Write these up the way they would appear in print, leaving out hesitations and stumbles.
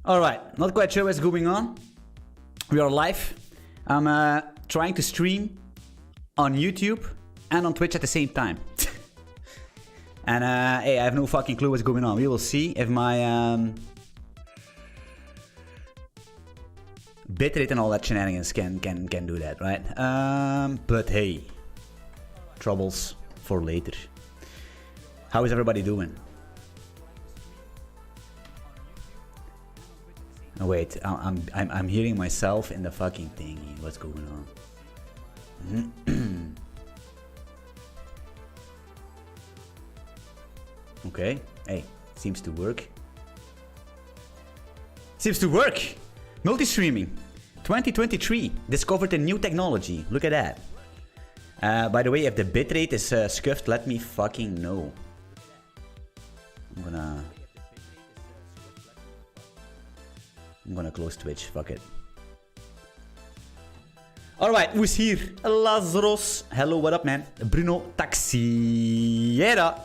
Alright, not quite sure what's going on. We are live. I'm trying to stream on YouTube and on Twitch at the same time. And hey, I have no fucking clue what's going on. We will see if my bitrate and all that shenanigans can do that, right? But hey, troubles for later. How is everybody doing? Oh, wait, I'm hearing myself in the fucking thingy. What's going on? Okay, hey, seems to work. Seems to work! Multi-streaming 2023 discovered a new technology. Look at that. By the way, if the bitrate is scuffed, let me fucking know. I'm gonna close Twitch, fuck it. Alright, who's here? Lazarus. Hello, what up, man? Bruno Taxiera.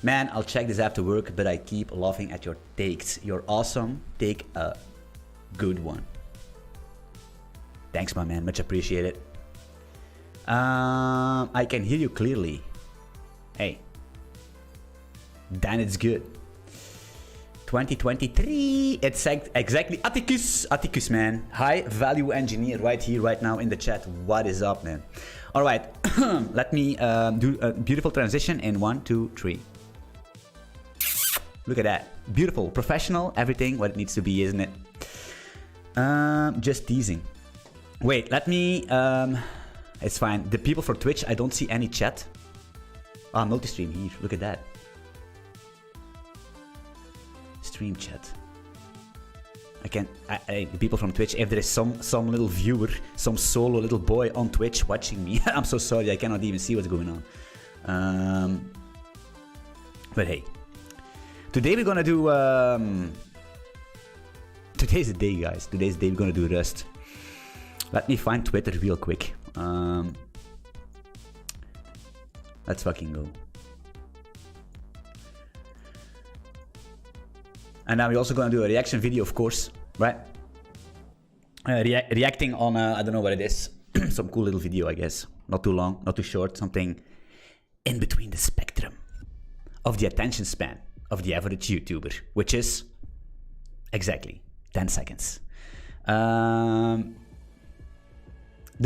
Man, I'll check this after work, but I keep laughing at your takes. You're awesome. Take a good one. Thanks, my man. Much appreciated. I can hear you clearly. Hey. Then it's good. 2023. It's exactly Atticus. Atticus, man. High value engineer right here, right now in the chat. What is up, man? All right. Let me do a beautiful transition in 1, 2, 3. Look at that. Beautiful. Professional. Everything what it needs to be, isn't it? Just teasing. Wait, let me... it's fine. The people for Twitch, I don't see any chat. Ah, multi-stream here. Look at that. Stream chat. I can't... the people from Twitch, if there is some little viewer, some solo little boy on Twitch watching me, I'm so sorry, I cannot even see what's going on. But hey. Today we're gonna do... Today's the day, guys. Today's the day we're gonna do Rust. Let me find Twitter real quick. Let's fucking go. And now we're also gonna do a reaction video, of course, right? Reacting on, I don't know what it is. Some cool little video, I guess. Not too long, not too short. Something in between the spectrum of the attention span of the average YouTuber, which is exactly 10 seconds. The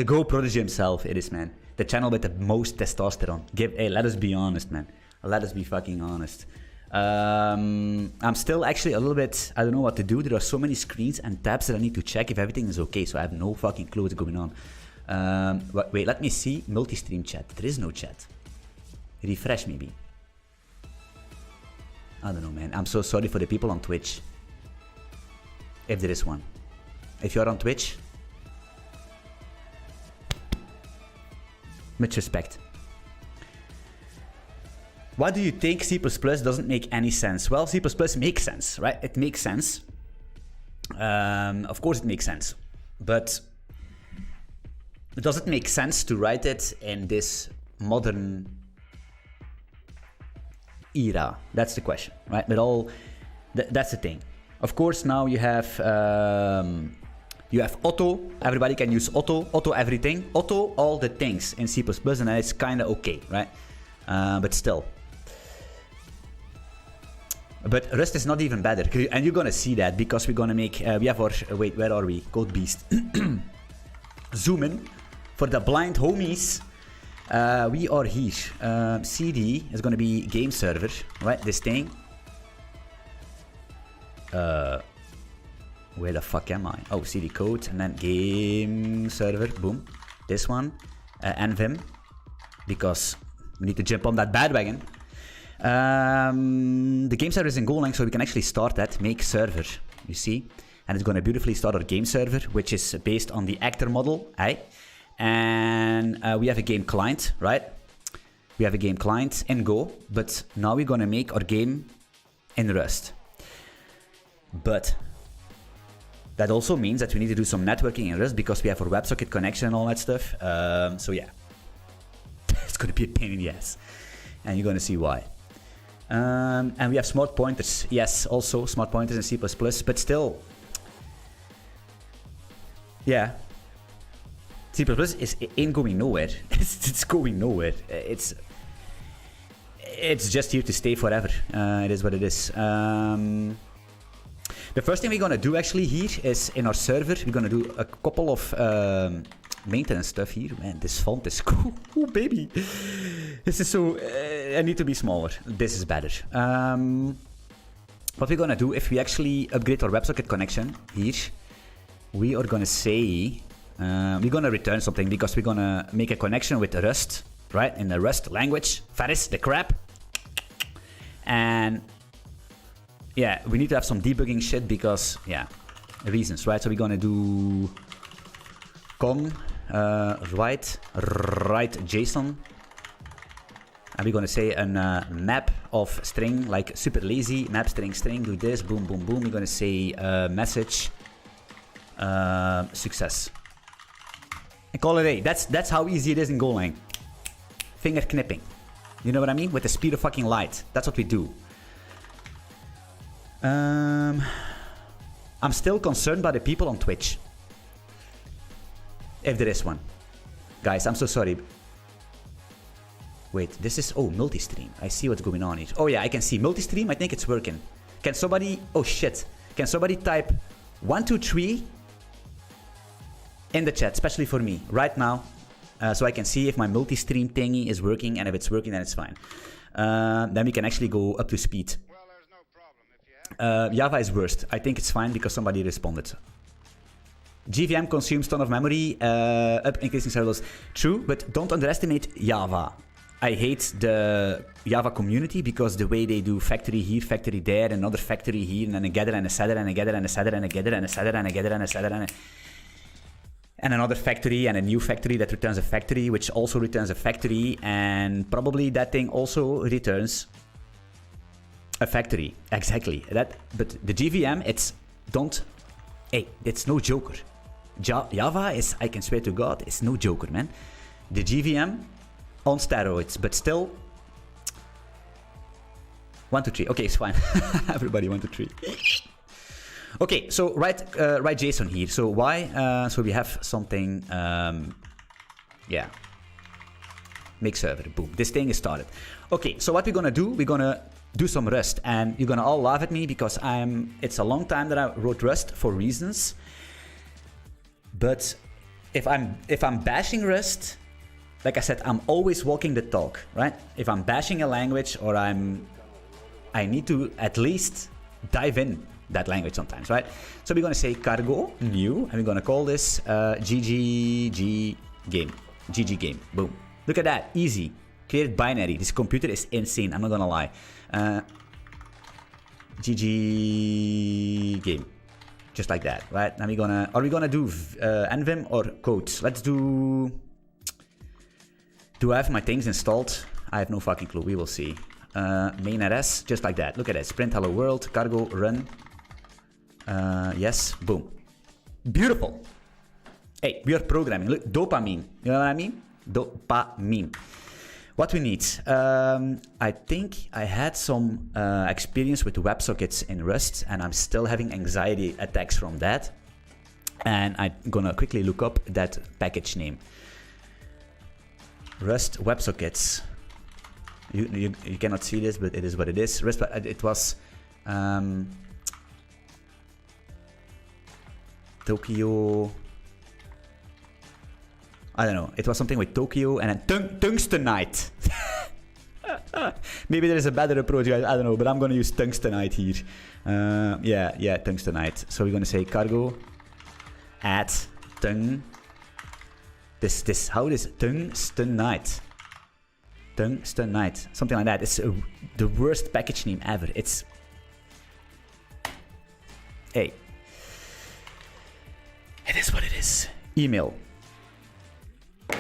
Go Prodigy himself, it is, man. The channel with the most testosterone. Hey, let us be honest, man. Let us be fucking honest. I'm still actually a little bit, I don't know what to do. There are so many screens and tabs that I need to check if everything is okay, so I have no fucking clue what's going on. Wait, let me see. Multi-stream chat. There is no chat. Refresh, maybe. I don't know, man. I'm so sorry for the people on Twitch. If there is one. If you're on Twitch, much respect. Why do you think C++ doesn't make any sense? Well, C++ makes sense, right? It makes sense. Of course it makes sense. But does it make sense to write it in this modern era? That's the question, right? But that's the thing. Of course, now you have auto. Everybody can use auto everything, auto all the things in C++, and it's kind of okay, right? But still. But Rust is not even better, and you're gonna see that because we're gonna make. We have our wait, where are we? Code Beast. Zoom in for the blind homies. We are here. CD is gonna be game server, right? This thing. Where the fuck am I? Oh, CD code and then game server. Boom. This one. And Vim. Because we need to jump on that bandwagon. The game server is in Golang, so we can actually start that. Make server. You see? And it's going to beautifully start our game server, which is based on the actor model. Aye. And we have a game client, right? We have a game client in Go. But now we're going to make our game in Rust. But that also means that we need to do some networking in Rust because we have our WebSocket connection and all that stuff. So yeah, it's going to be a pain in the ass. And you're going to see why. And we have smart pointers. Yes, also smart pointers in C++, but still, yeah, C++ ain't going nowhere. It's going nowhere. It's just here to stay forever. It is what it is. The first thing we're gonna do actually here is in our server, we're gonna do a couple of maintenance stuff here. Man, this font is cool. Oh, baby. This is so... I need to be smaller. This is better. What we're gonna do, if we actually upgrade our WebSocket connection here, we are gonna say... we're gonna return something because we're gonna make a connection with Rust, right? In the Rust language. Ferris, the crap. And... yeah, we need to have some debugging shit because, yeah, reasons, right? So we're gonna do write JSON, and we're gonna say a map of string, like super lazy map string, do this, boom, boom, boom. We're gonna say message success, and call it a. That's how easy it is in Golang. Finger knipping, you know what I mean? With the speed of fucking light. That's what we do. I'm still concerned by the people on Twitch. If there is one. Guys, I'm so sorry. Wait, this is... oh, multi-stream. I see what's going on here. Oh yeah, I can see multi-stream. I think it's working. Can somebody... oh shit. Can somebody type 123 in the chat, especially for me, right now, so I can see if my multi-stream thingy is working, and if it's working, then it's fine. Then we can actually go up to speed. Java is worst. I think it's fine because somebody responded. GVM consumes ton of memory, up increasing servers. True, but don't underestimate Java. I hate the Java community because the way they do factory here, factory there, another factory here, and then a getter and a setter and a getter and a setter and a getter and a setter and a getter and a setter and another factory and a new factory that returns a factory, which also returns a factory, and probably that thing also returns a factory. Exactly. That, but the GVM, it's no joker. Java is, I can swear to God, it's no joker, man. The GVM on steroids, but still 1, 2, 3. Okay, it's fine. Everybody 1, 2, 3. Okay, so write JSON here. So why? So we have something. Yeah. Make server. Boom. This thing is started. Okay, so what we're gonna do? We're gonna do some Rust, and you're gonna all laugh at me because it's a long time that I wrote Rust for reasons. But if I'm bashing Rust, like I said, I'm always walking the talk, right? If I'm bashing a language or I need to at least dive in that language sometimes, right? So we're gonna say cargo new, and we're gonna call this GG game. GG game. Boom. Look at that. Easy. Created binary. This computer is insane. I'm not gonna lie. GG game. Just like that, right? Now are we gonna do nvim or codes? Let's do I have my things installed? I have no fucking clue. We will see. Main rs, just like that. Look at it. Sprint hello world, cargo run. Yes, boom. Beautiful. Hey, we are programming. Look, dopamine. You know what I mean? Dopamine. What we need. I think I had some experience with WebSockets in Rust, and I'm still having anxiety attacks from that. And I'm gonna quickly look up that package name. Rust WebSockets. You cannot see this, but it is what it is. Rust, it was Tokyo. I don't know. It was something with Tokyo and then tungstenite. Maybe there is a better approach, guys. I don't know, but I'm gonna use tungstenite here. Yeah, tungstenite. So we're gonna say cargo at how is tungstenite? Tungstenite, something like that. It's the worst package name ever. It's hey, it is what it is. Email.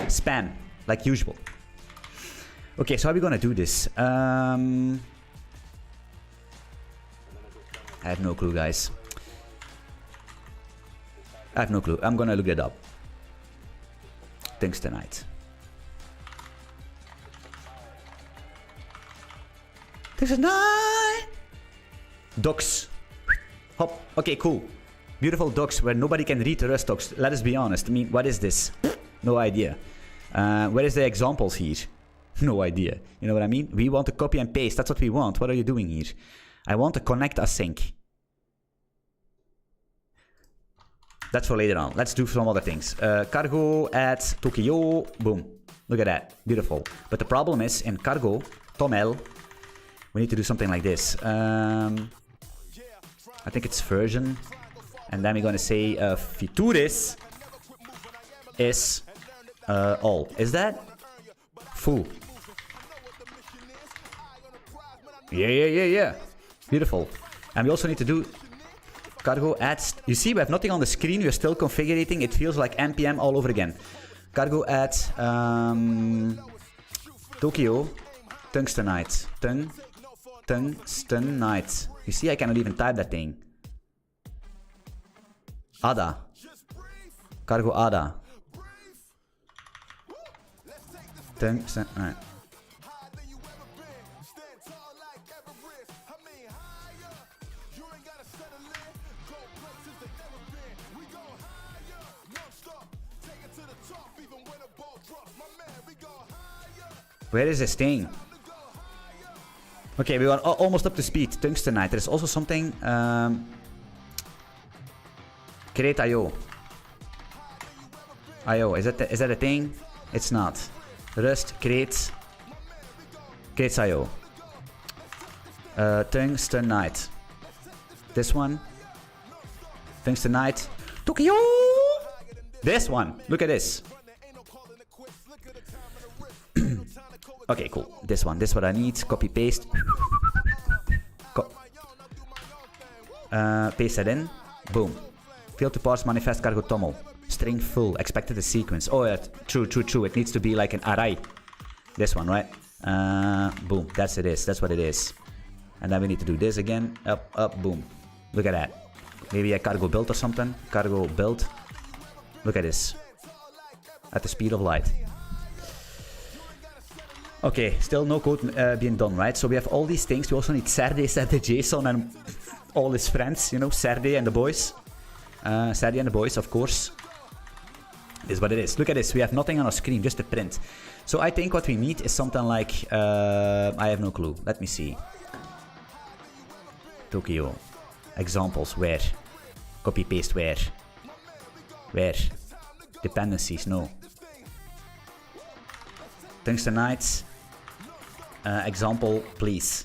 Spam, like usual. Okay, so how are we gonna do this? I have no clue, guys. I have no clue. I'm gonna look it up. Tungstenite. Tungsten night. Docs. Hop. Okay, cool. Beautiful docs where nobody can read the Rust docs. Let us be honest. I mean, what is this? No idea. Where is the examples here? No idea. You know what I mean? We want to copy and paste. That's what we want. What are you doing here? I want to connect async. That's for later on. Let's do some other things. Cargo at Tokyo. Boom. Look at that. Beautiful. But the problem is in cargo, toml, we need to do something like this. I think it's version. And then we're going to say features is all. Is that? Full. Yeah. Beautiful. And we also need to do cargo at... You see, we have nothing on the screen. We're still configuring. It feels like npm all over again. Cargo at Tokyo tungstenite. Tungstenite. You see, I cannot even type that thing. Ada. Cargo Ada. Tungstenite. Where is this thing? Okay, we are almost up to speed. Tungstenite. There's also something. Create IO. IO. Is that a thing? It's not. Rust creates IO. Tungstenite. This one. Tungstenite. Tokyo. This one. Look at this. Okay, cool. This one. This is what I need. Copy, paste. Paste that in. Boom. Failed to parse manifest cargo toml. String full. Expected a sequence. Oh, yeah. True. It needs to be like an array. This one, right? Boom. That's it is. That's what it is. And then we need to do this again. Up, boom. Look at that. Maybe a cargo build or something. Cargo build. Look at this. At the speed of light. Okay, still no code being done, right? So we have all these things. We also need Sergey, set the JSON and all his friends, you know, Sergey and the boys. Sergey and the boys, of course. This is what it is. Look at this. We have nothing on our screen, just a print. So I think what we need is something like... I have no clue. Let me see. Tokyo. Examples. Where? Copy, paste. Where? Where? Dependencies. No. Tungstenites. Example, please.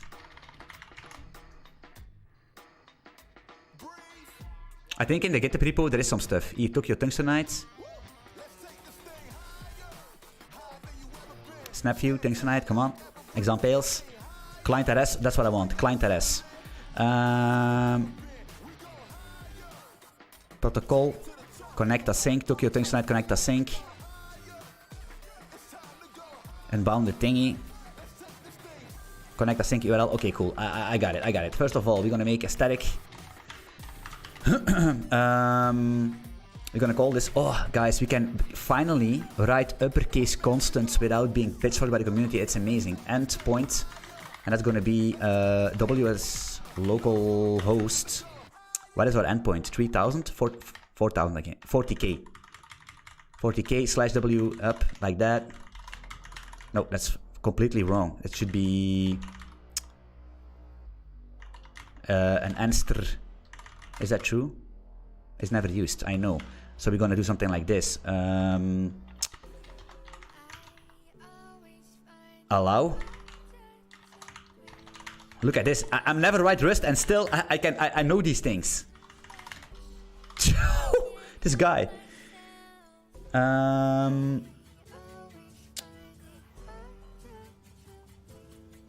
I think in the GitHub repo there is some stuff. Here, Tokyo Tungstenite. Snapview, Tungstenite, come on. Examples. Client RS, that's what I want. Client RS. Protocol. Connect async. Tokyo Tungstenite, connect async. Unbounded thingy. Connect async URL. Okay, cool. I got it. First of all, we're gonna make a static. We're gonna call this. Oh, guys, we can finally write uppercase constants without being pitched by the community. It's amazing. Endpoint, and that's gonna be WS local host. What is our endpoint? 3000, 4000 again. 40k. 40k / w up like that. No, that's completely wrong. It should be an answer. Is that true? It's never used, I know. So we're gonna do something like this. Allow. Look at this. I'm never write Rust and still I know these things. This guy.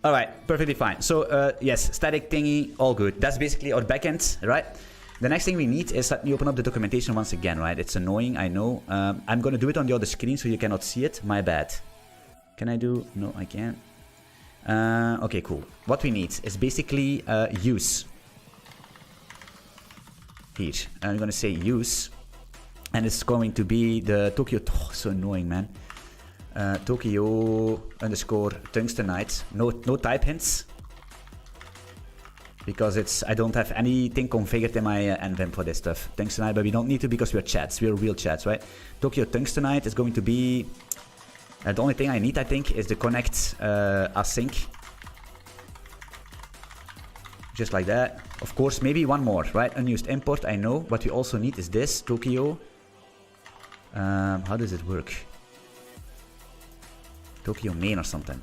Alright, perfectly fine. So, yes, static thingy, all good. That's basically our backend, right? The next thing we need is let me open up the documentation once again, right? It's annoying, I know. I'm gonna do it on the other screen so you cannot see it. My bad. Can I do? No, I can't. Okay, cool. What we need is basically use. Here. I'm gonna say use. And it's going to be the Tokyo... Oh, so annoying, man. Tokyo _ tungstenite. No type hints. Because I don't have anything configured in my NVim for this stuff. Tungstenite, but we don't need to because we're chats. We're real chats, right? Tokyo Tungstenite is going to be... the only thing I need, I think, is the connect async. Just like that. Of course, maybe one more, right? Unused import, I know. What we also need is this, Tokyo. How does it work? Tokyo main or something.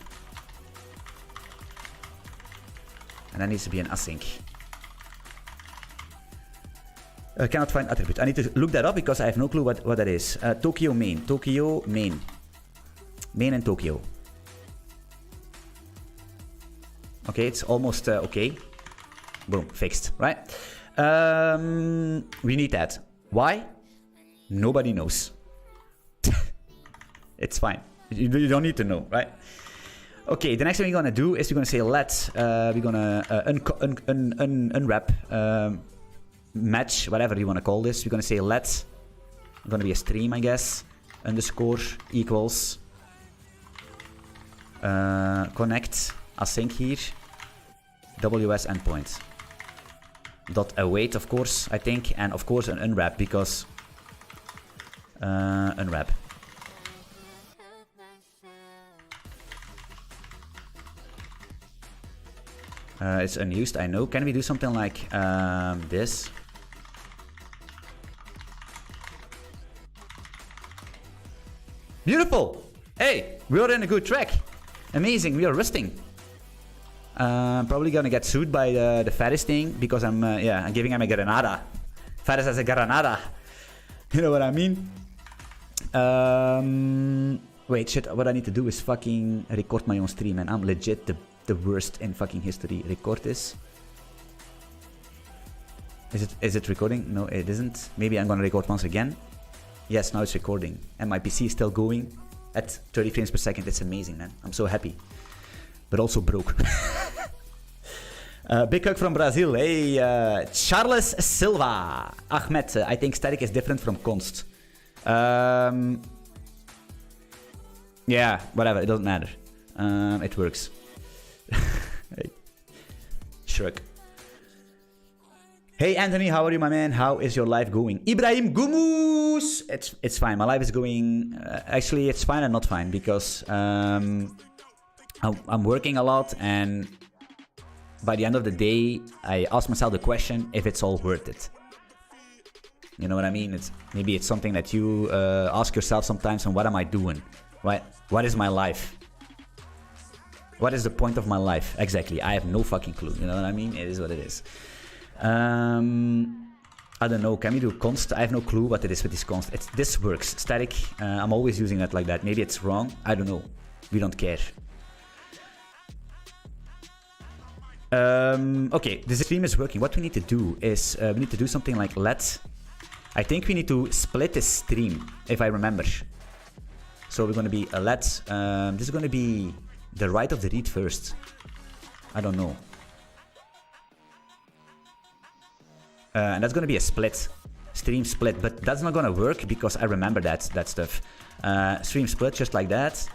And that needs to be an async. Cannot find attribute. I need to look that up because I have no clue what that is. Tokyo main. Tokyo main. Main and Tokyo. Okay, it's almost okay. Boom, fixed, right? We need that. Why? Nobody knows. It's fine. You don't need to know, right? Okay, the next thing we're gonna do is we're gonna say let. We're gonna unwrap, match, whatever you wanna call this. We're gonna say let. Gonna be a stream, I guess. Underscore equals connect async here. WS endpoint. Dot await, of course, I think, and of course an unwrap because unwrap. It's unused, I know. Can we do something like this? Beautiful! Hey, we are in a good track. Amazing, we are resting. Probably gonna get sued by the Faris thing because I'm giving him a Granada. Faris has a Granada. You know what I mean? Wait, shit, what I need to do is fucking record my own stream, and I'm legit the worst in fucking history. Record this. Is it recording? No, it isn't. Maybe I'm gonna record once again. Yes, now it's recording. And my PC is still going at 30 frames per second. It's amazing, man. I'm so happy. But also broke. Big hug from Brazil. Hey, Charles Silva. Ahmed, I think static is different from const. Yeah, whatever. It doesn't matter. It works. Hey. Shrug. Hey Anthony, how are you, my man? How is your life going? Ibrahim Gumus! It's fine. My life is going... actually, it's fine and not fine because I'm working a lot, and by the end of the day, I ask myself the question if it's all worth it. You know what I mean? Maybe it's something that you ask yourself sometimes, and what am I doing? Right? What is my life? What is the point of my life? Exactly. I have no fucking clue. You know what I mean? It is what it is. I don't know. Can we do const? I have no clue what it is with this const. This works. Static. I'm always using it like that. Maybe it's wrong. I don't know. We don't care. Okay, this stream is working. What we need to do is we need to do something like let. I think we need to split this stream, if I remember. So we're going to be a let. This is going to be the right of the read first. I don't know. And that's going to be a split. Stream split. But that's not going to work because I remember that stuff. Stream split just like that.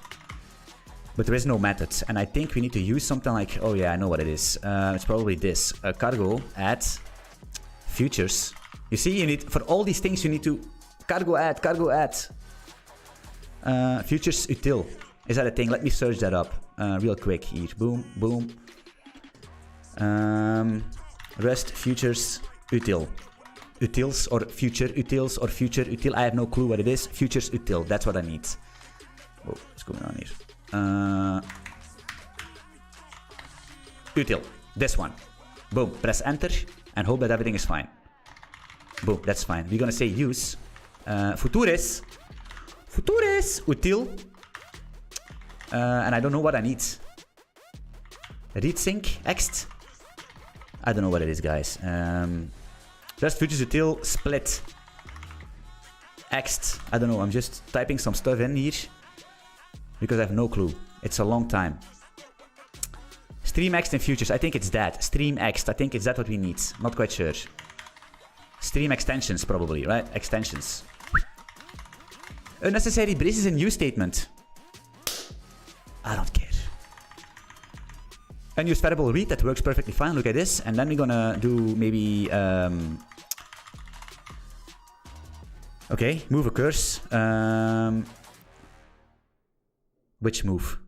But there is no method. And I think we need to use something like... Oh yeah, I know what it is. It's probably this. Cargo add futures. You see, you need... For all these things, you need to... Cargo add. Futures util. Is that a thing? Let me search that up real quick here. Boom, boom. Rest futures util. Utils or future utils or future util. I have no clue what it is. Futures util. That's what I need. Oh, what's going on here? Util. This one. Boom. Press enter and hope that everything is fine. Boom. That's fine. We're gonna say use futuris util. And I don't know what I need. Read sync ext. I don't know what it is, guys. Just futures util split ext. I don't know. I'm just typing some stuff in here because I have no clue. It's a long time. Stream ext and futures. I think it's that. Stream ext. I think it's that what we need. Not quite sure. Stream extensions probably, right? Extensions. Unnecessary braces and use statement. I don't care. Unused variable read, that works perfectly fine. Look at this. And then we're gonna do maybe... okay, move occurs. Which move?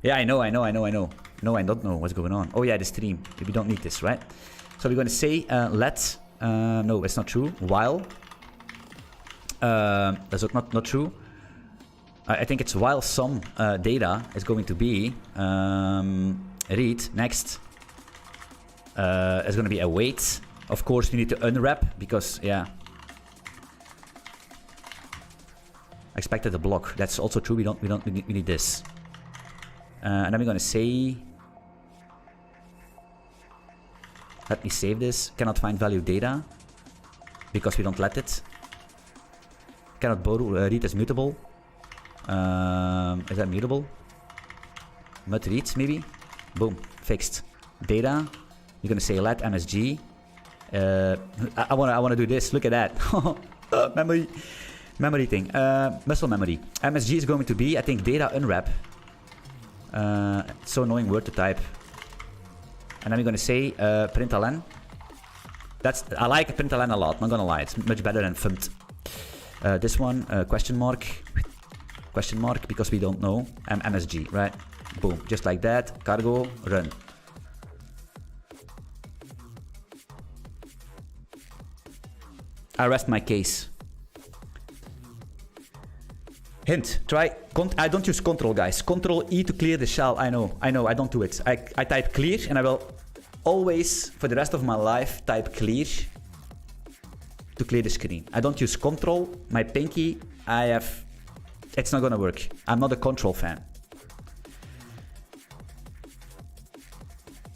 Yeah, I know. No, I don't know what's going on. Oh yeah, the stream. We don't need this, right? So we're gonna say let... no, it's not true. While... that's not true. I think it's while some data is going to be read next. It's going to be await. Of course, we need to unwrap because yeah. Expected a block. That's also true. We need this. And then we're going to say. Let me save this. Cannot find value data because we don't let it. Cannot borrow. Read is mutable. Is that mutable? Mut reads maybe? Boom, fixed. Data. You're gonna say let MSG. I wanna do this. Look at that. memory thing. Muscle memory. MSG is going to be, I think, data unwrap. It's so annoying word to type. And then we're gonna say println. I like println a lot. Not gonna lie, it's much better than fmt. This one question mark. Question mark because we don't know. MSG, right? Boom. Just like that. Cargo, run. I rest my case. Hint. Try. I don't use control, guys. Control E to clear the shell. I know. I don't do it. I type clear and I will always, for the rest of my life, type clear to clear the screen. I don't use control. My pinky, it's not gonna work. I'm not a control fan.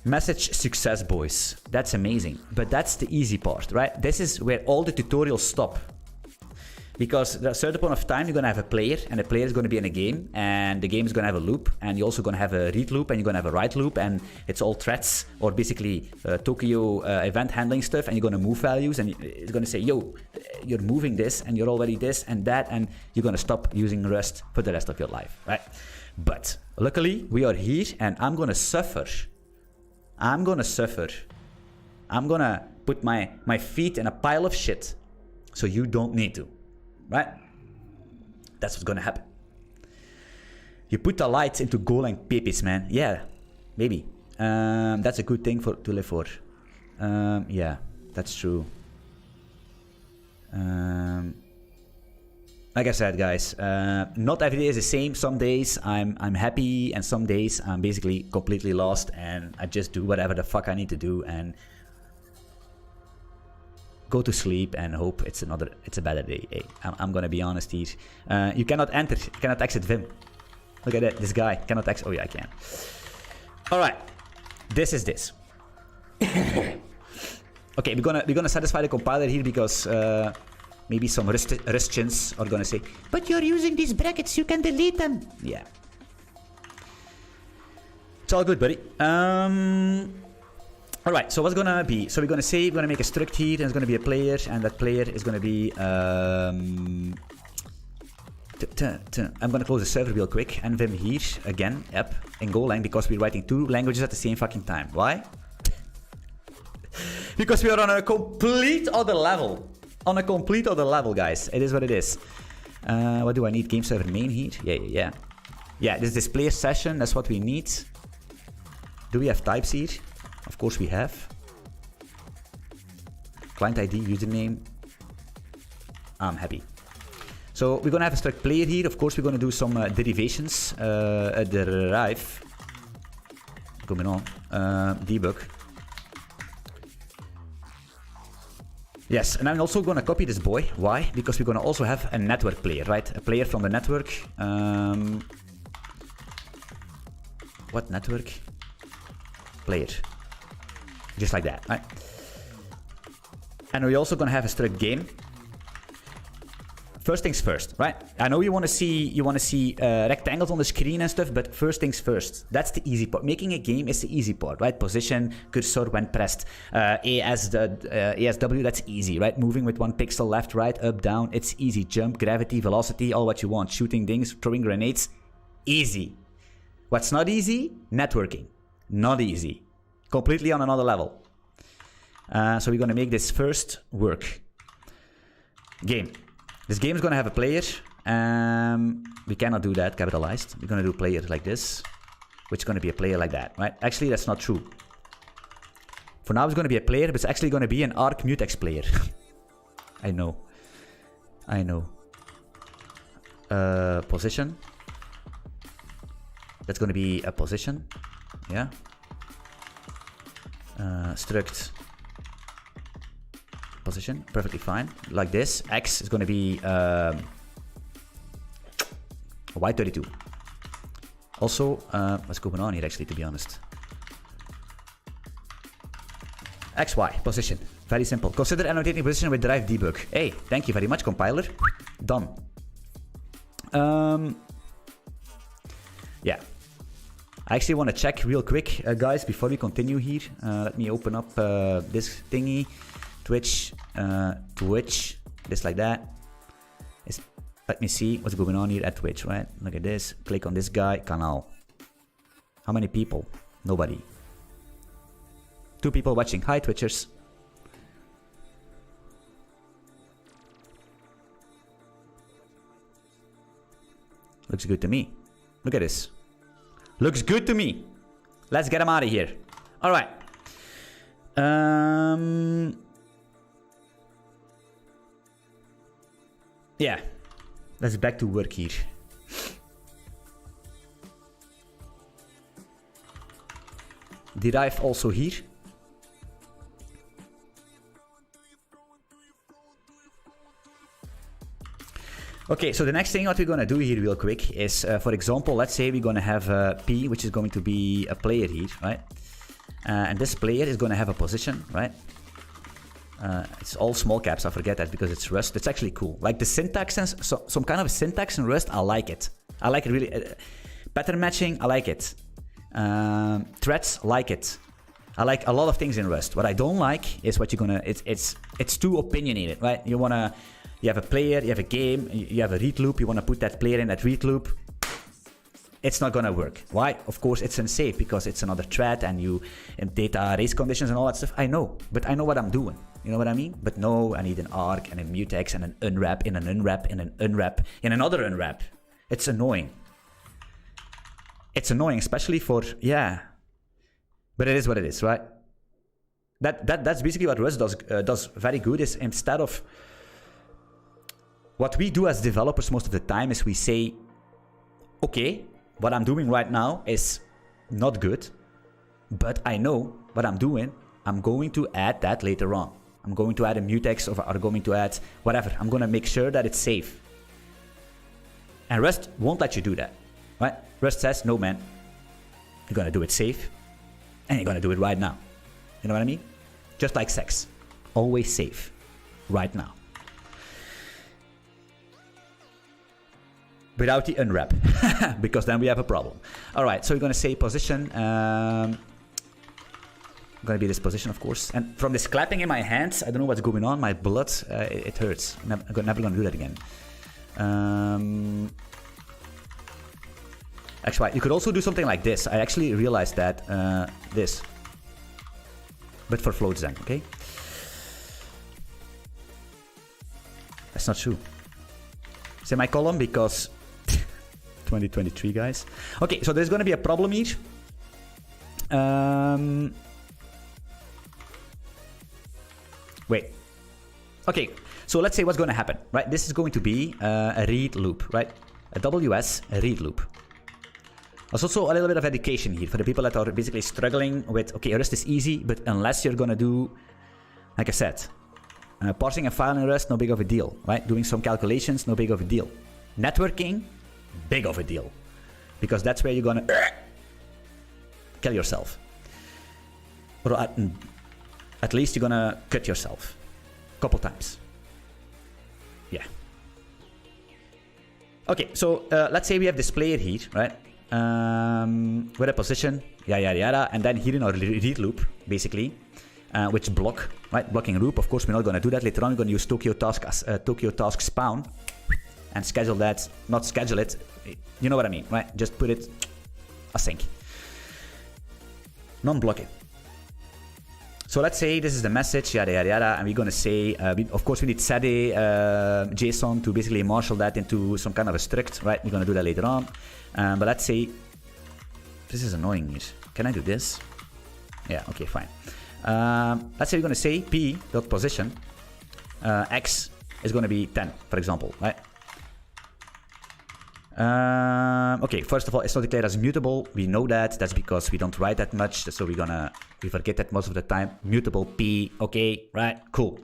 Message success, boys. That's amazing. But that's the easy part, right? This is where all the tutorials stop. Because at a certain point of time, you're gonna have a player, and the player is gonna be in a game, and the game is gonna have a loop, and you're also gonna have a read loop, and you're gonna have a write loop, and it's all threads, or basically Tokyo event handling stuff, and you're gonna move values, and it's gonna say, yo, you're moving this, and you're already this and that, and you're gonna stop using Rust for the rest of your life, right? But luckily, we are here, and I'm gonna suffer. I'm gonna put my feet in a pile of shit, so you don't need to. Right? That's what's gonna happen. You put the lights into Golang pipis, man. Yeah, maybe. That's a good thing to live for. Yeah, that's true. Like I said, guys, not every day is the same. Some days I'm happy, and some days I'm basically completely lost, and I just do whatever the fuck I need to do and go to sleep and hope it's a better day. Hey, I'm gonna be honest here. You cannot exit Vim. Look at that, this guy cannot exit. Oh yeah, I can. All right, this is this. Okay, we're gonna satisfy the compiler here because maybe some Rustians are gonna say, but you're using these brackets, you can delete them. Yeah, it's all good, buddy. All right, so what's gonna be? So we're gonna make a struct here, and it's gonna be a player, and that player is gonna be. I'm gonna close the server real quick and Vim here again, yep, in Golang, because we're writing two languages at the same fucking time. Why? Because we are on a complete other level. On a complete other level, guys. It is what it is. What do I need? Game server main here? Yeah. Yeah, this display session. That's what we need. Do we have types here? Of course we have. Client ID, username. I'm happy. So we're gonna have a struct player here. Of course we're gonna do some derivations. Derive. Going on. Debug. Yes, and I'm also gonna copy this boy. Why? Because we're gonna also have a network player, right? A player from the network. What network? Player. Just like that, right? And we're also gonna have a struct game. First things first, right? I know you want to see rectangles on the screen and stuff, but first things first. That's the easy part. Making a game is the easy part, right? Position, cursor when pressed, ASW, that's easy, right? Moving with one pixel left, right, up, down, it's easy. Jump, gravity, velocity, all what you want. Shooting things, throwing grenades, easy. What's not easy? Networking. Not easy. Completely on another level. So we're going to make this first work. Game. This game is going to have a player. We cannot do that capitalized. We're going to do player like this, which is going to be a player like that, right? Actually, that's not true. For now, it's going to be a player, but it's actually going to be an arc mutex player. I know. I know. Position. That's going to be a position. Yeah. Struct. Position. Perfectly fine. Like this. X is going to be Y32. Also, what's going on here actually, to be honest? XY, position. Very simple. Consider annotating position with derived debug. Hey, thank you very much, compiler. Done. Yeah. I actually want to check real quick, guys, before we continue here. Let me open up this thingy. Twitch. Just like that. Let me see what's going on here at Twitch, right? Look at this. Click on this guy. Canal. How many people? Nobody. 2 people watching. Hi, Twitchers. Looks good to me. Look at this. Looks good to me. Let's get him out of here. All right. Yeah. Let's back to work here. Derive also here. Okay, so the next thing what we're going to do here real quick is, for example, let's say we're going to have P, which is going to be a player here, right? And this player is going to have a position, right? It's all small caps, I forget that because it's Rust. It's actually cool. Like the syntax, and some kind of syntax in Rust, I like it. I like it really. Pattern matching, I like it. Threads, like it. I like a lot of things in Rust. What I don't like is what you're gonna. It's too opinionated, right? You have a player, you have a game, you have a read loop. You wanna put that player in that read loop. It's not gonna work. Why? Of course, it's unsafe because it's another thread and data race conditions and all that stuff. I know, but I know what I'm doing. You know what I mean? But no, I need an arc and a mutex and an unwrap in an unwrap in an unwrap in another unwrap. It's annoying. It's annoying, especially for, yeah. But it is what it is, right? That's basically what Rust does very good, is instead of what we do as developers most of the time is we say, okay, what I'm doing right now is not good, but I know what I'm doing. I'm going to add that later on. I'm going to add a mutex or I'm going to add whatever. I'm going to make sure that it's safe. And Rust won't let you do that, right? Rust says, no, man, you're going to do it safe and you're going to do it right now. You know what I mean? Just like sex. Always safe. Right now. Without the unwrap. Because then we have a problem. Alright, so we're going to say position. Going to be this position, of course. And from this clapping in my hands, I don't know what's going on. My blood, it hurts. I'm never going to do that again. Actually, you could also do something like this. I actually realized that this. But for floats then, okay? That's not true. Semicolon because 2023, guys. Okay, so there's going to be a problem here. Wait. Okay, so let's say what's going to happen, right? This is going to be a read loop, right? A WS, a read loop. There's also a little bit of education here for the people that are basically struggling with, okay, Rust is easy, but unless you're going to do, like I said, parsing a file in Rust, no big of a deal, right? Doing some calculations, no big of a deal. Networking, big of a deal. Because that's where you're going to kill yourself. Or at least you're going to cut yourself. A couple times. Yeah. Okay, so let's say we have this player here, right? With a position, yada, and then here in our read loop, basically, which block, right? Blocking loop. Of course, we're not going to do that. Later on, we're going to use Tokyo task spawn and schedule that, not schedule it. You know what I mean, right? Just put it async. Non-blocking. So let's say this is the message, yada yada yada, and we're gonna say, of course we need set a JSON to basically marshal that into some kind of a struct, right? We're gonna do that later on. But let's say, this is annoying here. Can I do this? Yeah, okay, fine. Let's say we're gonna say p.position x is gonna be 10, for example, right? Okay, first of all, it's not declared as mutable. We know that. That's because we don't write that much. So we forget that most of the time. Mutable p. Okay, right? Cool.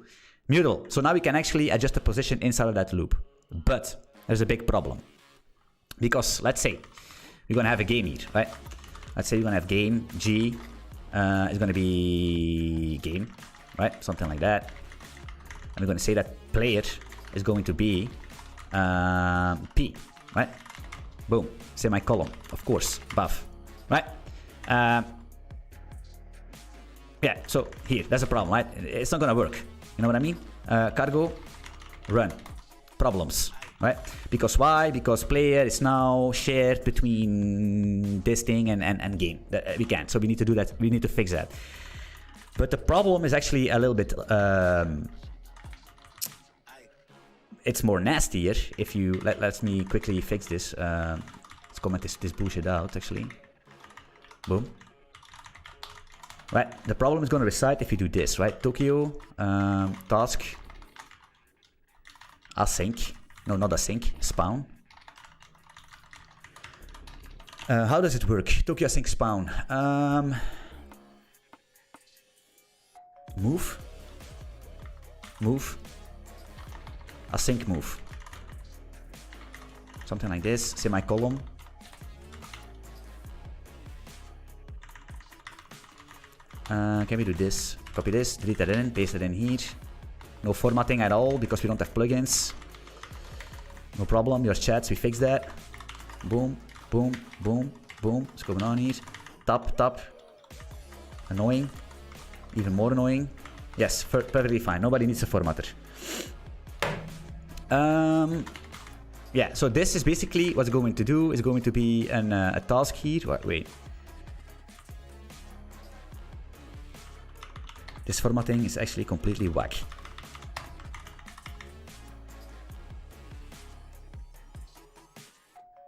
Mutable. So now we can actually adjust the position inside of that loop. But there's a big problem. Because let's say we're going to have a game here, right? Let's say we're going to have game g is going to be game, right? Something like that. And we're going to say that player is going to be p. Right? Boom. Semicolon. Of course. Buff. Right? Yeah, so here, that's a problem, right? It's not gonna work. You know what I mean? Cargo, run. Problems. Right? Because why? Because player is now shared between this thing and game. We can't. So we need to do that. We need to fix that. But the problem is actually a little bit it's more nastier if you let me quickly fix this. Let's comment this bullshit out actually. Boom. Right, the problem is going to reside if you do this, right? Tokyo task async. No, not async. Spawn. How does it work? Tokyo async spawn. Move. Async move. Something like this. Semicolon. Can we do this? Copy this, delete that in, paste it in here. No formatting at all because we don't have plugins. No problem. Your chats, we fixed that. Boom, boom, boom, boom. What's going on here? Tap. Annoying. Even more annoying. Yes, perfectly fine. Nobody needs a formatter. Yeah, so this is basically what's going to do is going to be a task here. Wait. This formatting is actually completely whack.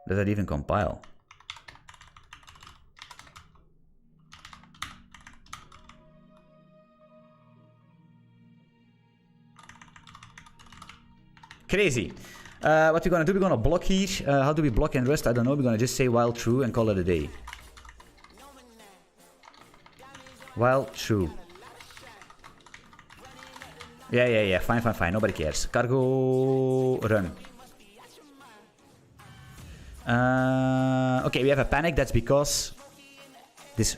Does that even compile? Crazy. What we're gonna do, we're gonna block here. How do we block in Rust? I don't know. We're gonna just say while true and call it a day. While true. Yeah. Fine. Nobody cares. Cargo run. Okay, we have a panic. That's because this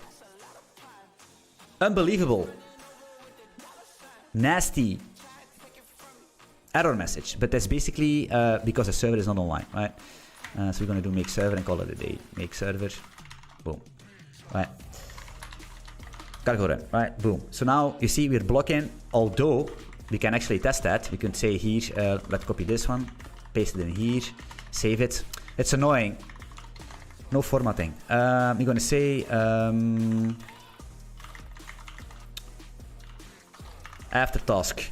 unbelievable, nasty error message, but that's basically because the server is not online, right? So we're gonna do make server and call it a day. Make server, boom, right? Cargo run, right? Boom. So now you see we're blocking, although we can actually test that. We can say here, let's copy this one, paste it in here, save it. It's annoying. No formatting. We're gonna say after task.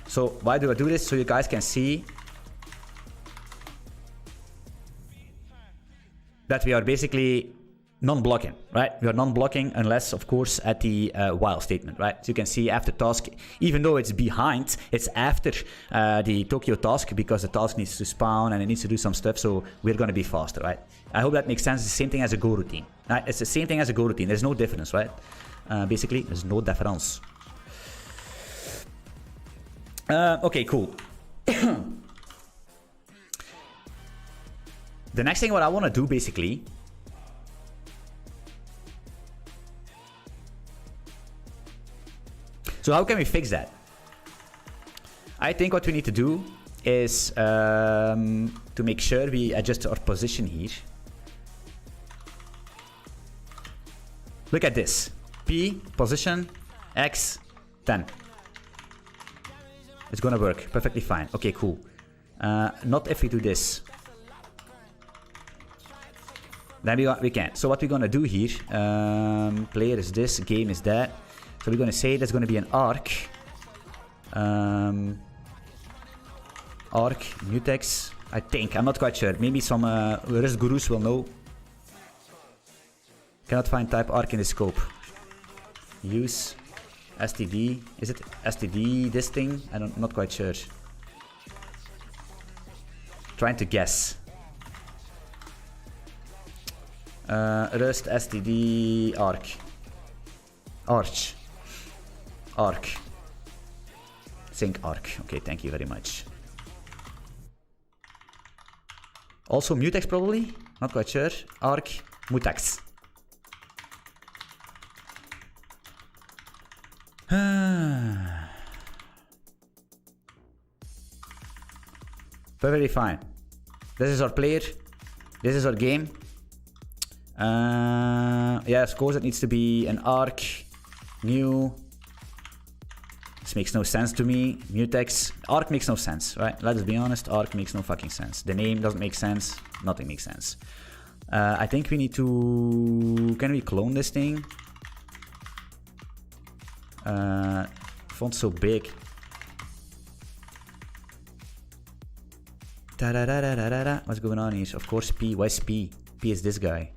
So why do I do this? So you guys can see that we are basically non-blocking, right? We are non-blocking unless, of course, at the while statement, right? So you can see after task, even though it's behind, it's after the Tokyo task because the task needs to spawn and it needs to do some stuff. So we're going to be faster, right? I hope that makes sense. It's the same thing as a Go routine, right? It's the same thing as a Go routine. There's no difference, right? Basically, there's no difference. Okay, cool. The next thing what I want to do basically so how can we fix that? I think what we need to do is to make sure we adjust our position here. Look at this. P position X 10. It's gonna work perfectly fine. Okay, cool. Not if we do this. Then we can. So what we're gonna do here, player is this, game is that. So we're gonna say there's gonna be an arc. Arc, mutex, I think, I'm not quite sure. Maybe some Rust gurus will know. Cannot find type arc in the scope. Use std, is it std this thing? I'm not quite sure. Trying to guess. Rust std arc. Arch. Arc. Sync arc. Okay, thank you very much. Also mutex probably, not quite sure. Arc, mutex. Very fine. This is our player. This is our game. Yeah, of course it needs to be an arc. New. This makes no sense to me. Mutex. Arc makes no sense, right? Let's be honest. Arc makes no fucking sense. The name doesn't make sense. Nothing makes sense. I think we need to... Can we clone this thing? Font's so big. What's going on here? Of course P. Where's P? P is this guy.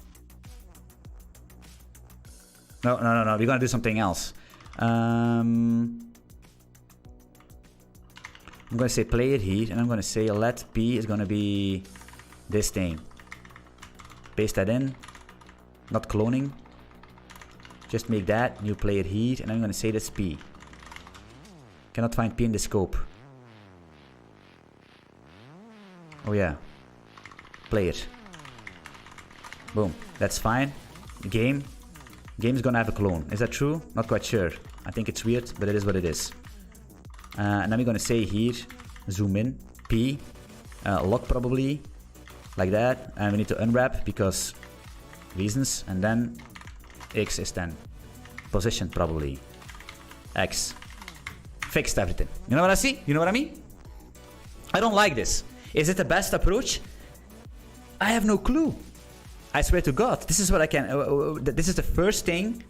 No. We're gonna do something else. I'm gonna say player here, and I'm gonna say let P is gonna be this thing. Paste that in. Not cloning. Just make that new player here, and I'm gonna say that's P. Cannot find P in the scope. Oh yeah. Player. Boom. That's fine. Game. Game is gonna have a clone. Is that true? Not quite sure. I think it's weird, but it is what it is. And then we're gonna say here, zoom in, P, lock probably, like that. And we need to unwrap because reasons. And then X is then position probably. X. Fixed everything. You know what I see? You know what I mean? I don't like this. Is it the best approach? I have no clue. I swear to God, this is what I can. This is the first thing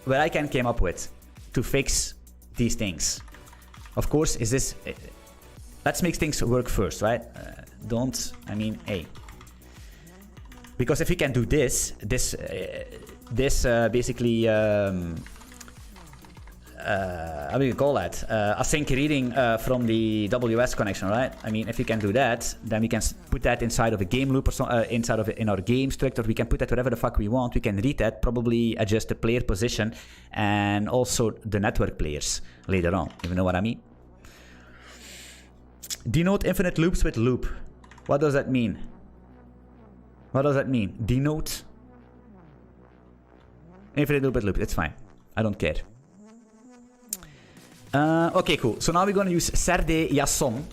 where I can came up with to fix these things. Of course, is this? Let's make things work first, right? Hey. Because if we can do this basically, how do you call that? Async reading from the WS connection, right? I mean, if we can do that, then we can put that inside of a game loop or so, inside of in our game structure. We can put that wherever the fuck we want. We can read that, probably adjust the player position and also the network players later on. You know what I mean? Denote infinite loops with loop. What does that mean? What does that mean? Denote infinite loop with loop. It's fine. I don't care. Okay, cool. So now we're going to use Serde Jason.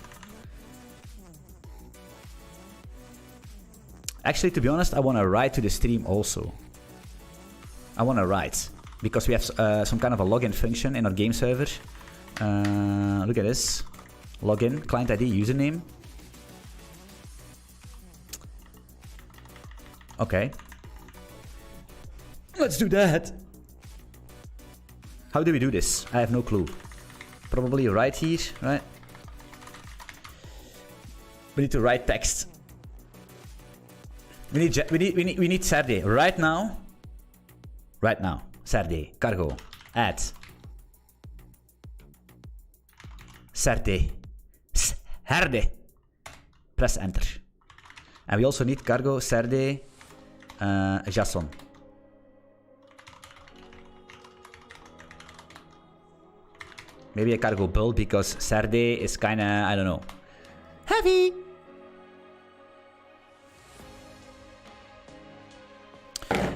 Actually, to be honest, I want to write to the stream also. I want to write. Because we have some kind of a login function in our game server. Look at this. Login, client ID, username. Okay. Let's do that. How do we do this? I have no clue. Probably right here, right? We need to write text. We need Serde right now. Right now, Serde cargo add Serde Herde. Press enter. And we also need cargo Serde Jason. Maybe a cargo build because Serde is kinda, I don't know, heavy.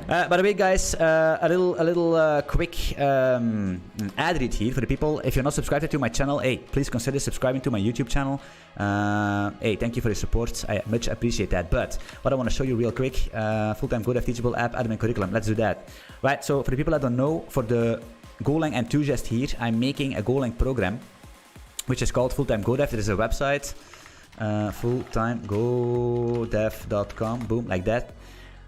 By the way, guys, a little quick ad read here for the people. If you're not subscribed to my channel, hey, please consider subscribing to my YouTube channel. Hey, thank you for your support. I much appreciate that. But what I want to show you real quick, full-time Godev teachable app, admin curriculum. Let's do that. Right. So for the people that don't know, for the Golang enthusiast here, I'm making a Golang program, which is called Fulltime Godev. There is a website, fulltimegodev.com. Boom, like that.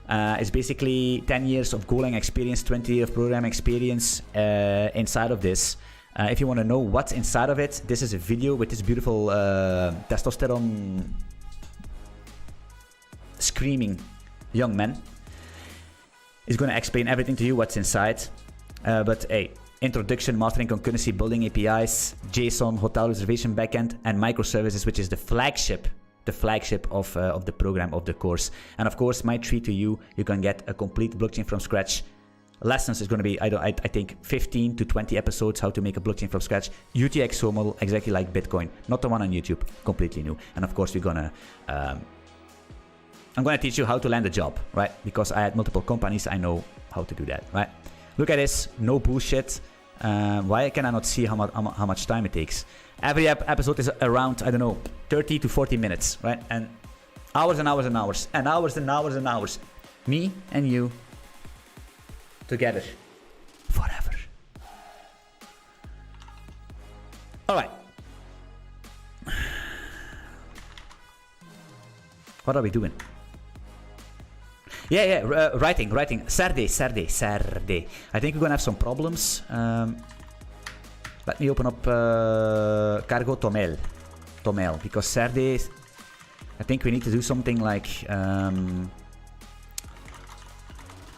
It's basically 10 years of Golang experience, 20 years of program experience inside of this. If you want to know what's inside of it, this is a video with this beautiful testosterone screaming young man. He's going to explain everything to you what's inside. But hey, introduction, mastering concurrency, building APIs, JSON, hotel reservation backend, and microservices, which is the flagship of the program, of the course. And of course, my treat to you, you can get a complete blockchain from scratch. Lessons is going to be, I think, 15 to 20 episodes, how to make a blockchain from scratch. UTXO model, exactly like Bitcoin. Not the one on YouTube, completely new. And of course, I'm going to teach you how to land a job, right? Because I had multiple companies, I know how to do that, right? Look at this, no bullshit. Why can I not see how much time it takes? Every episode is around, I don't know, 30 to 40 minutes, right? And hours and hours and hours, and hours and hours and hours. Me and you together forever. All right. What are we doing? Yeah, writing. Saturday. I think we're gonna have some problems. Let me open up Cargo Tomel, because Saturday, I think we need to do something like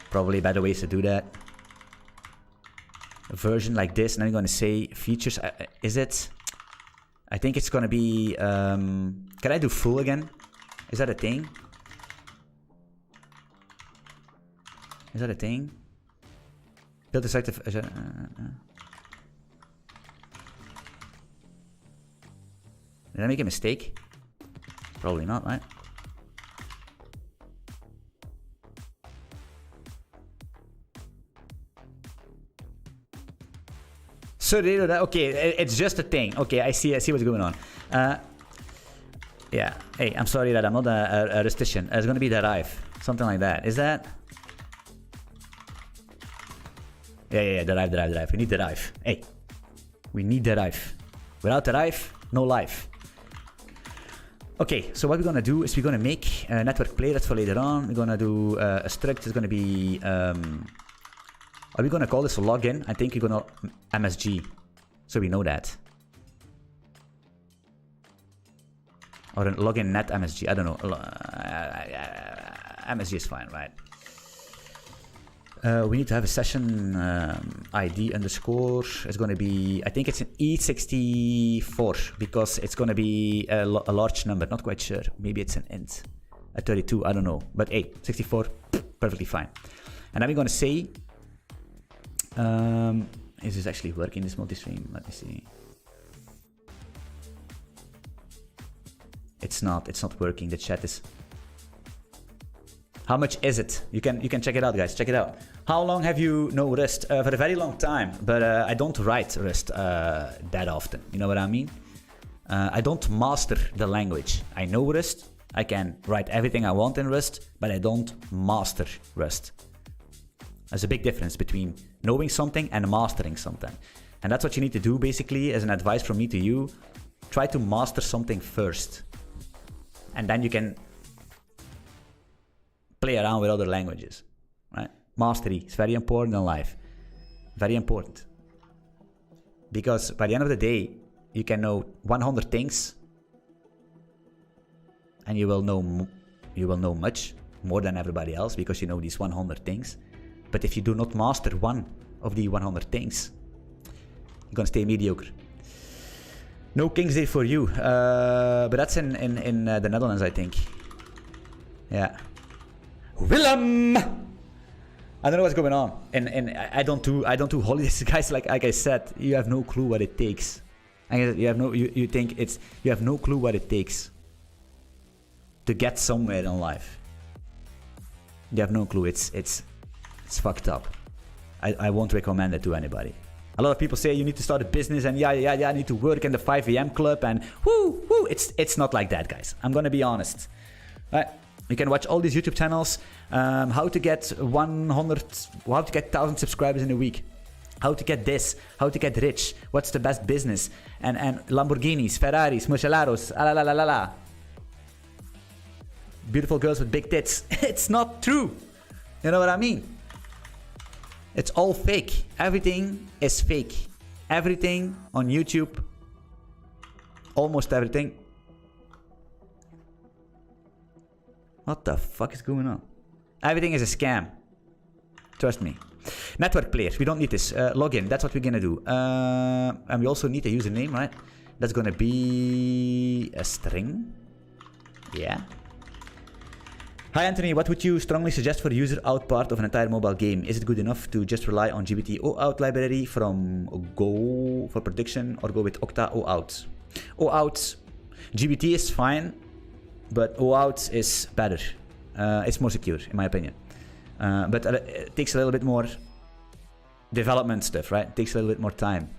probably better ways to do that. A version like this, and I'm gonna say features. Is it? I think it's gonna be. Can I do full again? Is that a thing? Is that a thing? Build a site of... Did I make a mistake? Probably not, right? So okay, it's just a thing. Okay, I see what's going on. Yeah. Hey, I'm sorry that I'm not a rustician. It's gonna be derive, something like that. Is that? Yeah, derive. We need derive. Hey, we need derive. Without derive, no life. Okay, so what we're gonna do is we're gonna make a network play. That's for later on. We're gonna do a struct. It's gonna be. Are we gonna call this a login? I think we're gonna MSG, so we know that. Or a login net MSG. I don't know. MSG is fine, right? We need to have a session ID underscore. It's going to be, I think it's an E64 because it's going to be a large number. Not quite sure. Maybe it's an int. A 32, I don't know. But hey, 64, perfectly fine. And then we're going to say, is this actually working, this multi-stream? Let me see. It's not working. The chat is... How much is it? You can check it out, guys. Check it out. How long have you known Rust? For a very long time, but I don't write Rust that often. You know what I mean? I don't master the language. I know Rust. I can write everything I want in Rust, but I don't master Rust. There's a big difference between knowing something and mastering something. And that's what you need to do, basically, as an advice from me to you. Try to master something first. And then you can play around with other languages, right? Mastery is very important in life. Very important. Because by the end of the day, you can know 100 things and you will know much more than everybody else because you know these 100 things. But if you do not master one of the 100 things, you're gonna stay mediocre. No King's Day for you, but that's in the Netherlands, I think. Yeah. Willem! I don't know what's going on, and I don't do holidays, guys. Like I said, you have no clue what it takes. You have no clue what it takes to get somewhere in life. You have no clue. It's fucked up. I won't recommend it to anybody. A lot of people say you need to start a business and yeah, I need to work in the 5 AM club and woo. It's not like that, guys. I'm gonna be honest. You can watch all these YouTube channels. How to get 1,000 subscribers in a week. How to get this. How to get rich. What's the best business? And Lamborghinis, Ferraris, Murcielaros, la. Beautiful girls with big tits. It's not true. You know what I mean? It's all fake. Everything is fake. Everything on YouTube, almost everything. What the fuck is going on? Everything is a scam. Trust me. Network players, we don't need this. Login, that's what we're gonna do. And we also need a username, right? That's gonna be a string. Yeah. Hi Anthony, what would you strongly suggest for the user out part of an entire mobile game? Is it good enough to just rely on GBT OOut library from Go for prediction, or go with Octa OOut? OOut, GBT is fine, but OOut is better. It's more secure, in my opinion. But it takes a little bit more development stuff, right? It takes a little bit more time.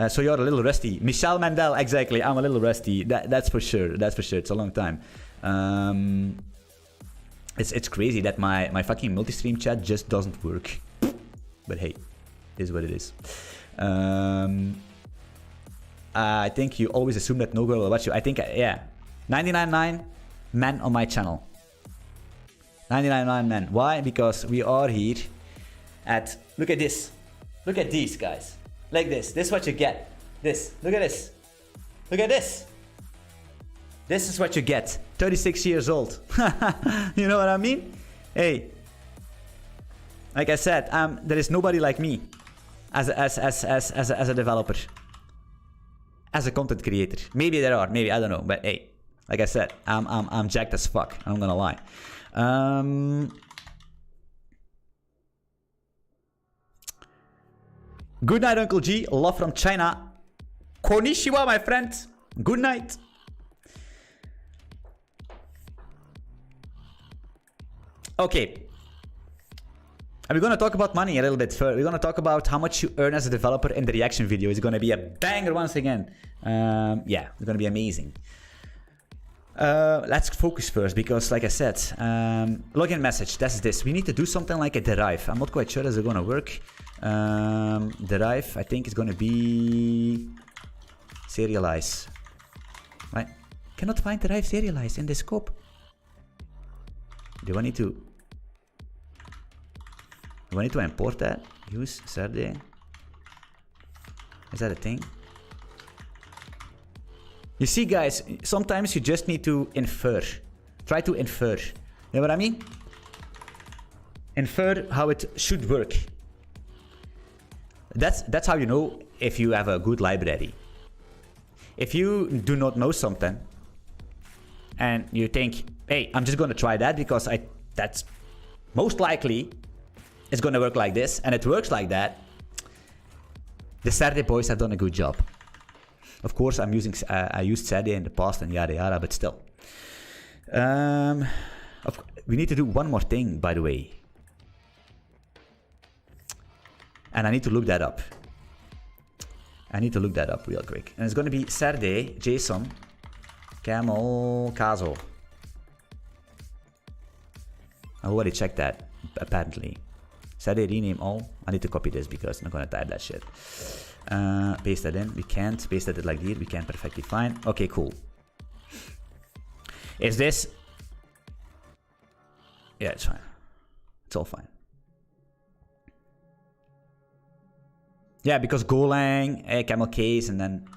So you're a little rusty. Michel Mandel, exactly. I'm a little rusty. That's for sure. That's for sure. It's a long time. It's crazy that my fucking multi-stream chat just doesn't work. But hey, it is what it is. I think you always assume that no girl will watch you. I think, yeah. 99.9 men on my channel. 99.9 men. Why? Because we are here at... Look at this. Look at these guys. Like this. This is what you get. This. Look at this. Look at this. This is what you get. 36 years old. You know what I mean? Hey. Like I said, there is nobody like me as a developer. As a content creator. Maybe there are. Maybe. I don't know. But hey. Like I said, I'm jacked as fuck. I'm gonna lie. Good night, Uncle G. Love from China. Konnichiwa, my friend. Good night. Okay. And we're going to talk about money a little bit further. We're going to talk about how much you earn as a developer in the reaction video. It's going to be a banger once again. Yeah, it's going to be amazing. Let's focus first because, like I said, login message. That's this. We need to do something like a derive. I'm not quite sure that's going to work. Derive, I think, is going to be serialize. Right? Cannot find derive serialize in the scope. Do I need to? Do I need to import that? Use Saturday. Is that a thing? You see, guys, sometimes you just need to infer. Try to infer. You know what I mean? Infer how it should work. That's how you know if you have a good library. If you do not know something and you think, hey, I'm just going to try that because that's most likely it's going to work like this, and it works like that, the Saturday boys have done a good job. Of course, I used Saturday in the past and yada yada, but still. We need to do one more thing, by the way. And I need to look that up. I need to look that up real quick. And it's going to be Saturday, JSON, camel, caso. I already checked that, apparently. Saturday rename all. I need to copy this because I'm not going to type that shit. Paste that in. We can't. Paste that like this. We can perfectly fine. Okay, cool. Is this... Yeah, it's fine. It's all fine. Yeah, because Golang, camel case, and then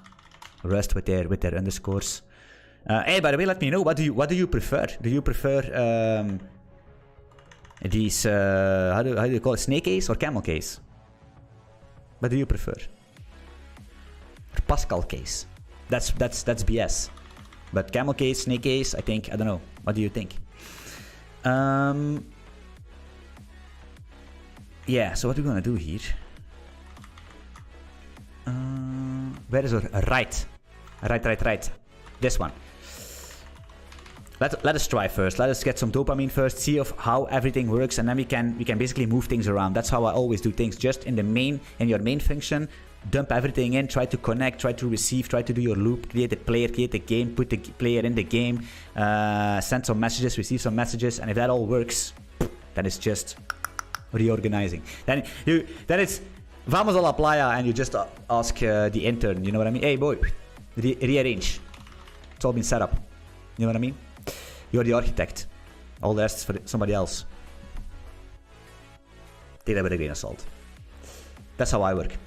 Rust with their underscores. Hey, by the way, let me know, what do you prefer? Do you prefer these how do you call it, snake case or camel case? What do you prefer? Or Pascal case? That's BS. But camel case, snake case, I think, I don't know. What do you think? Yeah, so what are we gonna do here? Where is our right? Right. This one. Let us try first. Let us get some dopamine first, see of how everything works, and then we can basically move things around. That's how I always do things. Just in your main function, dump everything in, try to connect, try to receive, try to do your loop, create a player, create a game, put the player in the game, send some messages, receive some messages, and if that all works, then it's just reorganizing. Then it's vamos a la playa, and you just ask the intern, you know what I mean? Hey boy, rearrange. It's all been set up. You know what I mean? You're the architect. All the rest is for somebody else. Take that with a grain of salt. That's how I work.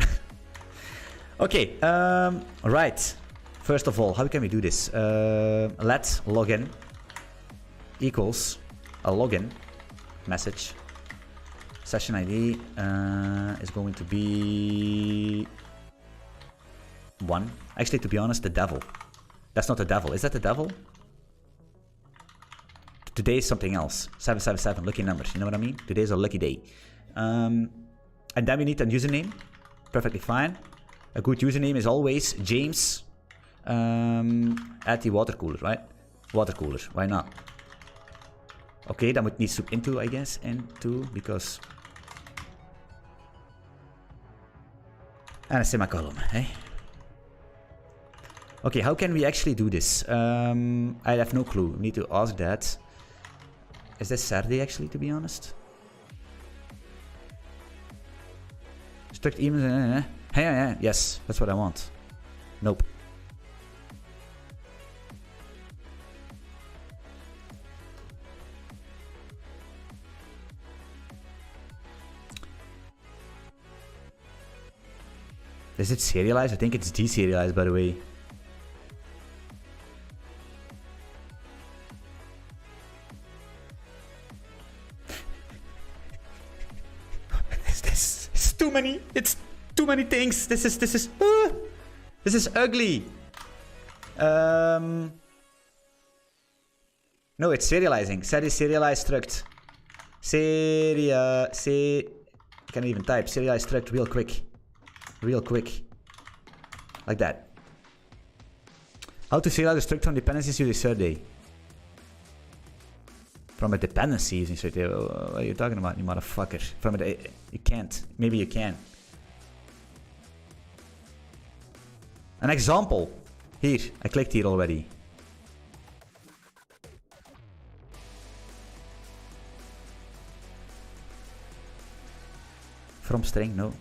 Okay, right. First of all, how can we do this? Let login equals a login message. Session ID is going to be 1. Actually, to be honest, the devil. That's not the devil. Is that the devil? Today is something else. 777, lucky numbers. You know what I mean? Today is a lucky day. And then we need a username. Perfectly fine. A good username is always James at the water cooler, right? Water cooler. Why not? Okay, then it needs to into, I guess. Into, because... And a semicolon, eh? Okay, how can we actually do this? I have no clue. We need to ask that. Is this Saturday actually, to be honest? Struct emails. Hey, yes, that's what I want. Nope. Is it serialized? I think it's deserialized, by the way. It's too many. It's too many things. This is ugly. No, it's serializing. Set is serialized struct. I can't even type. Serialized struct real quick. Real quick. Like that. How to serialize a struct from dependencies using Saturday. From a dependencies, you say, what are you talking about, you motherfucker? From a, you can't. Maybe you can. An example. Here, I clicked here already. From string, no.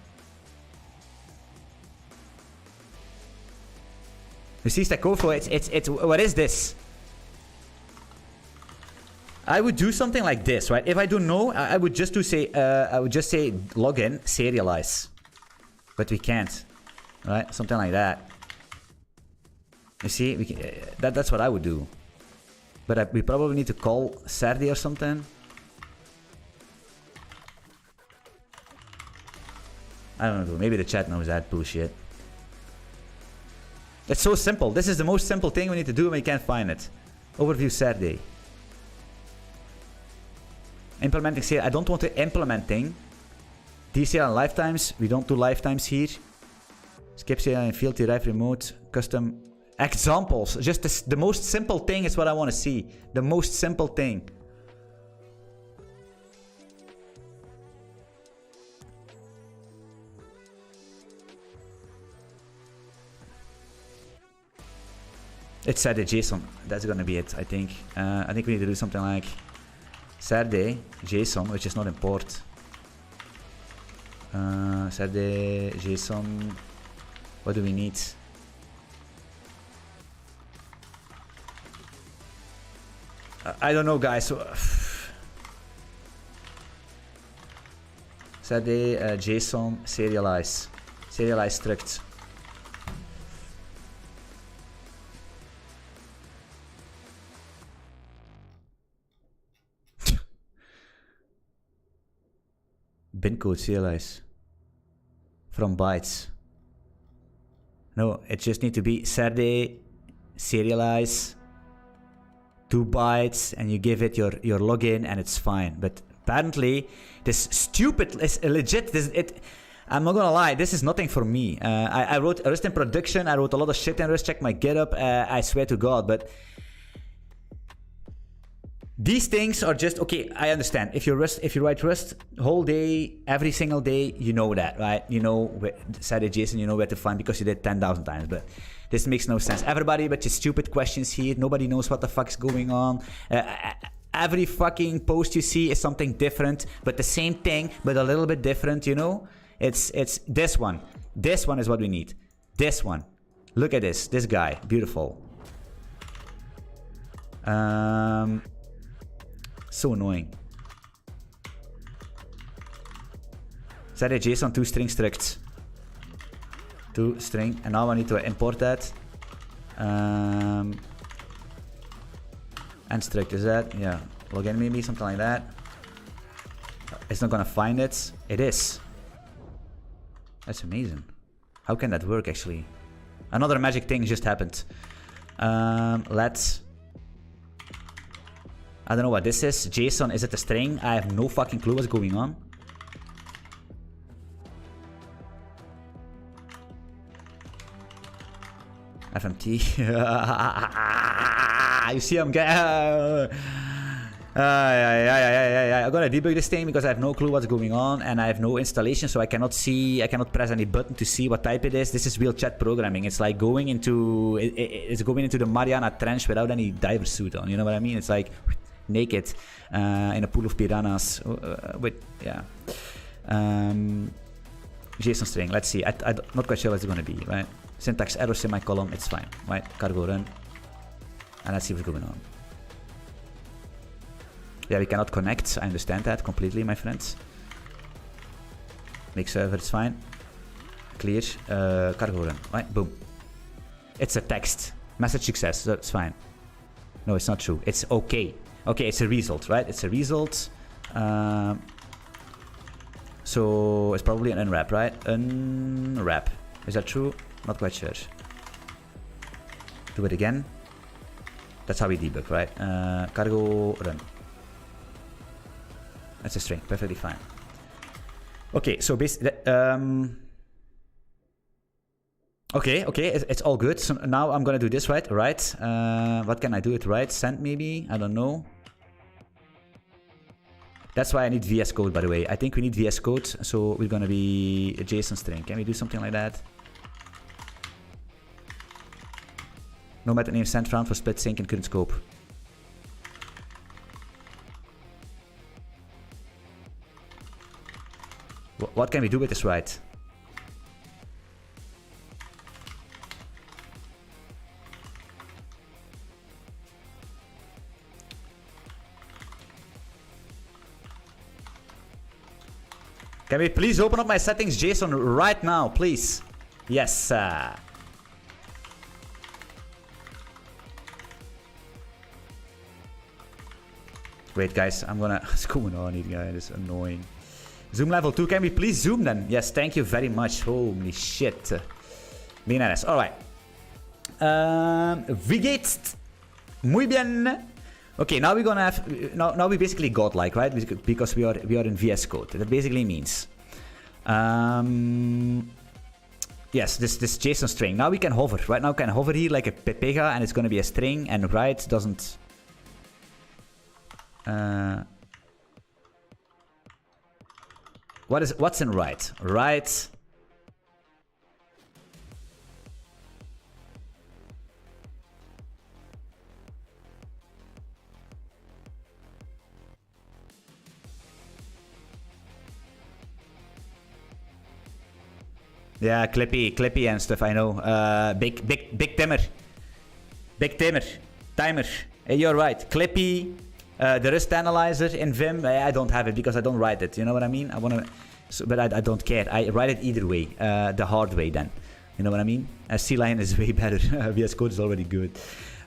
You see Stack Overflow, it's what is this? I would do something like this, right? If I don't know, I would just say login serialize, but we can't, right? Something like that. You see, we can, that's what I would do, but we probably need to call Saturday or something. I don't know. Maybe the chat knows that bullshit. It's so simple. This is the most simple thing we need to do, and we can't find it. Overview Saturday. Implementing serial. I don't want to implementing. DCL and lifetimes. We don't do lifetimes here. Skip serial and field derived remote. Custom examples. Just this, the most simple thing is what I want to see. The most simple thing. It's Saturday JSON. That's gonna be it, I think. I think we need to do something like Saturday JSON, which is not import. Saturday JSON. What do we need? I don't know, guys. So, Saturday JSON serialize. Serialize struct. Bin code serialize from bytes. No, it just need to be Saturday serialize 2 bytes, and you give it your login, and it's fine. But apparently, this stupid is legit. I'm not gonna lie, this is nothing for me. I wrote Rust in production. I wrote a lot of shit in Rust. Check my GitHub. I swear to God, but. These things are just, okay, I understand. If you write Rust whole day, every single day, you know that, right? You know, Saturday JSON, you know where to find because you did 10,000 times. But this makes no sense. Everybody but your stupid questions here. Nobody knows what the fuck's going on. Every fucking post you see is something different, but the same thing, but a little bit different, you know? It's this one. This one is what we need. This one. Look at this. This guy. Beautiful. So annoying. Set a JSON to string struct. To string, and now I need to import that. And struct is that? Yeah. Login maybe, something like that. It's not gonna find it. It is. That's amazing. How can that work actually? Another magic thing just happened. Let's... I don't know what this is. JSON, is it a string? I have no fucking clue what's going on. FMT. You see I'm getting... I'm gonna debug this thing because I have no clue what's going on and I have no installation, so I cannot see, I cannot press any button to see what type it is. This is real chat programming. It's like going into, it's going into the Mariana Trench without any diver suit on. You know what I mean? It's like naked in a pool of piranhas. Wait, yeah. JSON string. Let's see. I'm not quite sure what it's gonna be. Right? Syntax error semicolon. It's fine. Right? Cargo run. And let's see what's going on. Yeah, we cannot connect. I understand that completely, my friends. Make server, it's fine. Clear. Cargo run. Right, boom. It's a text. Message success. That's fine. No, it's not true. It's okay. Okay, it's a result, right? It's a result. So it's probably an unwrap, right? Unwrap. Is that true? Not quite sure. Do it again. That's how we debug, right? Cargo run. That's a string, perfectly fine. Okay, so basically, okay, it's all good. So now I'm gonna do this, right? Right. What can I do it right? Send maybe? I don't know. That's why I need VS Code, by the way. I think we need VS Code, so we're gonna be a JSON string. Can we do something like that? No method name send round for split sync and current scope. What can we do with this right? Can we please open up my settings JSON right now, please? Yes. Wait, guys, I'm gonna... What's going on here, guys? It's annoying. Zoom level 2, can we please zoom then? Yes, thank you very much. Holy shit. Bien nice. Alright. Wie geht's? Muy bien. Okay, now we're gonna have... Now we basically godlike, right? Because we are in VS Code. That basically means... yes, this JSON string. Now we can hover. Right now we can hover here like a pega and it's gonna be a string and right doesn't... what's in right? Right. Yeah, clippy and stuff, I know. Big timer. Big timer. Timer. Hey, you're right. Clippy. The rust analyzer in Vim, I don't have it because I don't write it. You know what I mean? I wanna, but I don't care. I write it either way, the hard way. Then, you know what I mean? C-line is way better. VS Code is already good.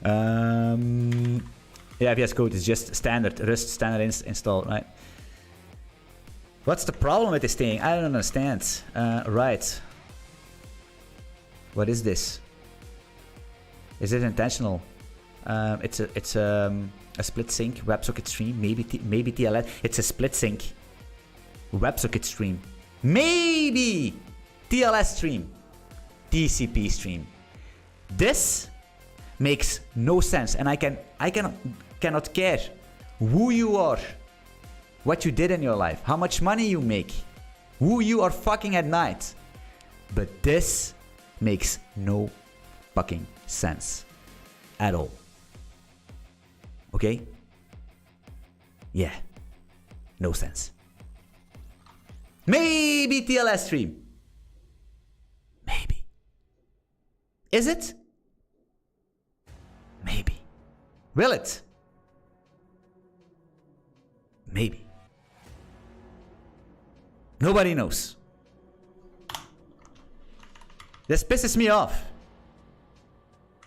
Yeah, VS Code is just standard Rust standard install, right? What's the problem with this thing? I don't understand. Right. What is this? Is it intentional? It's a split sync websocket stream, maybe TLS. It's a split sync websocket stream, maybe TLS stream, TCP stream. This makes no sense, and I cannot care who you are, what you did in your life, how much money you make, who you are fucking at night, but this makes no fucking sense at all. Okay? Yeah. No sense. Maybe TLS stream. Maybe. Is it? Maybe. Will it? Maybe. Nobody knows. This pisses me off.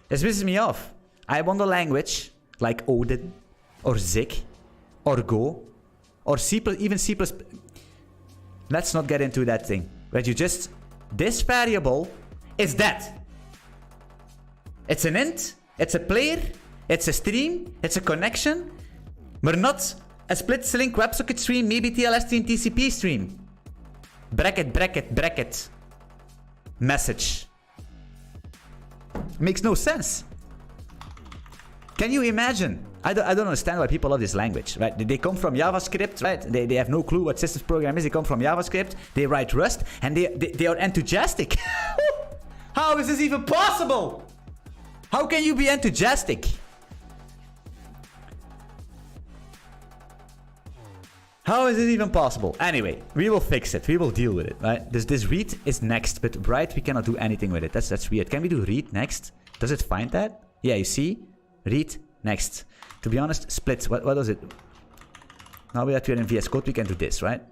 This pisses me off. I want a language like Odin, or Zig, or Go, or C++, even C++. Let's not get into that thing. But you just... This variable is that. It's an int, it's a player, it's a stream, it's a connection, but not a split link WebSocket stream, maybe TLS stream, TCP stream. Bracket, bracket, bracket. Message. Makes no sense. Can you imagine? I don't understand why people love this language, right? They come from JavaScript, right? They have no clue what systems program is. They come from JavaScript. They write Rust, and they are enthusiastic. How is this even possible? How can you be enthusiastic? How is it even possible? Anyway, we will fix it. We will deal with it, right? This read is next, but write, we cannot do anything with it. That's weird. Can we do read next? Does it find that? Yeah, you see? Read next. To be honest, split. What does it? Now that we're in VS Code, we can do this, right?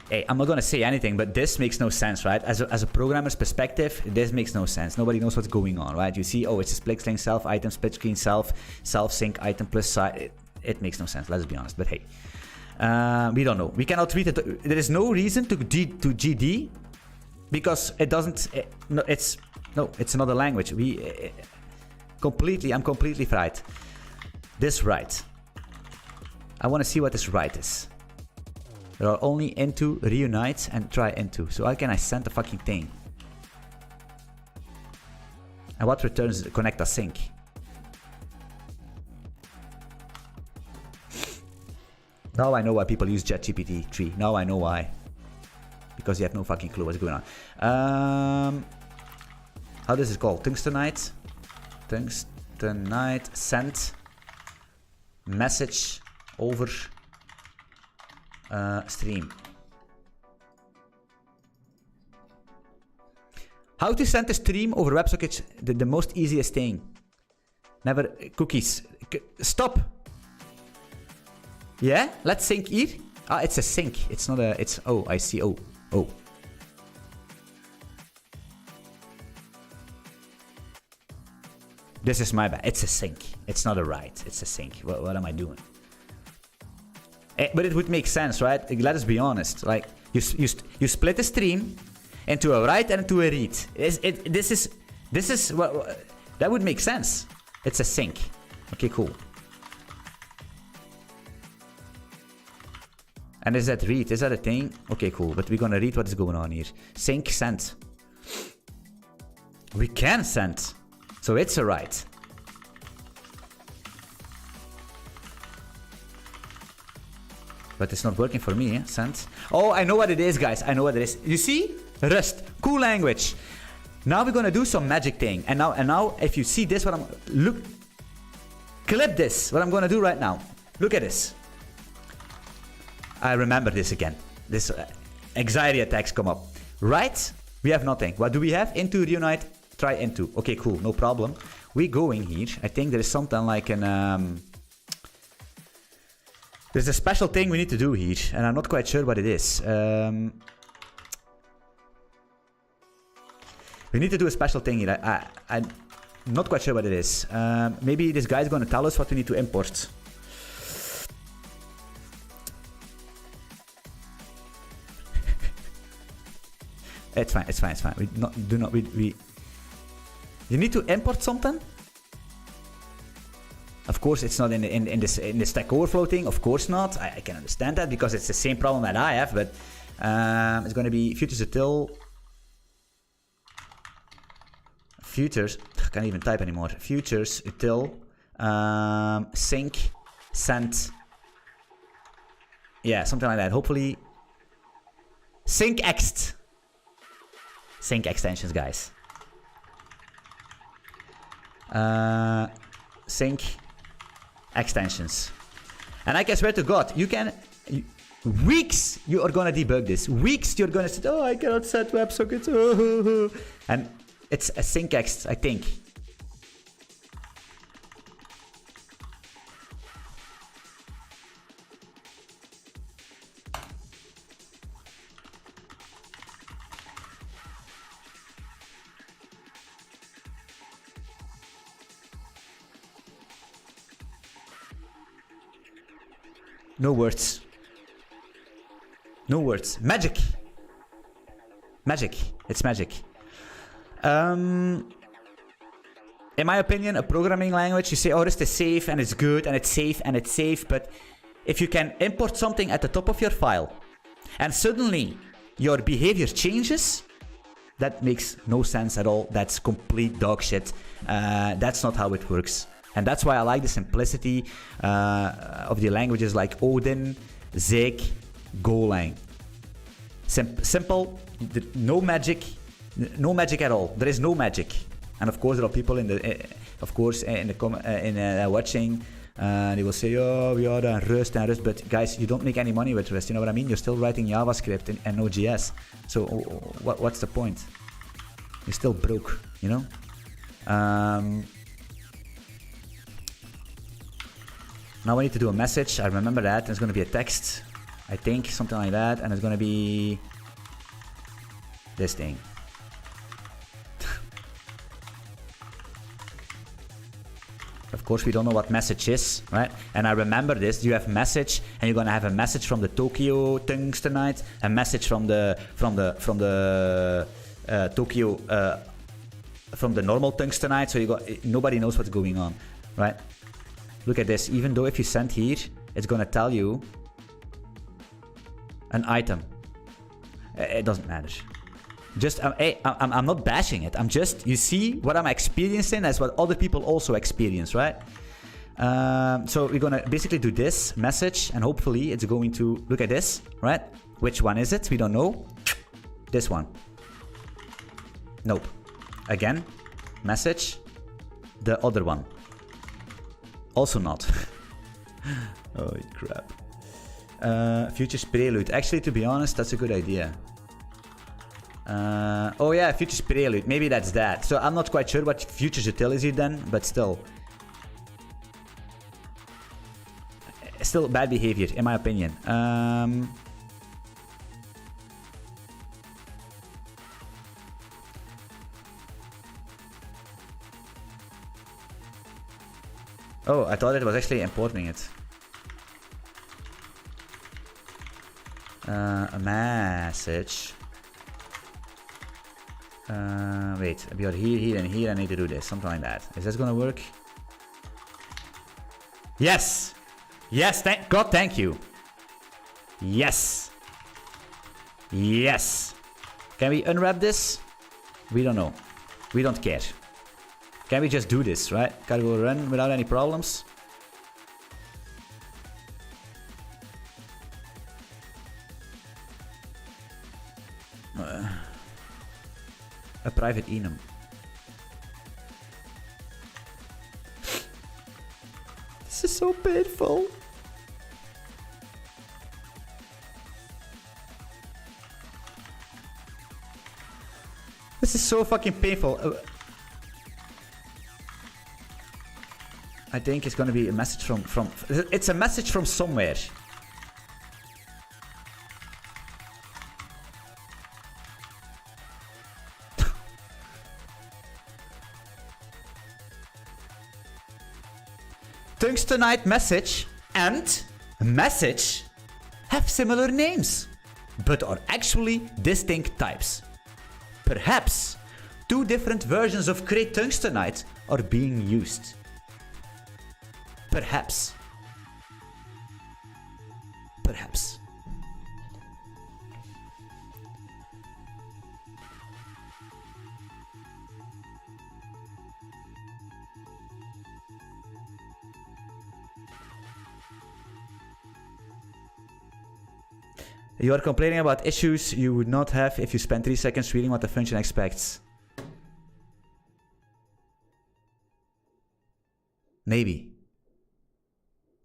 Hey, I'm not gonna say anything, but this makes no sense, right? As a programmer's perspective, this makes no sense. Nobody knows what's going on, right? You see, oh, it's a split string self item, split screen self sync item plus side. It makes no sense. Let's be honest. But hey, we don't know. We cannot treat it. There is no reason to GD because it doesn't. It's another language. I'm completely fried. This right. I want to see what this right is. There are only into, reunite, and try into. So how can I send the fucking thing? And what returns connect async? Now I know why people use JetGPT 3. Now I know why. Because you have no fucking clue what's going on. How does it call? Tungstenite. Tungstenite. Send. Message over... stream. How to send a stream over WebSocket? The most easiest thing. Never cookies. Stop. Yeah, let's sync here. Ah, it's a sync. It's not a. It's oh, I see. Oh. This is my bad. It's a sync. It's not a write. It's a sync. What am I doing? But it would make sense, right? Let us be honest. Like you split a stream into a write and into a read. This is what that would make sense. It's a sync. Okay, cool. And is that read? Is that a thing? Okay, cool. But we're gonna read what is going on here. Sync send. We can send, so it's a write. But it's not working for me, eh? Send. Oh, I know what it is, guys. I know what it is. You see? Rust. Cool language. Now we're gonna do some magic thing. And now, if you see this, clip this. What I'm gonna do right now. Look at this. I remember this again. This anxiety attacks come up. Right? We have nothing. What do we have? Into, reunite, try into. Okay, cool. No problem. We go in here. I think there is something like an... There's a special thing we need to do here, and I'm not quite sure what it is. We need to do a special thing here. I'm not quite sure what it is. Maybe this guy's going to tell us what we need to import. It's fine. It's fine. It's fine. You need to import something. Of course, it's not in the Stack Overflow thing. Of course not. I can understand that because it's the same problem that I have. But it's going to be futures util. Futures. I can't even type anymore. Futures util sync send. Yeah, something like that. Hopefully, sync ext. Sync extensions, guys. Sync extensions. And I swear to God, weeks you are gonna debug this. Weeks you're gonna say, oh, I cannot set WebSockets. And it's a sync ext, I think. No words. No words. Magic. Magic. It's magic. In my opinion, a programming language, you say, oh, this is safe and it's good and it's safe and it's safe. But if you can import something at the top of your file and suddenly your behavior changes, that makes no sense at all. That's complete dog shit. That's not how it works. And that's why I like the simplicity of the languages like Odin, Zeek, Golang. Simple, no magic at all. There is no magic. And of course, there are people watching. They will say, oh, we are Rust and Rust. But guys, you don't make any money with Rust. You know what I mean? You're still writing JavaScript and Node.js. So what's the point? You're still broke, you know? Now I need to do a message. I remember that. There's going to be a text. I think something like that. And it's going to be this thing. Of course, we don't know what message is, right? And I remember this. You have message, and you're gonna have a message from the Tokyo Tungstenite, a message from the Tokyo from the normal Tungstenite. So nobody knows what's going on, right? Look at this. Even though if you send here, it's gonna tell you an item. It doesn't matter. Just, I'm not bashing it. I'm just, you see what I'm experiencing as what other people also experience, right? So we're gonna basically do this message, and hopefully it's going to look at this, right? Which one is it? We don't know. This one. Nope. Again, message. The other one. Also not. Holy crap. Futures prelude. Actually, to be honest, that's a good idea. Oh yeah, futures prelude. Maybe that's that. So I'm not quite sure what futures utility then, but still. Still bad behavior, in my opinion. Oh, I thought it was actually importing it. A message. Wait, we are here, and here. I need to do this, something like that. Is this gonna work? Yes! Yes, God, thank you. Yes. Yes. Can we unwrap this? We don't know. We don't care. Can we just do this, right? Can we run without any problems? A private enum. This is so painful. This is so fucking painful. I think it's gonna be a message from it's a message from somewhere. Tungstenite message and message have similar names, but are actually distinct types. Perhaps two different versions of Great Tungstenite are being used. Perhaps. Perhaps. You are complaining about issues you would not have if you spent 3 seconds reading what the function expects. Maybe.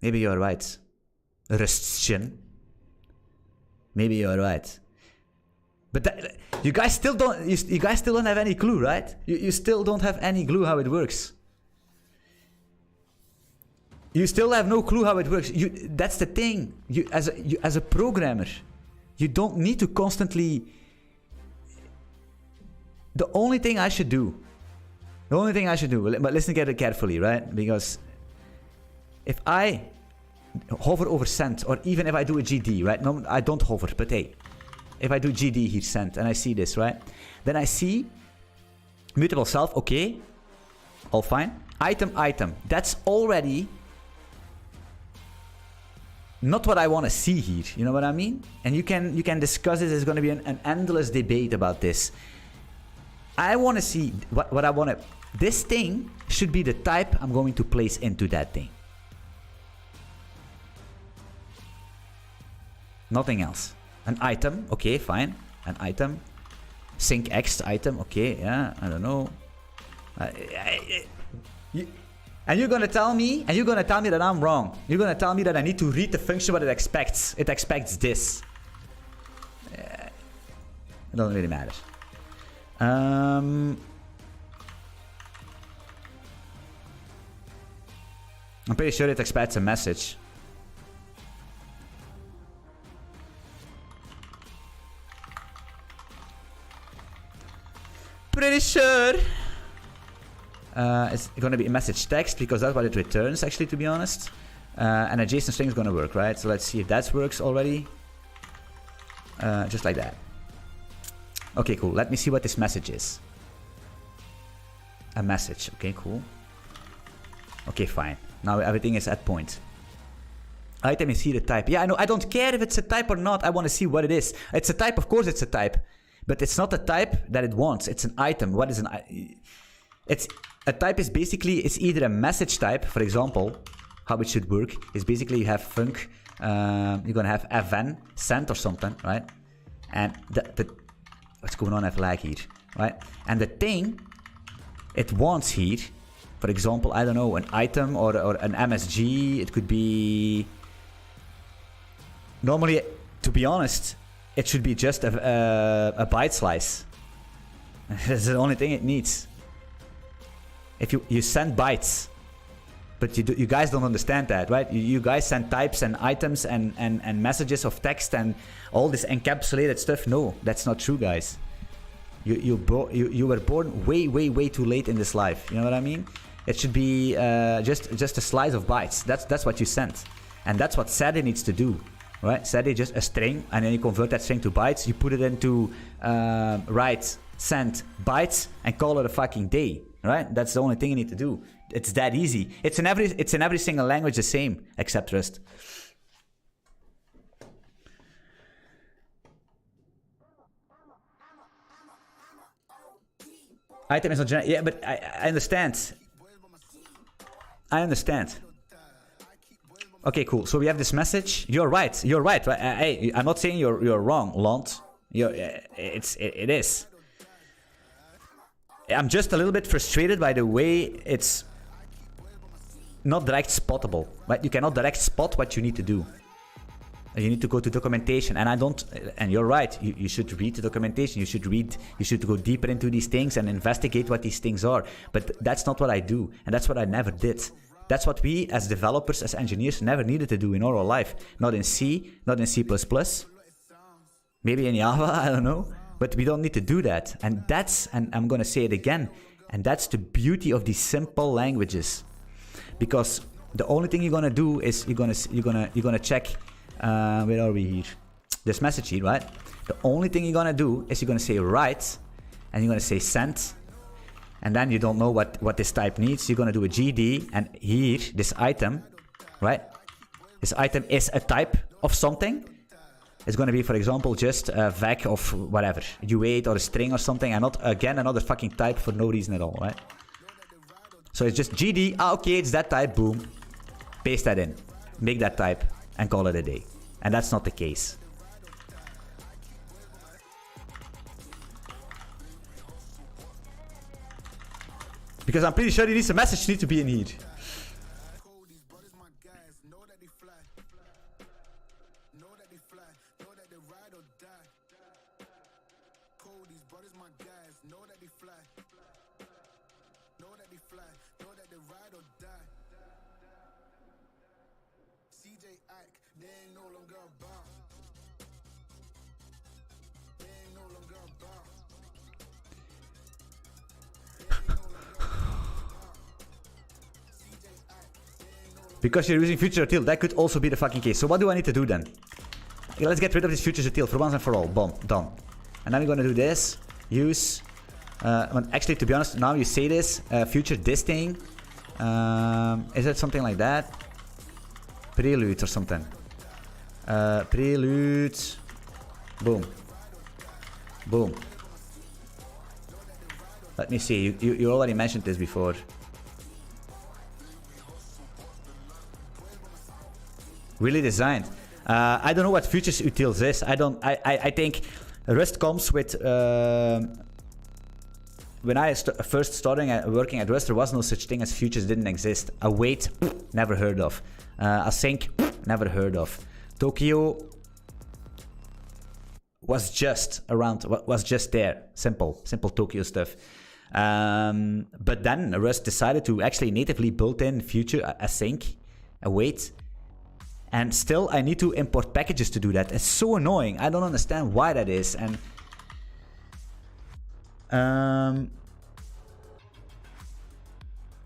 Maybe you're right. Rustchen. Maybe you're right. But that, you guys still don't. You guys still don't have any clue, right? You still don't have any clue how it works. You still have no clue how it works. That's the thing. As a programmer, you don't need to constantly. The only thing I should do. But listen carefully, right? Because if I hover over send, or even if I do a GD, right? No, I don't hover, but hey, if I do GD here, send, and I see this, right? Then I see mutable self, okay, all fine. Item, that's already not what I want to see here, you know what I mean? And you can discuss it. There's going to be an endless debate about this. I want to see what I want to... This thing should be the type I'm going to place into that thing. Nothing else. An item, okay, fine. An item. Sync X item, okay, yeah, I don't know. And you're gonna tell me, that I'm wrong. You're gonna tell me that I need to read the function what it expects. It expects this. It doesn't really matter. I'm pretty sure it expects a message. Pretty sure. It's going to be a message text because that's what it returns, actually, to be honest. And a JSON string is going to work, right? So let's see if that works already. Just like that. Okay, cool. Let me see what this message is. A message. Okay, cool. Okay, fine. Now everything is at point. Item is here a type. Yeah, I know. I don't care if it's a type or not. I want to see what it is. It's a type. Of course it's a type. But it's not a type that it wants. It's an item. What is an item? It's a type is basically, it's either a message type, for example, how it should work is basically you have func, you're gonna have fn, send or something, right? And what's going on, I have lag here, right? And the thing it wants here, for example, I don't know, an item or an MSG, it could be, normally, to be honest, it should be just a byte slice. That's the only thing it needs. If you send bytes, but you guys don't understand that, right? You guys send types and items and messages of text and all this encapsulated stuff. No, that's not true, guys. You were born way too late in this life. You know what I mean? It should be just a slice of bytes. That's what you sent, and that's what SETI needs to do, right? SETI just a string, and then you convert that string to bytes. You put it into write, send bytes, and call it a fucking day. Right? That's the only thing you need to do. It's that easy. It's in every single language the same, except Rust. Item is not generic. Yeah, but I understand. I understand. Okay, cool. So we have this message. You're right. You're right. I'm not saying you're wrong, Lont. It is. I'm just a little bit frustrated by the way it's not direct spottable, right? You cannot direct spot what you need to do. You need to go to documentation, and and you're right, you should read the documentation, you should go deeper into these things and investigate what these things are. But that's not what I do, and that's what I never did. That's what we as developers, as engineers, never needed to do in our life. Not in C, not in C++, maybe in Java, I don't know. But we don't need to do that. And I'm gonna say it again, and that's the beauty of these simple languages. Because the only thing you're gonna do is you're gonna check where are we here? This message here, right? The only thing you're gonna do is you're gonna say write, and you're gonna say send, and then you don't know what this type needs. You're gonna do a GD, and here this item, right? This item is a type of something. It's going to be, for example, just a vec of whatever, U8 or a string or something, and not, again, another fucking type for no reason at all, right? So it's just GD, okay, it's that type, boom. Paste that in, make that type, and call it a day. And that's not the case. Because I'm pretty sure a message needs to be in here. Because you're using future util. That could also be the fucking case. So what do I need to do then? Okay, let's get rid of this future util for once and for all. Boom, done. And then we're gonna do this. Use. Actually, to be honest, now you say this. Future this thing. Is it something like that? Prelude or something. Prelude. Boom. Boom. Let me see. You already mentioned this before. Really designed. I don't know what futures utils is. I think Rust comes with. When I first started working at Rust, there was no such thing as futures. Didn't exist. Await, never heard of. Async, never heard of. Tokyo was just around. Was just there. Simple Tokyo stuff. But then Rust decided to actually natively build in future async, await. And still, I need to import packages to do that. It's so annoying. I don't understand why that is. And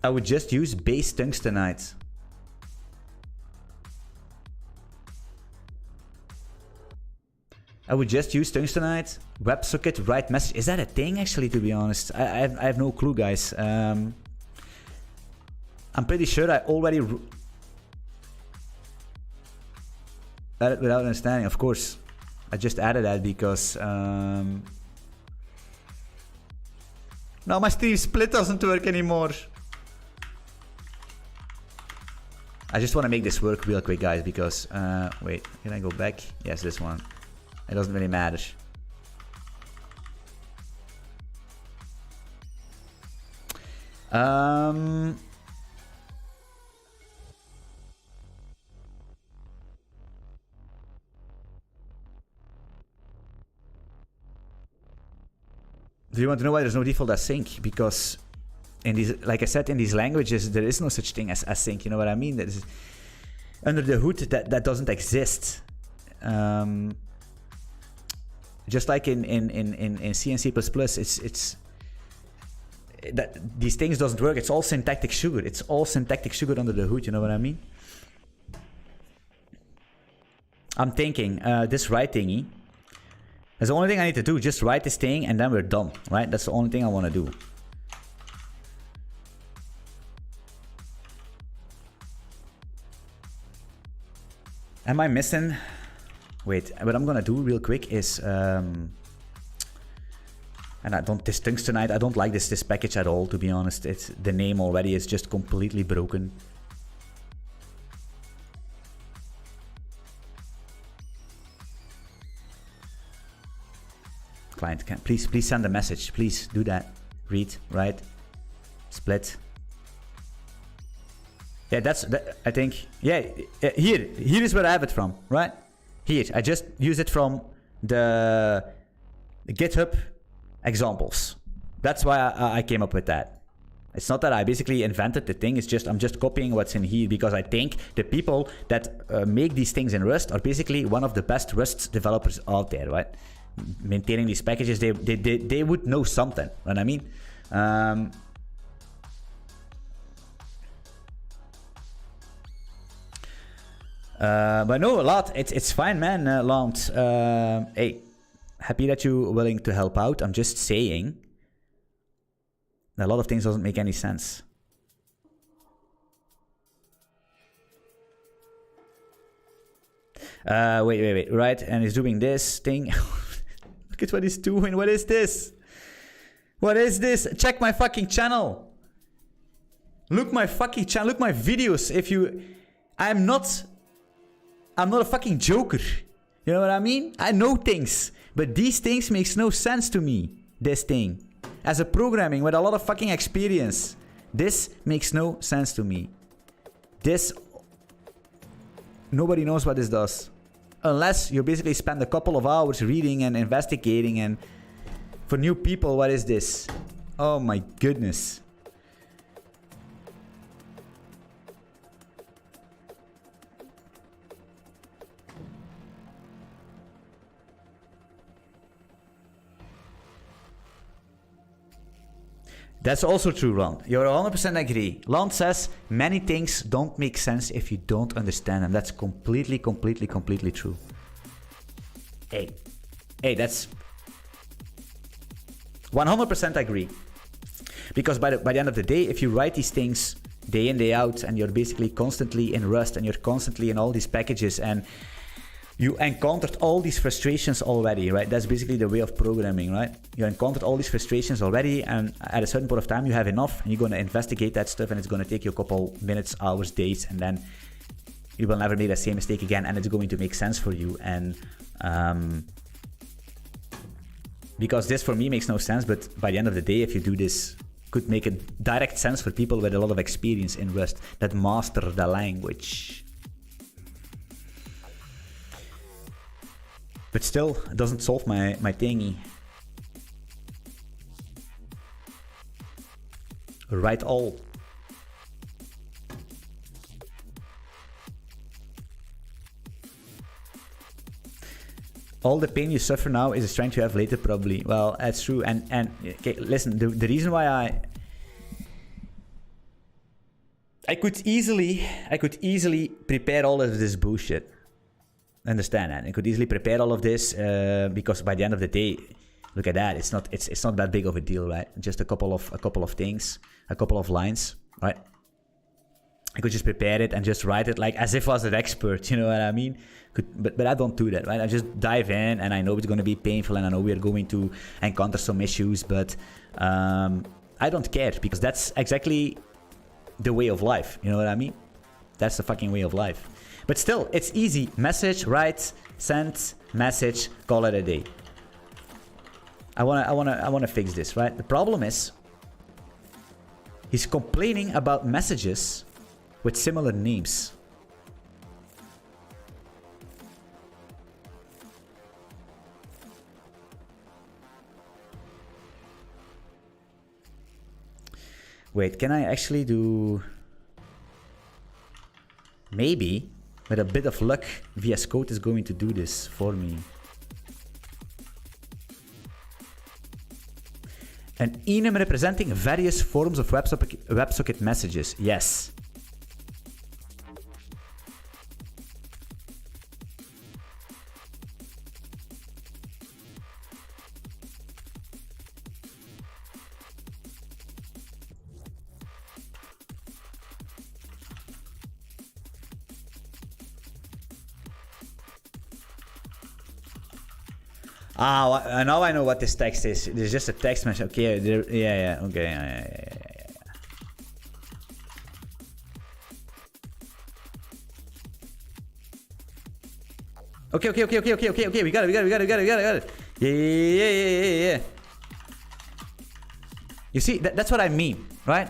I would just use base tungstenite. I would just use tungstenite, websocket, write message. Is that a thing, actually, to be honest? I have no clue, guys. I'm pretty sure I already... without understanding, of course. I just added that because... Now my Steve split doesn't work anymore. I just want to make this work real quick, guys, because... wait, can I go back? Yes, this one. It doesn't really matter. Do you want to know why there's no default async? Because in these, like I said, in these languages, there is no such thing as async. You know what I mean? That is under the hood, that doesn't exist. Just like in C and C++, it's that these things doesn't work. It's all syntactic sugar. It's all syntactic sugar under the hood. You know what I mean? I'm thinking this write thingy. That's the only thing I need to do. Just write this thing and then we're done, right? That's the only thing I want to do. Am I missing? Wait, what I'm gonna do real quick is, and I don't, this tungstenite, I don't like this package at all, to be honest. It's, the name already is just completely broken. Client, can please send a message. Please do that. Read, write, split. Yeah, that's that, I think. Yeah, here is where I have it from, right? Here, I just use it from the GitHub examples. That's why I came up with that. It's not that I basically invented the thing. It's just I'm just copying what's in here because I think the people that make these things in Rust are basically one of the best Rust developers out there, right? Maintaining these packages, they would know something. You know what I mean? But no, a lot. It's fine, man, Lance. Hey, happy that you're willing to help out. I'm just saying a lot of things doesn't make any sense. Wait. Right, and he's doing this thing. Look at what he's doing. What is this? What is this? Check my fucking channel. Look my fucking channel. Look my videos. If you... I'm not a fucking joker. You know what I mean? I know things. But these things makes no sense to me. This thing. As a programming with a lot of fucking experience. This makes no sense to me. This... Nobody knows what this does. Unless you basically spend a couple of hours reading and investigating, and for new people, what is this? Oh my goodness. That's also true, Ron. You're 100% agree. Ron says many things don't make sense if you don't understand them. That's completely true. Hey, that's 100% agree. Because by the end of the day, if you write these things day in, day out, and you're basically constantly in Rust, and you're constantly in all these packages, and you encountered all these frustrations already, right? That's basically the way of programming, right? You encountered all these frustrations already, and at a certain point of time, you have enough, and you're going to investigate that stuff, and it's going to take you a couple minutes, hours, days, and then you will never make that same mistake again, and it's going to make sense for you. And because this for me makes no sense, but by the end of the day, if you do this, could make a direct sense for people with a lot of experience in Rust that master the language. But still, it doesn't solve my thingy. Write all. All the pain you suffer now is the strength you have later, probably. Well, that's true. And okay, listen, the reason why I could easily prepare all of this bullshit. Understand that? I could easily prepare all of this because by the end of the day, look at that. It's not that big of a deal, right? Just a couple of things, a couple of lines, right? I could just prepare it and just write it like as if I was an expert, you know what I mean? But I don't do that, right? I just dive in, and I know it's going to be painful, and I know we are going to encounter some issues, but I don't care, because that's exactly the way of life, you know what I mean? That's the fucking way of life. But still, it's easy. Message, write, send, message, call it a day. I wanna fix this, right? The problem is, he's complaining about messages with similar names. Wait, can I actually do... Maybe, with a bit of luck, VS Code is going to do this for me. An enum representing various forms of WebSocket messages. Yes. Ah, now I know what this text is. It's just a text message. Okay, yeah, okay, yeah. Okay. We got it. Yeah. You see, that's what I mean, right?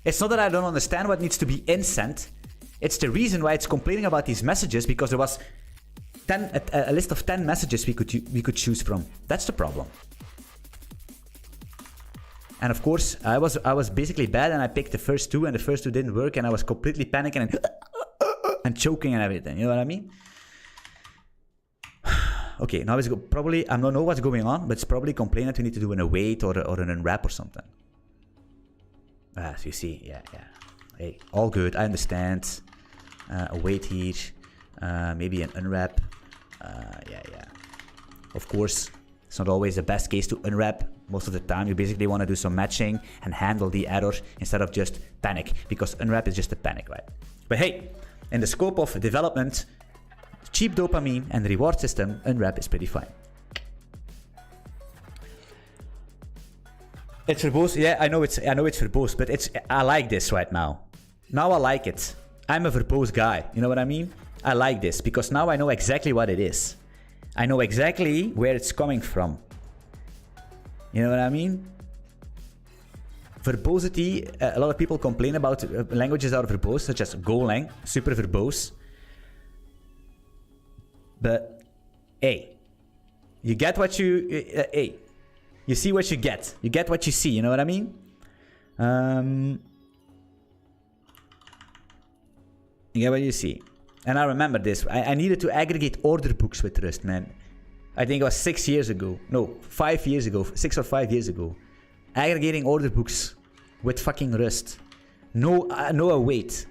It's not that I don't understand what needs to be sent. It's the reason why it's complaining about these messages, because there was a list of 10 messages we could choose from. That's the problem. And of course, I was basically bad, and I picked the first two, and the first two didn't work, and I was completely panicking and choking and everything. You know what I mean? Okay, now it's probably, I don't know what's going on, but it's probably complaining that we need to do an await or an unwrap or something. So you see, yeah. Hey, all good. I understand. Await here. Maybe an unwrap. Yeah. Of course, it's not always the best case to unwrap. Most of the time, you basically want to do some matching and handle the error instead of just panic, because unwrap is just a panic, right? But hey, in the scope of development, cheap dopamine and reward system, unwrap is pretty fine. It's verbose. Yeah, I know it's verbose, but I like this right now. Now I like it. I'm a verbose guy. You know what I mean? I like this because now I know exactly what it is. I know exactly where it's coming from. You know what I mean? Verbosity, a lot of people complain about languages that are verbose, such as Golang, super verbose. But, hey, you get what you... you see what you get. You get what you see, you know what I mean? You get what you see. And I remember this. I needed to aggregate order books with Rust, man. I think it was 6 years ago. No, 5 years ago. 6 or 5 years ago. Aggregating order books with fucking Rust. No await.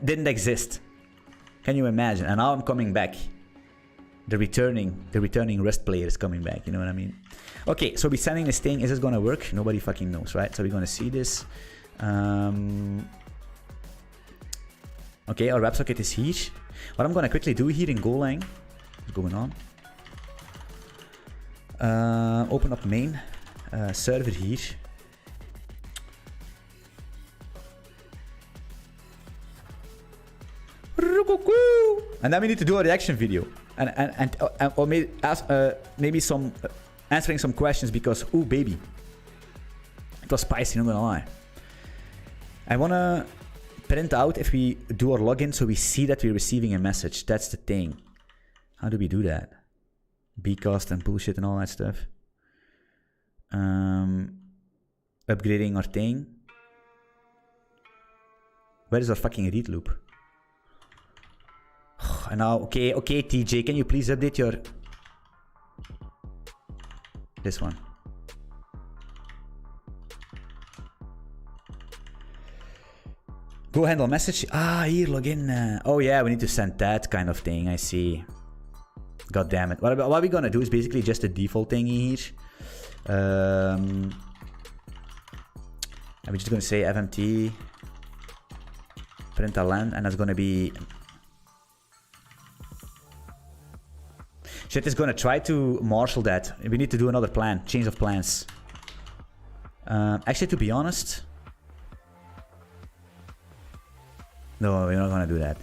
Didn't exist. Can you imagine? And now I'm coming back. The returning Rust player is coming back. You know what I mean? Okay, so we're sending this thing. Is this gonna work? Nobody fucking knows, right? So we're gonna see this. Okay, our WebSocket is here. What I'm gonna quickly do here in Golang, what's going on? Open up main server here. And then we need to do a reaction video, or maybe some answering some questions because ooh baby, it was spicy. Not gonna lie. I wanna print out if we do our login so we see that we're receiving a message. That's the thing. How do we do that? Bcast and bullshit and all that stuff. Upgrading our thing. Where is our fucking read loop? And now, okay, TJ, can you please update your... This one. Go handle message. Ah, here, login. Oh yeah, we need to send that kind of thing, I see. God damn it. What we're gonna do is basically just a default thing here. And we're just gonna say fmt println, and that's gonna be... Shit is gonna try to marshal that. We need to do another plan, change of plans. Actually, to be honest, no, we're not gonna do that.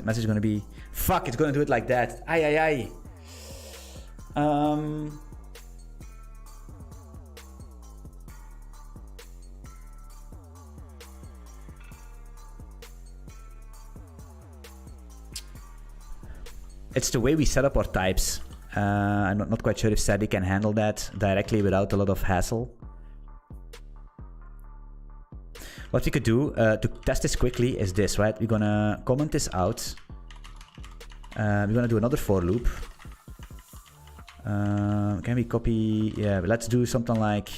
Message gonna be... Fuck, it's gonna do it like that. Aye. It's the way we set up our types. I'm not quite sure if Sadie can handle that directly without a lot of hassle. What we could do to test this quickly is this, right? We're gonna comment this out. We're gonna do another for loop. Can we copy? Yeah, let's do something like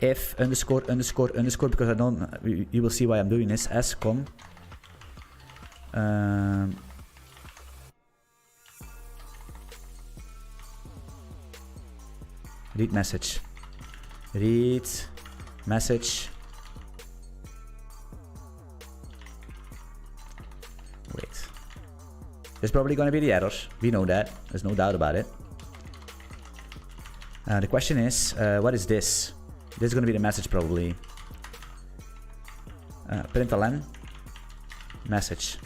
if underscore because I don't. You will see why I'm doing this. As com. Read message. Read message. Wait. There's probably going to be the error. We know that. There's no doubt about it. The question is, what is this? This is going to be the message probably. Println. Message.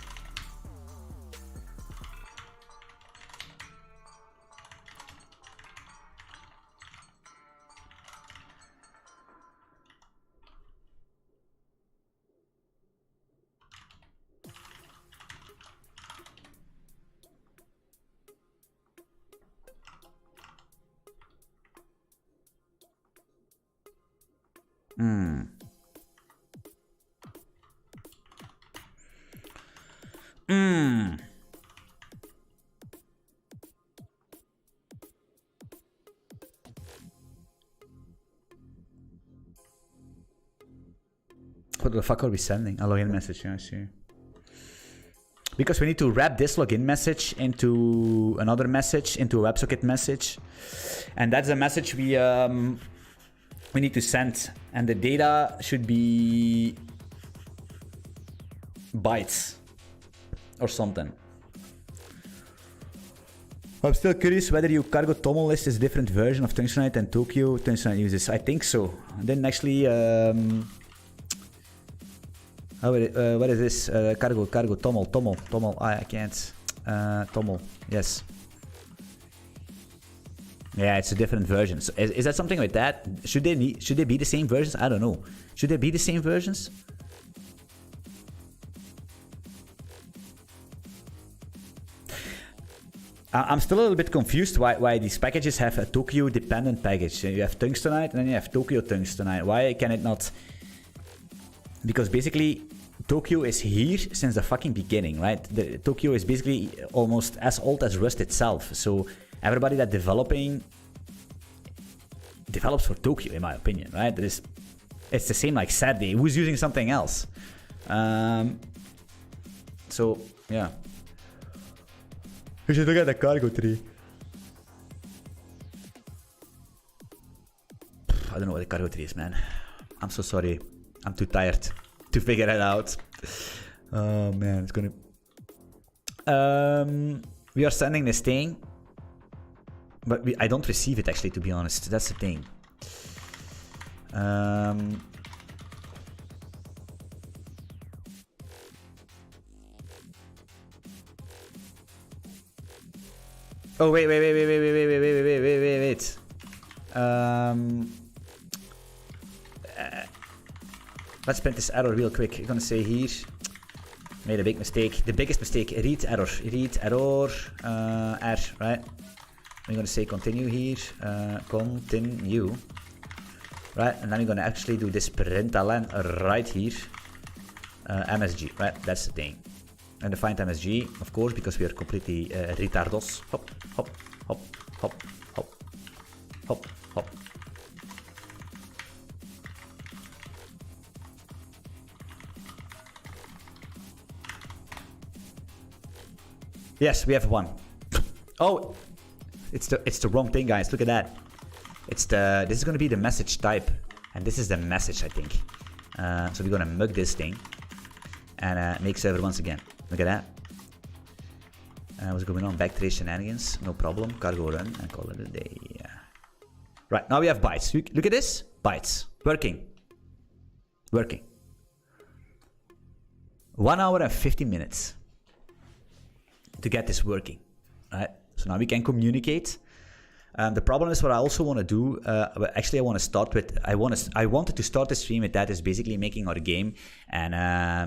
What the fuck are we sending? A login message, yeah, I see. Because we need to wrap this login message into another message, into a WebSocket message. And that's a message we need to send. And the data should be bytes or something. I'm still curious whether your cargo toml list is a different version of Tungstenite than Tokyo Tungstenite uses. I think so. I didn't actually... what is this? Cargo, toml. I can't. Toml, yes. Yeah, it's a different version. So is that something like that? Should they be the same versions? I don't know. Should they be the same versions? I'm still a little bit confused why these packages have a Tokyo dependent package. You have Tungstenite and then you have Tokyo Tungstenite. Why can it not? Because basically Tokyo is here since the fucking beginning, right? Tokyo is basically almost as old as Rust itself. So everybody that develops for Tokyo, in my opinion, right? It's the same like Saturday. Who's using something else? So yeah, we should look at the cargo tree. I don't know what the cargo tree is, man. I'm so sorry. I'm too tired to figure it out. Oh man, it's gonna. We are sending this thing, but I don't receive it actually. To be honest, that's the thing. Oh wait. Let's print this error real quick. I'm gonna say here, made a big mistake. The biggest mistake, read error, R, right? I'm gonna say continue here, continue, right? And then we're gonna actually do this println right here, MSG, right? That's the thing. And define MSG, of course, because we are completely retardos. Hop. Yes, we have one. Oh, it's the wrong thing, guys. Look at that. This is gonna be the message type, and this is the message, I think. So we're gonna mug this thing and make server once again. Look at that. What's going on? Backtrace shenanigans. No problem. Cargo run and call it a day. Yeah. Right, now we have bytes. Look at this. Bytes. Working. 1 hour and 50 minutes to get this working. Right? So now we can communicate. The problem is what I also want to do. Actually, I want to start with. I wanted to start the stream with that. Is basically making our game and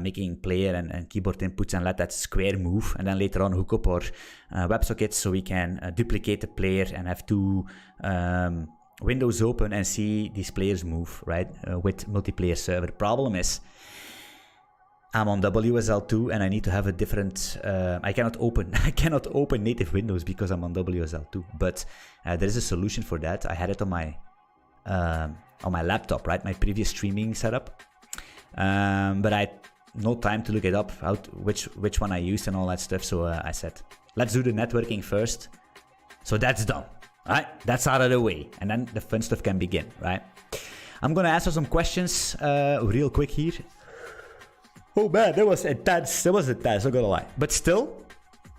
making player and keyboard inputs and let that square move, and then later on hook up our WebSockets so we can duplicate the player and have two windows open and see these players move, right? With multiplayer server. Problem is, I'm on WSL2 and I need to have a different. I cannot open native windows because I'm on WSL2. But there is a solution for that. I had it on my laptop, right? My previous streaming setup. But I had no time to look it up, which one I used and all that stuff. So I said, let's do the networking first. So that's done, right? That's out of the way, and then the fun stuff can begin, right? I'm gonna answer some questions real quick here. Oh man, that was intense. I'm gonna lie. But still,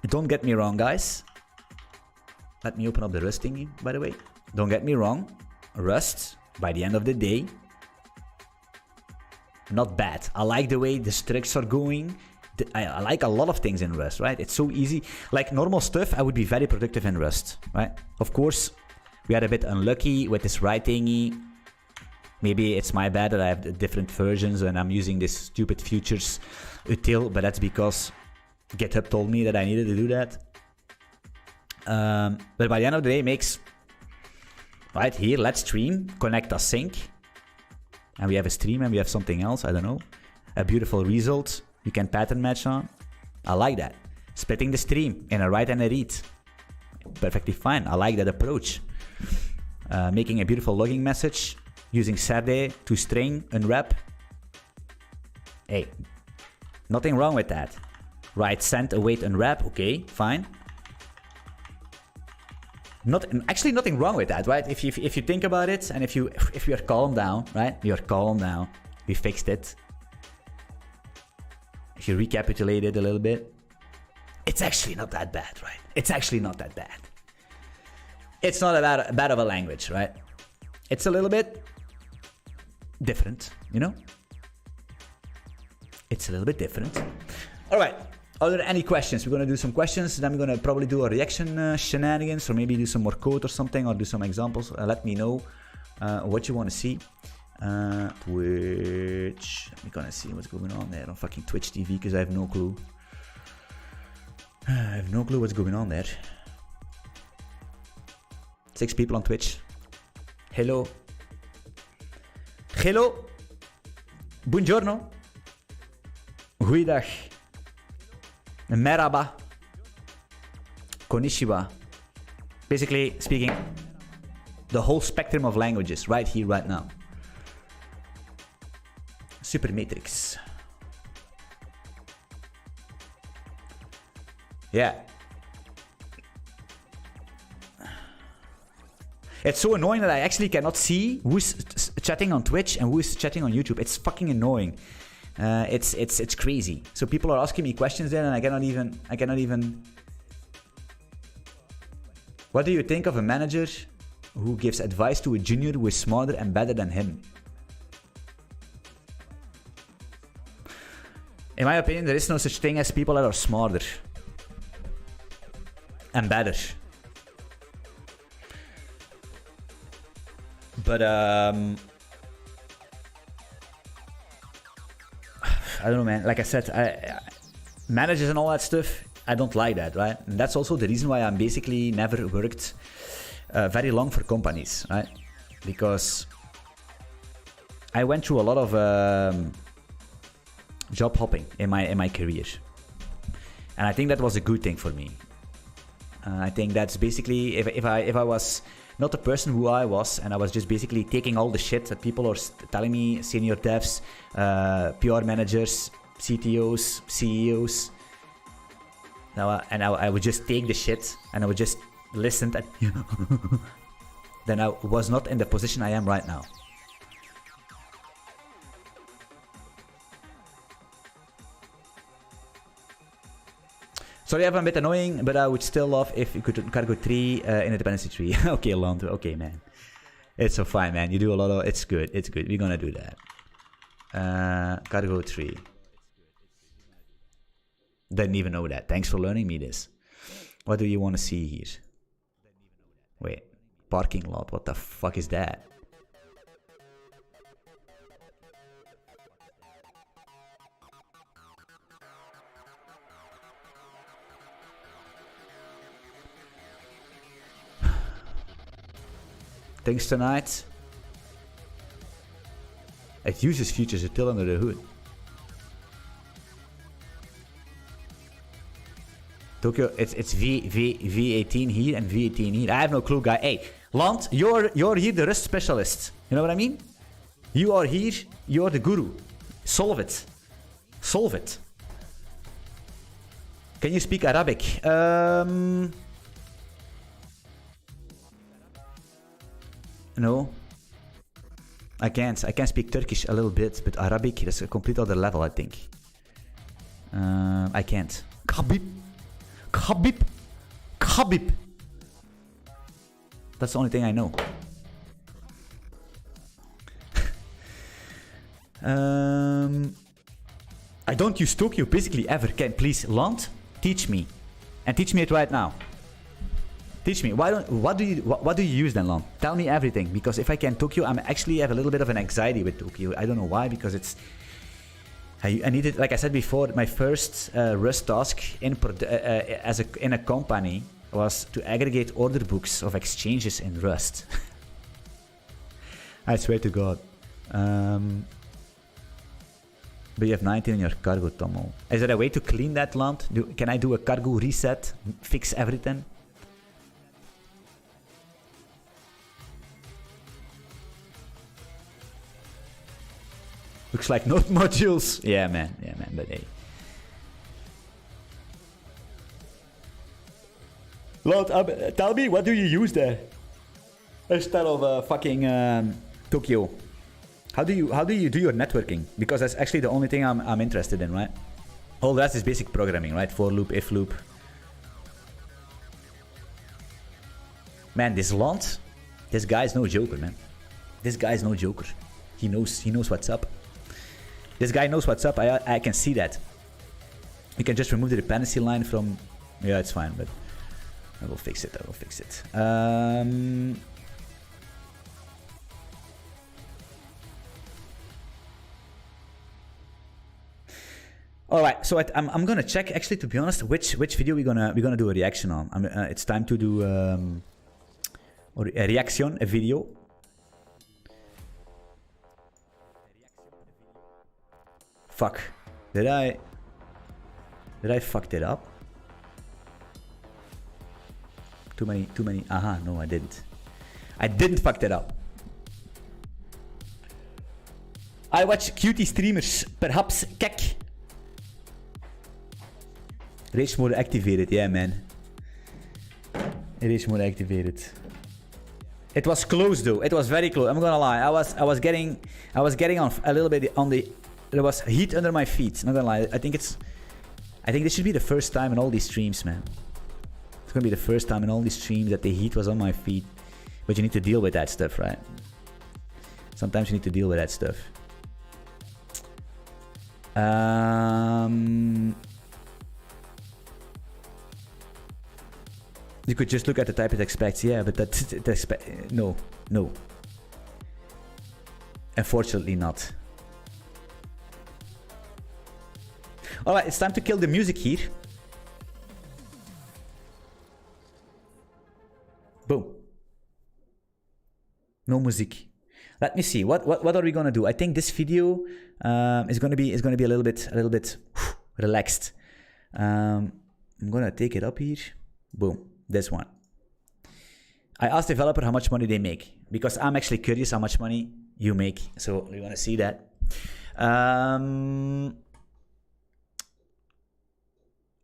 don't get me wrong, guys. Let me open up the Rust thingy, by the way. Don't get me wrong. Rust, by the end of the day, not bad. I like the way the structs are going. I like a lot of things in Rust, right? It's so easy. Like normal stuff, I would be very productive in Rust, right? Of course, we are a bit unlucky with this write thingy. Maybe it's my bad that I have different versions and I'm using this stupid futures util, but that's because GitHub told me that I needed to do that. But by the end of the day, it makes, right here, let's stream, connect async. And we have a stream and we have something else, I don't know. A beautiful result you can pattern match on. I like that. Splitting the stream in a write and a read. Perfectly fine. I like that approach. Making a beautiful logging message. Using Saturday to string, unwrap. Hey, nothing wrong with that. Write, send, await, unwrap. Okay, fine. Actually nothing wrong with that, right? If you think about it, and if you are calm down, right? You're calm down. We fixed it. If you recapitulate it a little bit, it's actually not that bad, right? It's actually not that bad. It's not a bad of a language, right? It's a little bit different, you know? It's a little bit different. All right. Are there any questions? We're going to do some questions. Then we're going to probably do a reaction shenanigans, or maybe do some more code or something, or do some examples. Let me know what you want to see. Twitch. I'm going to see what's going on there on fucking Twitch TV because I have no clue. I have no clue what's going on there. 6 people on Twitch. Hello. Hello. Buongiorno. Goeiedag. Merhaba. Konnichiwa. Basically speaking the whole spectrum of languages right here, right now. Super Matrix. Yeah. It's so annoying that I actually cannot see who's chatting on Twitch and who's chatting on YouTube. It's fucking annoying. It's crazy. So people are asking me questions there, and I cannot even. What do you think of a manager who gives advice to a junior who is smarter and better than him? In my opinion, there is no such thing as people that are smarter and better. But I don't know, man. Like I said, managers and all that stuff, I don't like that, right? And that's also the reason why I'm basically never worked very long for companies, right? Because I went through a lot of job hopping in my career, and I think that was a good thing for me. I think that's basically if I was not the person who I was, and I was just basically taking all the shit that people are telling me, senior devs, PR managers, CTOs, CEOs. I would just take the shit and I would just listen and then I was not in the position I am right now. Sorry if I'm a bit annoying, but I would still love if you could cargo 3 in a dependency tree. Okay, Lando. Okay, man. It's so fine, man. You do a lot of... It's good. It's good. We're gonna do that. Cargo 3. Didn't even know that. Thanks for learning me this. What do you want to see here? Wait. Parking lot. What the fuck is that? Things tonight. It uses features still under the hood. Tokyo, it's V18 here and V18 here. I have no clue, guy. Hey, Land, you're here the Rust specialist. You know what I mean? You are here, you're the guru. Solve it. Solve it. Can you speak Arabic? No. I can't. I can speak Turkish a little bit, but Arabic is a complete other level, I think. I can't. Khabib. Khabib. Khabib. That's the only thing I know. I don't use Tokyo basically ever. Can please, Land, teach me, and teach me it right now. Teach me. What do you use then, Land? Tell me everything, because if I can Tokyo, I'm actually have a little bit of an anxiety with Tokyo. I don't know why, because it's. I needed, like I said before, my first Rust task in a company was to aggregate order books of exchanges in Rust. I swear to God. But you have 19 in your cargo, Tomo. Is there a way to clean that, Land? Can I do a cargo reset? Fix everything? Looks like node modules. Yeah, man, but hey. Lord, tell me, what do you use there? Instead of fucking Tokyo. How do you do your networking? Because that's actually the only thing I'm interested in, right? All the rest is basic programming, right? For loop, if loop. Man, this Land, this guy is no joker, man. This guy is no joker. He knows what's up. This guy knows what's up. I can see that. You can just remove the dependency line from... Yeah, it's fine, but I will fix it. All right, so I'm gonna check, actually, to be honest, which video we're gonna do a reaction on. It's time to do a reaction, a video. Fuck. Did I fucked it up? Too many. Aha, no, I didn't. I didn't fuck it up. I watch cutie streamers. Perhaps kek. Rage mode activated, yeah, man. Rage mode activated. It was close though. It was very close. I'm gonna lie. I was getting on a little bit on the. There was heat under my feet. I'm not gonna lie. I think this should be the first time in all these streams, man. It's gonna be the first time in all these streams that the heat was on my feet. But you need to deal with that stuff, right? Sometimes you need to deal with that stuff. You could just look at the type it expects, yeah, but no. Unfortunately not. Alright, it's time to kill the music here. Boom. No music. Let me see. What are we gonna do? I think this video is gonna be a little bit relaxed. I'm gonna take it up here. Boom. This one. I asked the developer how much money they make because I'm actually curious how much money you make. So we want to see that.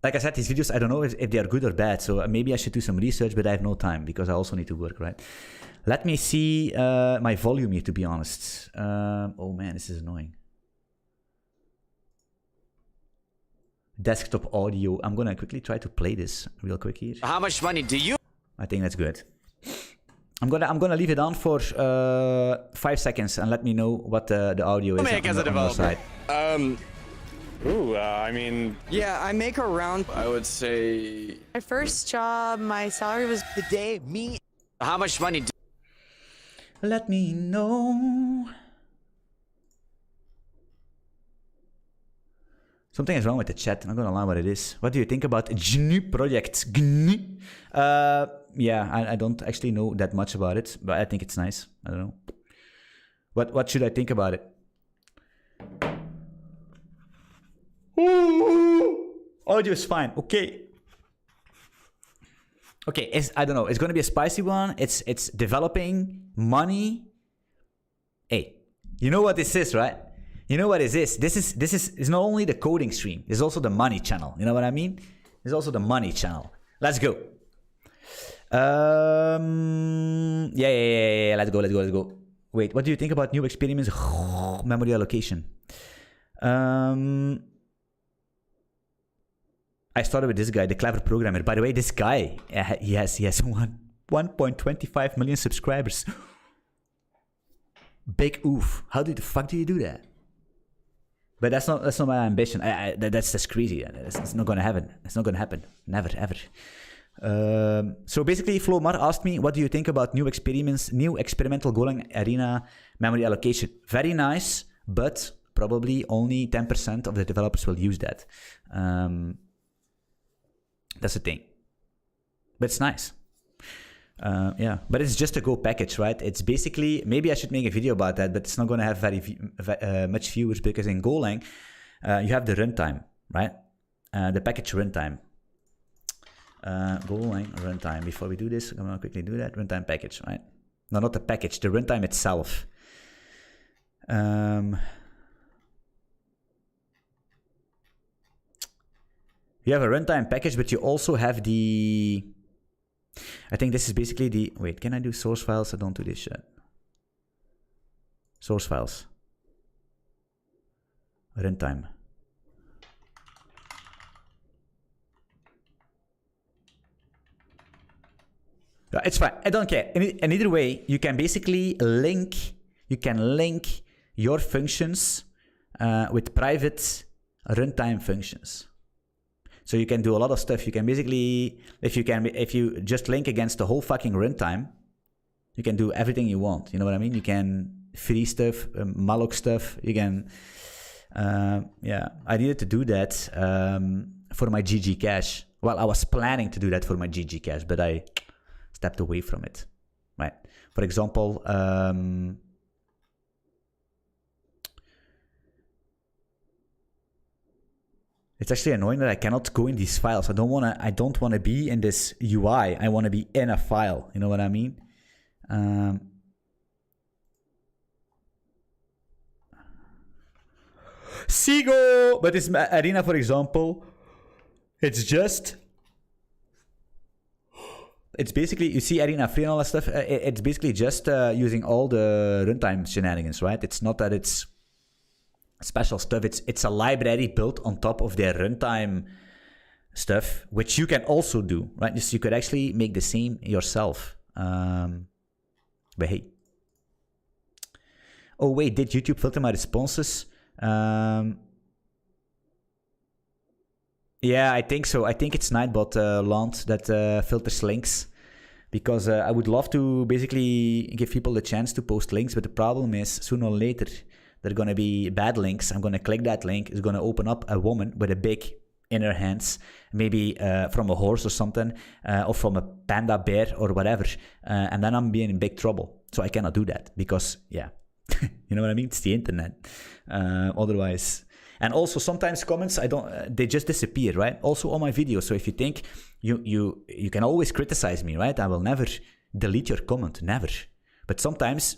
Like I said, these videos, I don't know if they are good or bad. So maybe I should do some research, but I have no time because I also need to work, right? Let me see my volume here, to be honest. Oh man, this is annoying. Desktop audio. I'm gonna quickly try to play this real quick here. How much money do you? I think that's good. I'm gonna leave it on for 5 seconds and let me know what the audio is Make as a on your side. I mean... Yeah, I make around, I would say... My first job, my salary was The day, me... How much money do... Let me know. Something is wrong with the chat. I'm not gonna lie what it is. What do you think about GNU project? GNU? Yeah, I don't actually know that much about it, but I think it's nice. I don't know. What should I think about it? Ooh, audio is fine. Okay. Okay, I don't know. It's gonna be a spicy one. It's developing money. Hey, you know what this is, right? You know what is this? This is not only the coding stream. It's also the money channel. You know what I mean? It's also the money channel. Let's go. Yeah. Let's go. Wait, what do you think about new experiments? Memory allocation. I started with this guy, the clever programmer. By the way, this guy, he has 1.25 million subscribers. Big oof. How the fuck do you do that? But that's not my ambition. That's crazy. It's not gonna happen. It's not gonna happen. Never ever. So basically, Flomar asked me, "What do you think about new experiments, new experimental Golang arena memory allocation?" Very nice, but probably only 10% of the developers will use that. That's the thing. But it's nice. Yeah, but it's just a Go package, right? It's basically, maybe I should make a video about that, but it's not going to have very much viewers because in Golang, you have the runtime, right? The package runtime. Golang runtime. Before we do this, I'm going to quickly do that. Runtime package, right? No, not the package, the runtime itself. You have a runtime package, but you also have the... I think this is basically the... Wait, can I do source files? I don't do this shit. Source files. Runtime. Yeah, it's fine. I don't care. And either way, you can basically link... You can link your functions with private runtime functions. So you can do a lot of stuff. You can basically, if you just link against the whole fucking runtime, you can do everything you want. You know what I mean? You can free stuff, malloc stuff. You can, yeah. I needed to do that for my GG cache. Well, I was planning to do that for my GG cache, but I stepped away from it. Right? For example, It's actually annoying that I cannot go in these files. I don't wanna be in this UI. I wanna be in a file. You know what I mean? Seago! But this arena, for example, it's basically, you see Arena Free and all that stuff, it's basically just using all the runtime shenanigans, right? It's not that it's special stuff. It's a library built on top of their runtime stuff, which you can also do, right? Just you could actually make the same yourself. But hey. Oh wait, did YouTube filter my responses? Yeah, I think so. I think it's Nightbot Land that filters links, because I would love to basically give people the chance to post links, but the problem is sooner or later they're going to be bad links. I'm going to click that link. It's going to open up a woman with a big in her hands, maybe from a horse or something, or from a panda bear or whatever, and then I'm being in big trouble. So I cannot do that because, yeah, you know what I mean? It's the internet. Otherwise... And also sometimes comments, they just disappear, right? Also on my videos. So if you think you can always criticize me, right? I will never delete your comment, never. But sometimes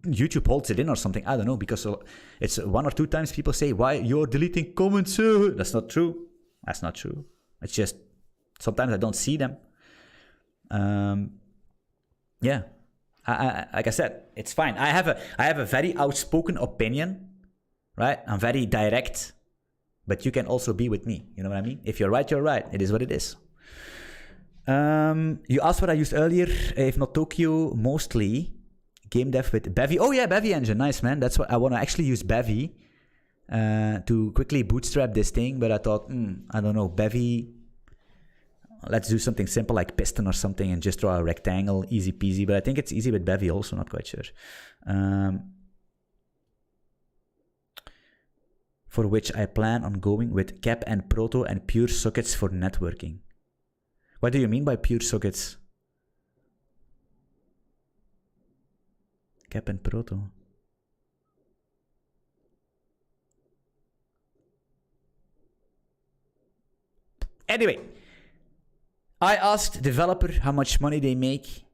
YouTube holds it in or something. I don't know, because it's 1 or 2 times people say, why you're deleting comments? That's not true. That's not true. It's just sometimes I don't see them. Yeah. I like I said, it's fine. I have a very outspoken opinion. Right? I'm very direct, but you can also be with me. You know what I mean? If you're right, you're right. It is what it is. You asked what I used earlier. If not Tokyo, mostly game dev with Bevy. Oh yeah, Bevy engine. Nice, man. That's what I want to actually use Bevy to quickly bootstrap this thing. But I thought, I don't know, Bevy. Let's do something simple like piston or something and just draw a rectangle. Easy peasy. But I think it's easy with Bevy also. Not quite sure. For which I plan on going with Cap and Proto and pure sockets for networking. What do you mean by pure sockets? Cap and Proto. Anyway, I asked developer how much money they make.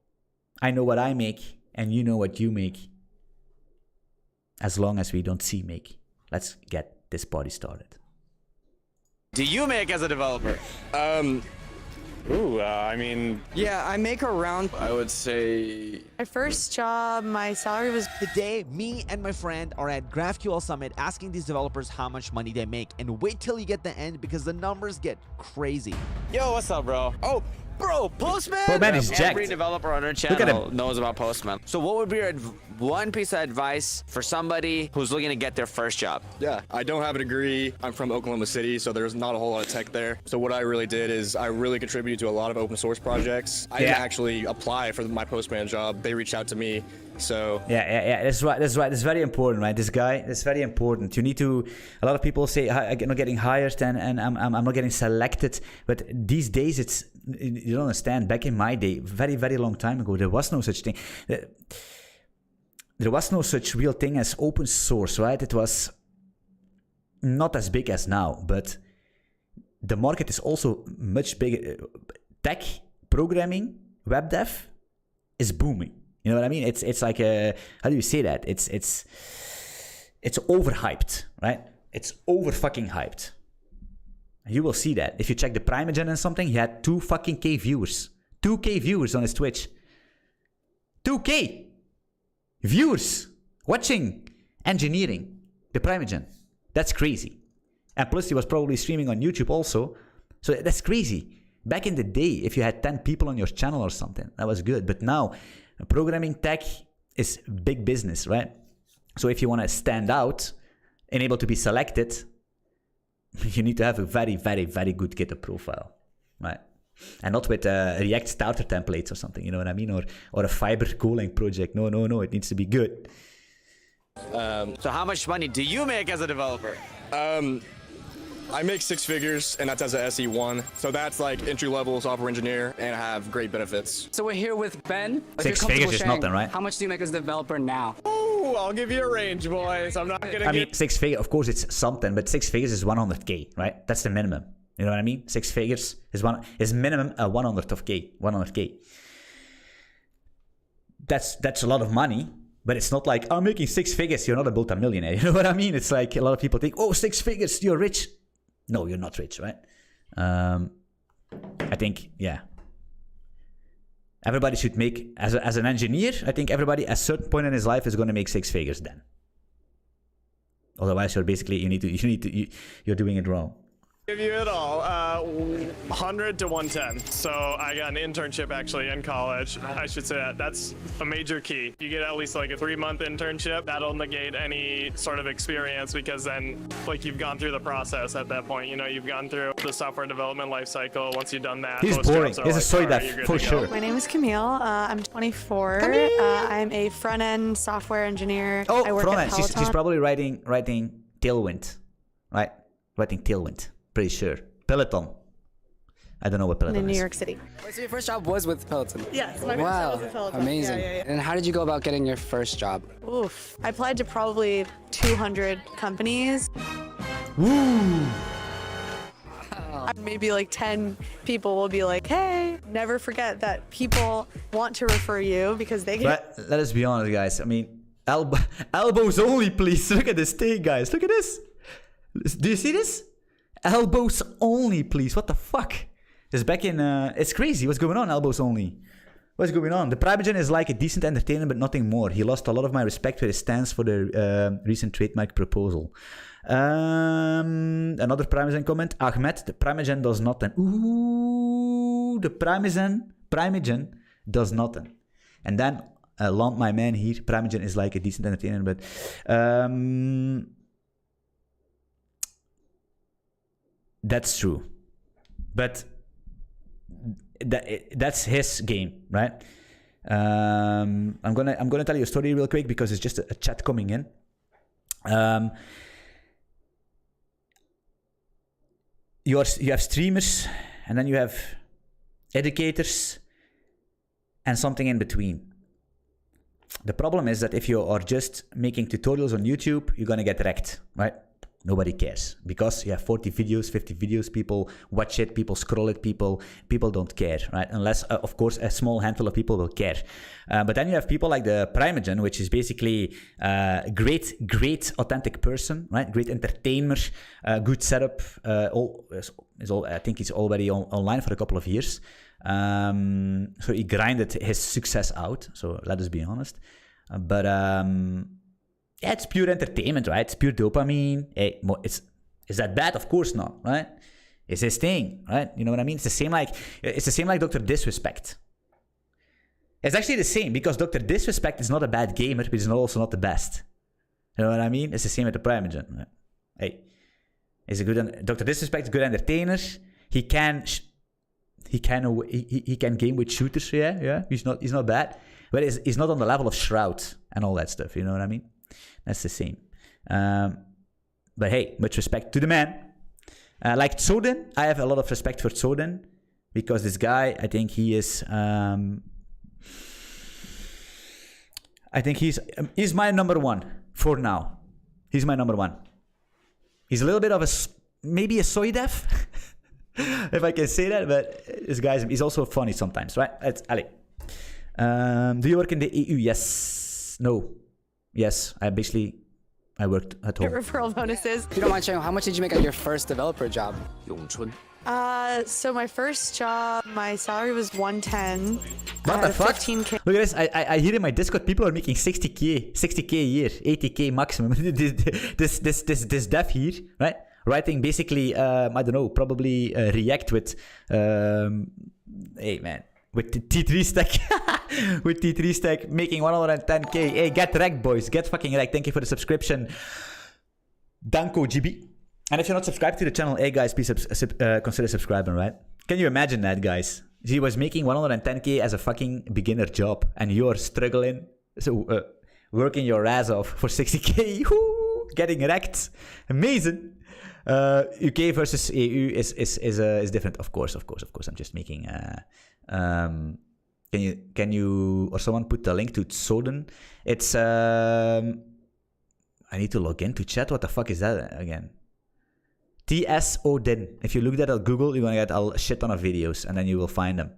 I know what I make, and you know what you make. As long as we don't see make. Let's get this party started. Do you make as a developer? I mean... Yeah, I make around, I would say... My first job, my salary was... Today, me and my friend are at GraphQL Summit asking these developers how much money they make. And wait till you get the end because the numbers get crazy. Yo, what's up, bro? Oh, bro, Postman! Postman is jacked. Every developer on our channel knows about Postman. So what would be your one piece of advice for somebody who's looking to get their first job? Yeah, I don't have a degree. I'm from Oklahoma City, so there's not a whole lot of tech there. So what I really did is I really contributed to a lot of open source projects. I didn't actually apply for my Postman job. They reached out to me. So yeah, that's right. That's very important, right? This guy, it's very important. You need to. A lot of people say I'm not getting hired and I'm not getting selected. But these days, it's, you don't understand. Back in my day, very very long time ago, there was no such thing. There was no such real thing as open source, right? It was not as big as now, but the market is also much bigger. Tech, programming, web dev is booming. You know what I mean? It's like a, how do you say that? It's overhyped, right? It's over fucking hyped. You will see that. If you check the Primogen and something, he had 2 fucking K viewers. 2K viewers on his Twitch. 2K viewers watching engineering the Primogen. That's crazy. And plus he was probably streaming on YouTube also. So that's crazy. Back in the day, if you had 10 people on your channel or something, that was good. But now, programming tech is big business, right? So if you want to stand out and able to be selected, you need to have a very, very, very good GitHub profile, right? And not with React starter templates or something, you know what I mean? Or a Fiber Golang project. No, it needs to be good. So how much money do you make as a developer? I make 6 figures, and that's as a SE1. So that's like entry-level software engineer, and I have great benefits. So we're here with Ben. If 6 you're comfortable figures is sharing, nothing, right? How much do you make as a developer now? Oh, I'll give you a range, boys. I'm not gonna. I mean, 6 figures. Of course, it's something, but 6 figures is 100k, right? That's the minimum. You know what I mean? 6 figures is minimum 100k. That's a lot of money, but it's not like I'm making 6 figures. You're not a multi-millionaire. You know what I mean? It's like a lot of people think, oh, 6 figures, you're rich. No, you're not rich, right? I think, yeah. Everybody should make, as an engineer, I think everybody at a certain point in his life is going to make 6 figures then. Otherwise, you're basically, you're doing it wrong. Give you it all. 100 to 110. So I got an internship actually in college. I should say that's a major key. You get at least like a 3-month internship. That'll negate any sort of experience because then like you've gone through the process at that point. You know, you've gone through the software development life cycle. Once you've done that, he's boring. He's a soy dev for sure. My name is Camille. I'm 24. I'm a front-end software engineer. Oh, I work at front-end. She's probably writing Tailwind, right? Writing Tailwind. Pretty sure. Peloton. I don't know what Peloton in is. New York City. So your first job was with Peloton? Yes, my first job was with Peloton. Amazing. Yeah. And how did you go about getting your first job? Oof. I applied to probably 200 companies. Woo! Maybe like 10 people will be like, hey, never forget that people want to refer you because they get... But let us be honest, guys. I mean, elbows only, please. Look at this thing, guys. Look at this. Do you see this? Elbows only, please. What the fuck? It's back in... it's crazy. What's going on, elbows only? What's going on? The Primegen is like a decent entertainer, but nothing more. He lost a lot of my respect for his stance for the recent trademark proposal. Another Primegen comment. Ahmed, the Primegen does nothing. Ooh, the Primegen does nothing. And then, Land, my man here, Primegen is like a decent entertainer, but... that's true. But that's his game, right? I'm gonna tell you a story real quick because it's just a chat coming in. You have streamers, and then you have educators, and something in between. The problem is that if you are just making tutorials on YouTube, you're gonna get wrecked, right? Nobody cares because you have 40 videos, 50 videos, people watch it, people scroll it, people don't care, right? Unless, of course, a small handful of people will care. But then you have people like the Primegen, which is basically great authentic person, right? Great entertainer, good setup. I think he's already online for a couple of years. So he grinded his success out. So let us be honest. Yeah, it's pure entertainment, right? It's pure dopamine. Hey, is that bad? Of course not, right? It's his thing, right? You know what I mean? It's the same like Dr. Disrespect. It's actually the same because Dr. Disrespect is not a bad gamer, but he's also not the best. You know what I mean? It's the same with the Primegen. Right? Hey, he's a good Dr. Disrespect is a good entertainer. He can game with shooters. Yeah. He's not bad, but he's not on the level of Shroud and all that stuff. You know what I mean? That's the same. But hey, much respect to the man. Like Zoden, I have a lot of respect for Zoden because this guy, I think he is... I think he's my number one for now. He's my number one. He's a little bit of maybe a soy dev, if I can say that, but this guy, he's also funny sometimes, right? Allez. Do you work in the EU? Yes. No. Yes, I worked at home. Referral bonuses. If you don't mind sharing, how much did you make at your first developer job? So my first job, my salary was 110. What the fuck? 15K. Look at this. I hear in my Discord people are making 60k a year, 80k maximum. this dev here, right? Writing basically, I don't know, probably React with, hey man, with the T3 stack, with T3 stack making 110k. Hey, get wrecked, boys. Get fucking wrecked. Thank you for the subscription, Danko GB. And if you're not subscribed to the channel, hey guys, please consider subscribing, right? Can you imagine that, guys? He was making 110k as a fucking beginner job, and you're struggling, so working your ass off for 60k, getting wrecked. Amazing. UK versus EU is different, of course. I'm just making Can you or someone put the link to Soden? It's I need to log into chat. What the fuck is that again? TSODIN. If you look that at Google, you're gonna get a shit ton of videos, and then you will find them.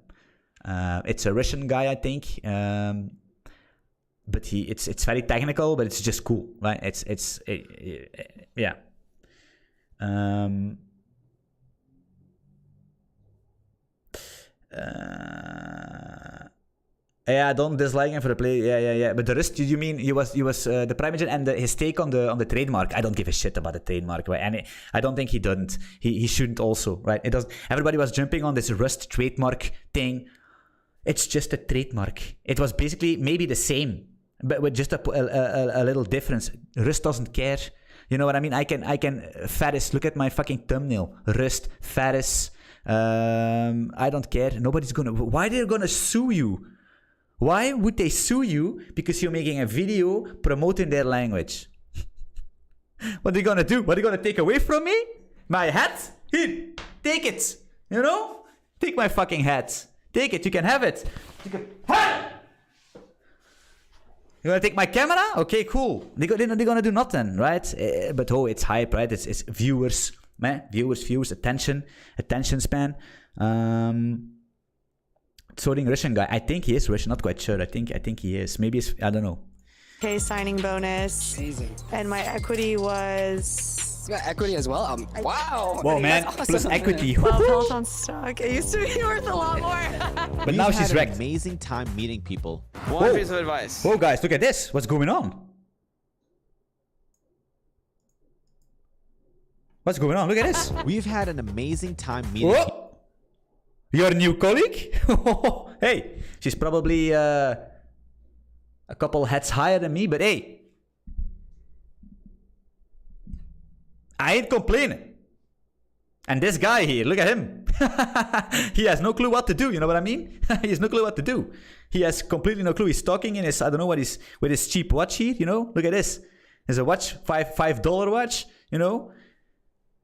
It's a Russian guy, I think. But it's very technical, but it's just cool, right? Yeah. Yeah, don't dislike him for the play. Yeah. But the rest, you mean he was the Primogen and his take on the trademark. I don't give a shit about the trademark, right? And I don't think he doesn't. He shouldn't also, right? It does. Everybody was jumping on this Rust trademark thing. It's just a trademark. It was basically maybe the same, but with just a little difference. Rust doesn't care. You know what I mean? I can Faris. Look at my fucking thumbnail. Rust Faris. I don't care. Nobody's gonna. Why they're gonna sue you? Why would they sue you? Because you're making a video promoting their language. What are they gonna do? What are they gonna take away from me? My hat? Here, take it. You know? Take my fucking hat. Take it. You can have it. You can have it. You gonna take my camera? Okay, cool. They're gonna do nothing, right? But it's hype, right? It's viewers, man. Viewers, attention span. Sorting Russian guy. I think he is Russian. Not quite sure. I think he is. Maybe it's, I don't know. K signing bonus. Amazing. And my equity was. You got equity as well? Wow. Whoa, man. That's Plus awesome. equity. Well, Peloton stock. It used to be worth a lot more. But now We've she's had wrecked. an amazing time meeting people. One piece of advice. Whoa, guys, look at this. What's going on? What's going on? Look at this. We've had an amazing time meeting people. Whoa. Your new colleague? Hey, she's probably a couple heads higher than me, but hey, I ain't complaining. And this guy here, look at him. He has no clue what to do, you know what I mean? He has no clue what to do. He has completely no clue. He's talking in his, I don't know what he's, with his cheap watch here, you know? Look at this. There's a watch, $5 watch, you know?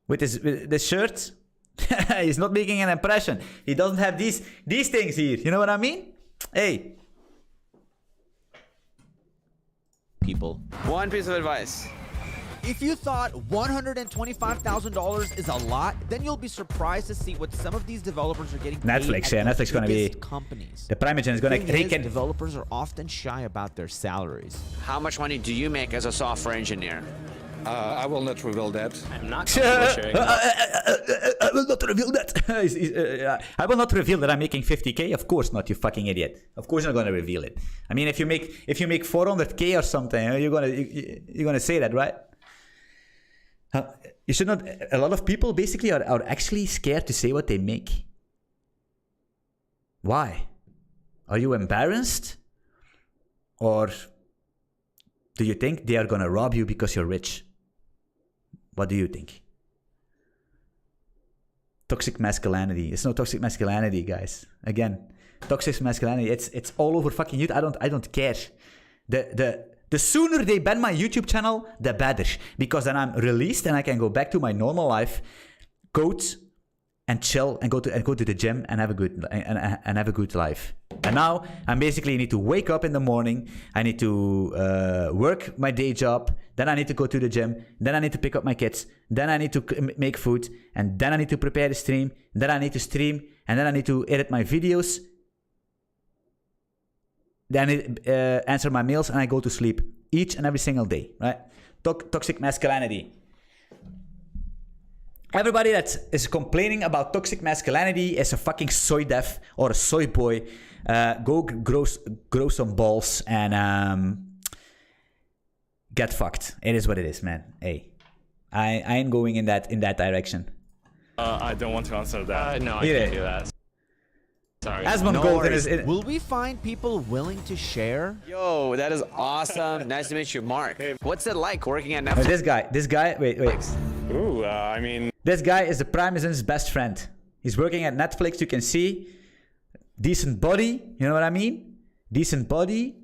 With this shirt. He's not making an impression. He doesn't have these things here. You know what I mean? Hey. People. One piece of advice. If you thought $125,000 is a lot, then you'll be surprised to see what some of these developers are getting paid Netflix, at yeah, the Netflix gonna be biggest companies. the Primogen is gonna The thing is, rake in. developers are often shy about their salaries. How much money do you make as a software engineer? I will not reveal that. I'm not comfortable sharing that. I will not reveal that. I will not reveal that I'm making 50k. Of course not, you fucking idiot. Of course you're not gonna reveal it. I mean, if you make 400k or something, you're gonna say that, right? You should not. A lot of people basically are actually scared to say what they make. Why? Are you embarrassed, or do you think they are gonna rob you because you're rich? What do you think? Toxic masculinity. It's no toxic masculinity, guys. Again, toxic masculinity. It's all over fucking youth. I don't care. The sooner they ban my YouTube channel, the better, because then I'm released and I can go back to my normal life, code and chill and go to the gym and have a good life. And now I basically need to wake up in the morning. I need to work my day job. Then I need to go to the gym. Then I need to pick up my kids. Then I need to make food. And then I need to prepare the stream. Then I need to stream. And then I need to edit my videos. Then I answer my mails and I go to sleep each and every single day, right? Toxic masculinity. Everybody that is complaining about toxic masculinity is a fucking soy dev or a soy boy. Go grow some balls and get fucked. It is what it is, man. Hey, I ain't going in that direction. I don't want to answer that. No, I Yeah. can't do that. Sorry. Asmon No Golden worries. is. Will we find people willing to share? Yo, that is awesome. Nice to meet you, Mark. What's it like working at Netflix? This guy. Wait. Ooh, I mean, This guy is the Primogen's best friend. He's working at Netflix. You can see decent body. You know what I mean? Decent body.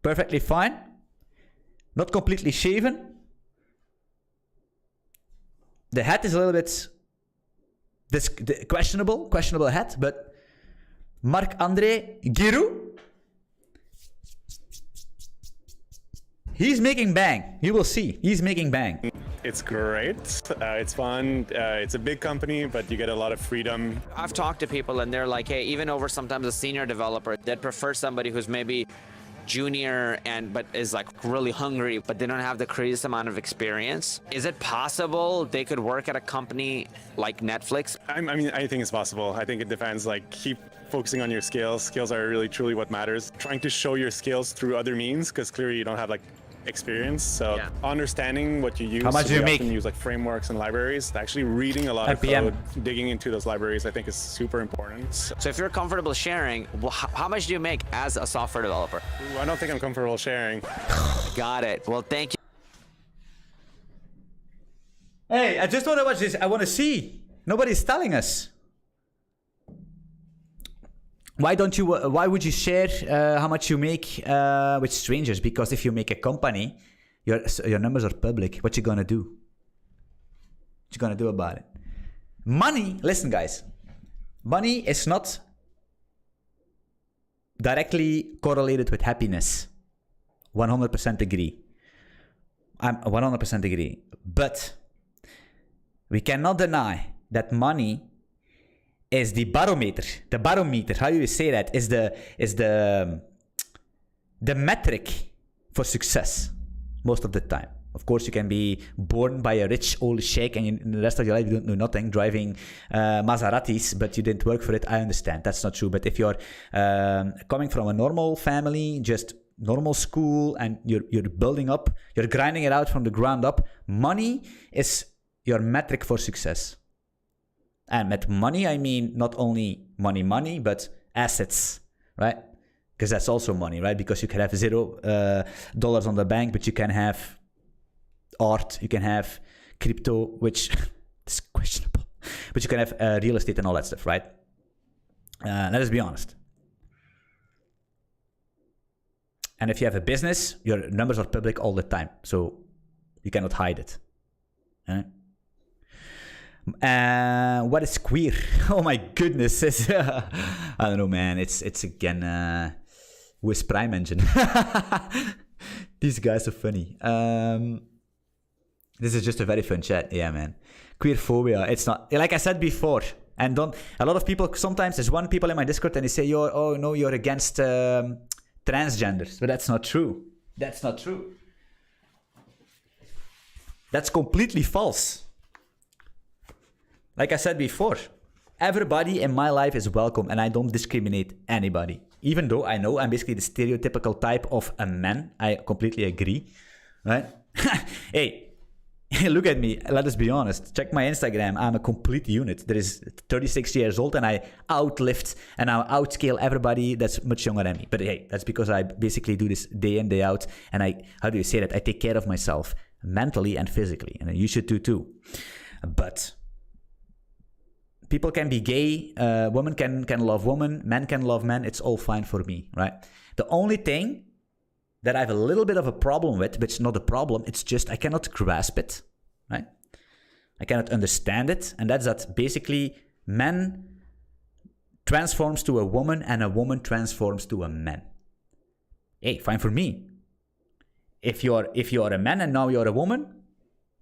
Perfectly fine. Not completely shaven. The hat is a little bit questionable hat, but Marc-André Giroux. He's making bang. You will see. He's making bang. It's great. It's fun. It's a big company, but you get a lot of freedom. I've talked to people and they're like, hey, even over sometimes a senior developer, they'd prefer somebody who's maybe junior but is like really hungry, but they don't have the craziest amount of experience. Is it possible they could work at a company like Netflix? I mean, I think it's possible. I think it depends. Like, keep focusing on your skills. Skills are really, truly what matters. Trying to show your skills through other means, because clearly you don't have like experience. So understanding what you use. How much do you make? Use like frameworks and libraries. Actually reading a lot of code, digging into those libraries, I think is super important. So if you're comfortable sharing, how much do you make as a software developer? Ooh, I don't think I'm comfortable sharing. Got it. Well, thank you. Hey, I just want to watch this. I want to see. Nobody's telling us. Why don't you? Why would you share how much you make with strangers? Because if you make a company, your numbers are public. What you gonna do? What you gonna do about it? Money. Listen, guys. Money is not directly correlated with happiness. 100% agree. I'm 100% agree. But we cannot deny that money is the barometer. The barometer, how do you say that? Is the metric for success most of the time. Of course, you can be born by a rich old sheikh and in the rest of your life you don't know nothing, driving Maseratis, but you didn't work for it. I understand. That's not true. But if you're coming from a normal family, just normal school, and you're building up, you're grinding it out from the ground up, money is your metric for success. And with money, I mean not only money, but assets, right? Because that's also money, right? Because you can have $0 on the bank, but you can have art, you can have crypto, which is questionable, but you can have real estate and all that stuff, right? Let us be honest. And if you have a business, your numbers are public all the time, so you cannot hide it. Right? What is queer? Oh my goodness. I don't know, man. It's again with Prime Engine. These guys are funny. This is just a very fun chat. Yeah, man. Queer phobia. It's not, like I said before. And a lot of people, sometimes there's one people in my Discord and they say, you're against transgenders. But that's not true. That's not true. That's completely false. Like I said before, everybody in my life is welcome and I don't discriminate anybody. Even though I know I'm basically the stereotypical type of a man. I completely agree, right? Hey, look at me. Let us be honest. Check my Instagram. I'm a complete unit. That is 36 years old and I outlived and I outscale everybody that's much younger than me. But hey, that's because I basically do this day in, day out. And how do you say that? I take care of myself mentally and physically. And you should do too. But people can be gay, women can love women, men can love men, it's all fine for me, right? The only thing that I have a little bit of a problem with, but it's not a problem, it's just I cannot grasp it, right? I cannot understand it, and that's that basically man transforms to a woman and a woman transforms to a man. Hey, fine for me. If you're a man and now you're a woman,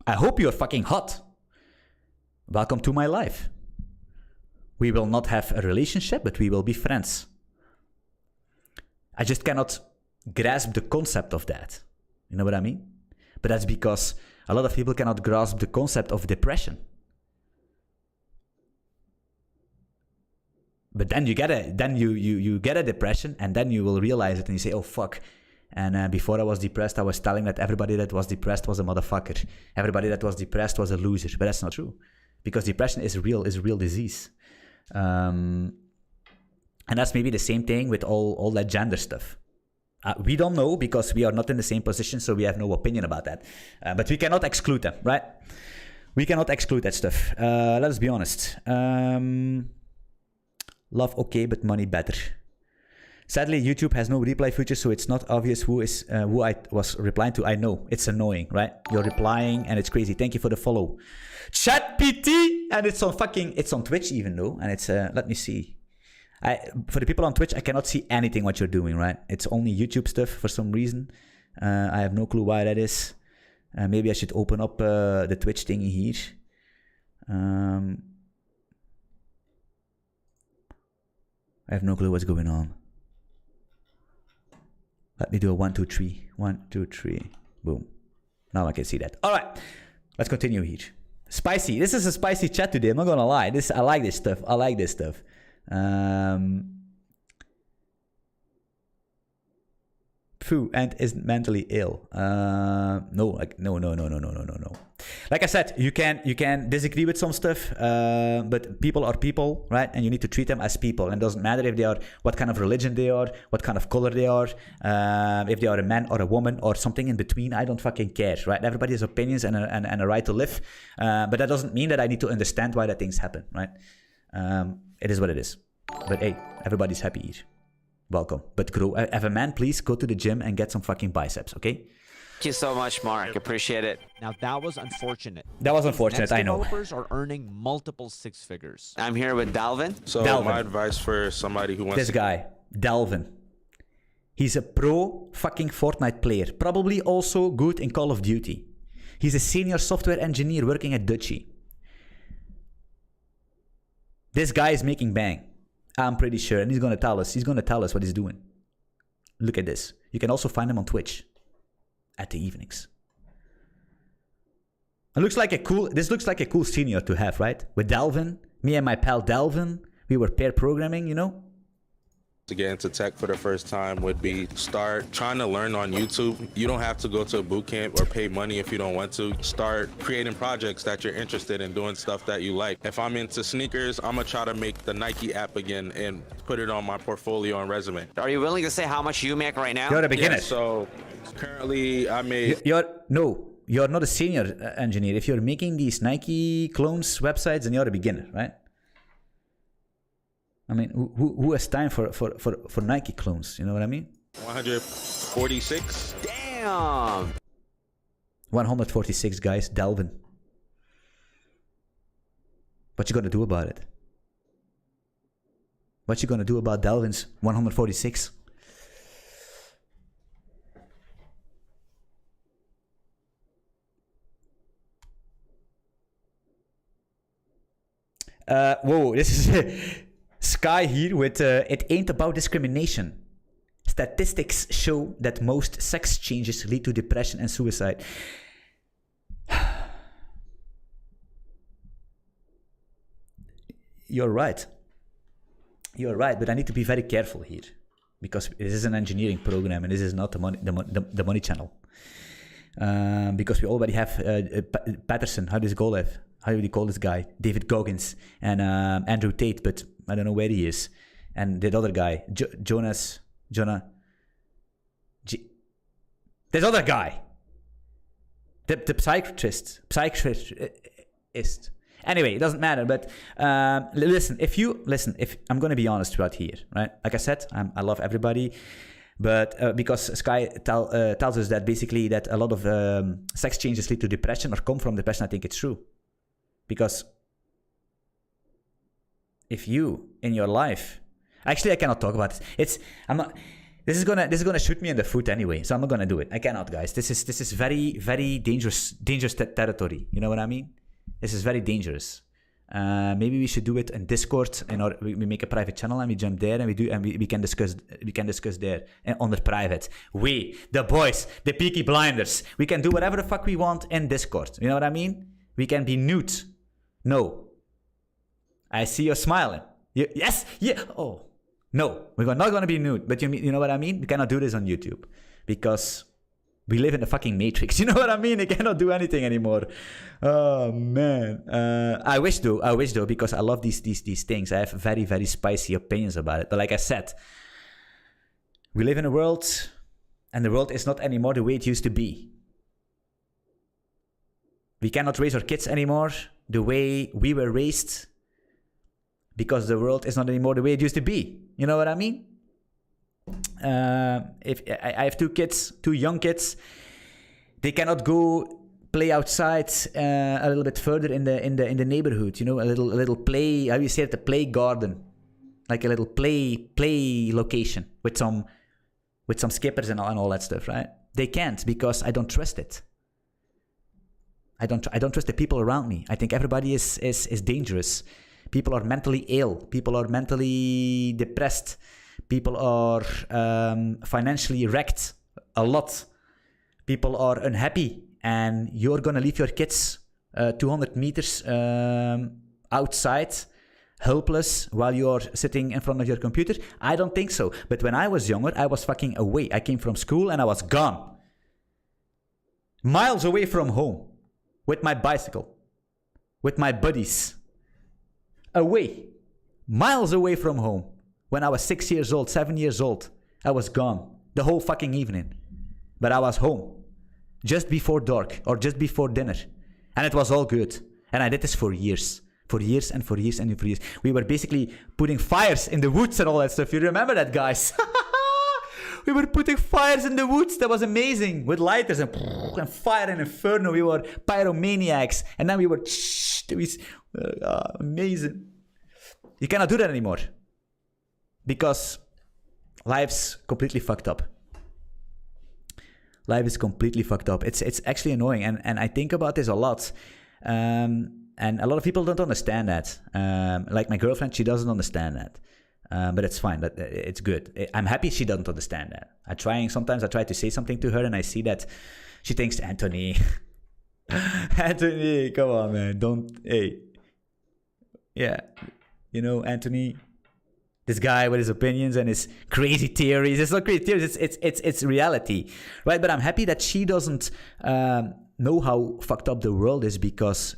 I hope you're fucking hot. Welcome to my life. We will not have a relationship, but we will be friends. I just cannot grasp the concept of that. You know what I mean? But that's because a lot of people cannot grasp the concept of depression. But then you get a depression, and then you will realize it, and you say, "Oh fuck!" And before I was depressed, I was telling that everybody that was depressed was a motherfucker. Everybody that was depressed was a loser. But that's not true, because depression is a real disease. And that's maybe the same thing with all that gender stuff. We don't know because we are not in the same position, so we have no opinion about that. But we cannot exclude them, right? We cannot exclude that stuff. Let us be honest. Love okay, but money better. Sadly, YouTube has no reply feature, so it's not obvious who I was replying to. I know, it's annoying, right? You're replying and it's crazy. Thank you for the follow. Chat PT, and it's on Twitch even though, and it's let me see. For the people on Twitch, I cannot see anything what you're doing, right? It's only YouTube stuff for some reason. I have no clue why that is. Maybe I should open up the Twitch thingy here. I have no clue what's going on. Let me do a 1, 2, 3. 1, 2, 3. Boom. Now I can see that. All right. Let's continue here. Spicy. This is a spicy chat today. I'm not gonna lie. I like this stuff. I like this stuff. Phew, and is mentally ill. No. Like I said, you can disagree with some stuff, but people are people, right? And you need to treat them as people. And it doesn't matter if they are, what kind of religion they are, what kind of color they are, if they are a man or a woman or something in between. I don't fucking care, right? Everybody has opinions and a right to live, but that doesn't mean that I need to understand why that things happen, right? It is what it is. But hey, everybody's happy here. Welcome. But grow. If a man, please go to the gym and get some fucking biceps, okay? Thank you so much, Mark. Appreciate it. Now that was unfortunate. That was unfortunate, I know. Developers are earning multiple six figures. I'm here with Dalvin. So Dalvin. my advice for somebody who wants This guy, Dalvin. He's a pro fucking Fortnite player. Probably also good in Call of Duty. He's a senior software engineer working at Dutchie. This guy is making bang. I'm pretty sure, and he's gonna tell us. He's gonna tell us what he's doing. Look at this. You can also find him on Twitch at the evenings. It looks like a cool. This looks like a cool senior to have, right? With Dalvin, me and my pal Dalvin, we were pair programming, you know. to get into tech for the first time would be start trying to learn on YouTube. You don't have to go to a boot camp or pay money if you don't want to. Start creating projects that you're interested in, doing stuff that you like. If I'm into sneakers, I'm gonna try to make the Nike app again and put it on my portfolio and resume. Are you willing to say how much you make right now? You're a beginner. Yeah, so currently I made... You're not a senior engineer. If you're making these Nike clones websites, then you're a beginner, right? I mean, who has time for Nike clones? You know what I mean? 146. Damn. 146 guys, Dalvin. What you gonna do about it? What you gonna do about Dalvin's 146? Whoa, this is Sky here with it ain't about discrimination. Statistics show that most sex changes lead to depression and suicide. You're right. You're right, but I need to be very careful here because this is an engineering program and this is not the money channel. Because we already have Patterson. How does Golang? How do you call this guy? David Goggins and Andrew Tate, but I don't know where he is. And that other guy, This other guy, the psychiatrist. Anyway, it doesn't matter. But if I'm gonna be honest about here, right? Like I said, I love everybody. But because Sky tells us that basically that a lot of sex changes lead to depression or come from depression, I think it's true. Because if you in your life, actually I cannot talk about this. This is gonna shoot me in the foot anyway, so I'm not gonna do it. I cannot, guys. This is very, very dangerous territory. You know what I mean? This is very dangerous. Maybe we should do it in Discord, we make a private channel and we jump there and we can discuss there and on the private. We, the boys, the Peaky Blinders, we can do whatever the fuck we want in Discord. You know what I mean? We can be nude. No. I see you smiling. Yes, yeah. Oh, no, we're not gonna be nude. But you know what I mean? We cannot do this on YouTube because we live in the fucking Matrix. You know what I mean? I cannot do anything anymore. Oh man. I wish though, because I love these things. I have very, very spicy opinions about it. But like I said, we live in a world, and the world is not anymore the way it used to be. We cannot raise our kids anymore the way we were raised, because the world is not anymore the way it used to be. You know what I mean? If I have two young kids, they cannot go play outside a little bit further in the neighborhood. You know, a little play. How do you say it? The play garden. like a little play location with some skippers and all that stuff, right? They can't because I don't trust it. I don't trust the people around me. I think everybody is dangerous. People are mentally ill. People are mentally depressed. People are financially wrecked a lot. People are unhappy, and you're gonna leave your kids 200 meters outside, helpless, while you're sitting in front of your computer? I don't think so. But when I was younger, I was fucking away. I came from school and I was gone. Miles away from home. With my bicycle. With my buddies. Away. Miles away from home. When I was 6 years old, 7 years old, I was gone. The whole fucking evening. But I was home. Just before dark. Or just before dinner. And it was all good. And I did this for years. For years and for years and for years. We were basically putting fires in the woods and all that stuff. You remember that, guys? We were putting fires in the woods. That was amazing. With lighters and fire and inferno. We were pyromaniacs. And then we were... amazing. You cannot do that anymore. Because life's completely fucked up. Life is completely fucked up. It's actually annoying. And I think about this a lot. And a lot of people don't understand that. Like my girlfriend, she doesn't understand that. But it's fine. It's good. I'm happy she doesn't understand that. Sometimes I try to say something to her and I see that she thinks, Anthony, Anthony, come on, man. Hey. Yeah. You know, Anthony, this guy with his opinions and his crazy theories. It's not crazy theories. It's reality, right? But I'm happy that she doesn't know how fucked up the world is, because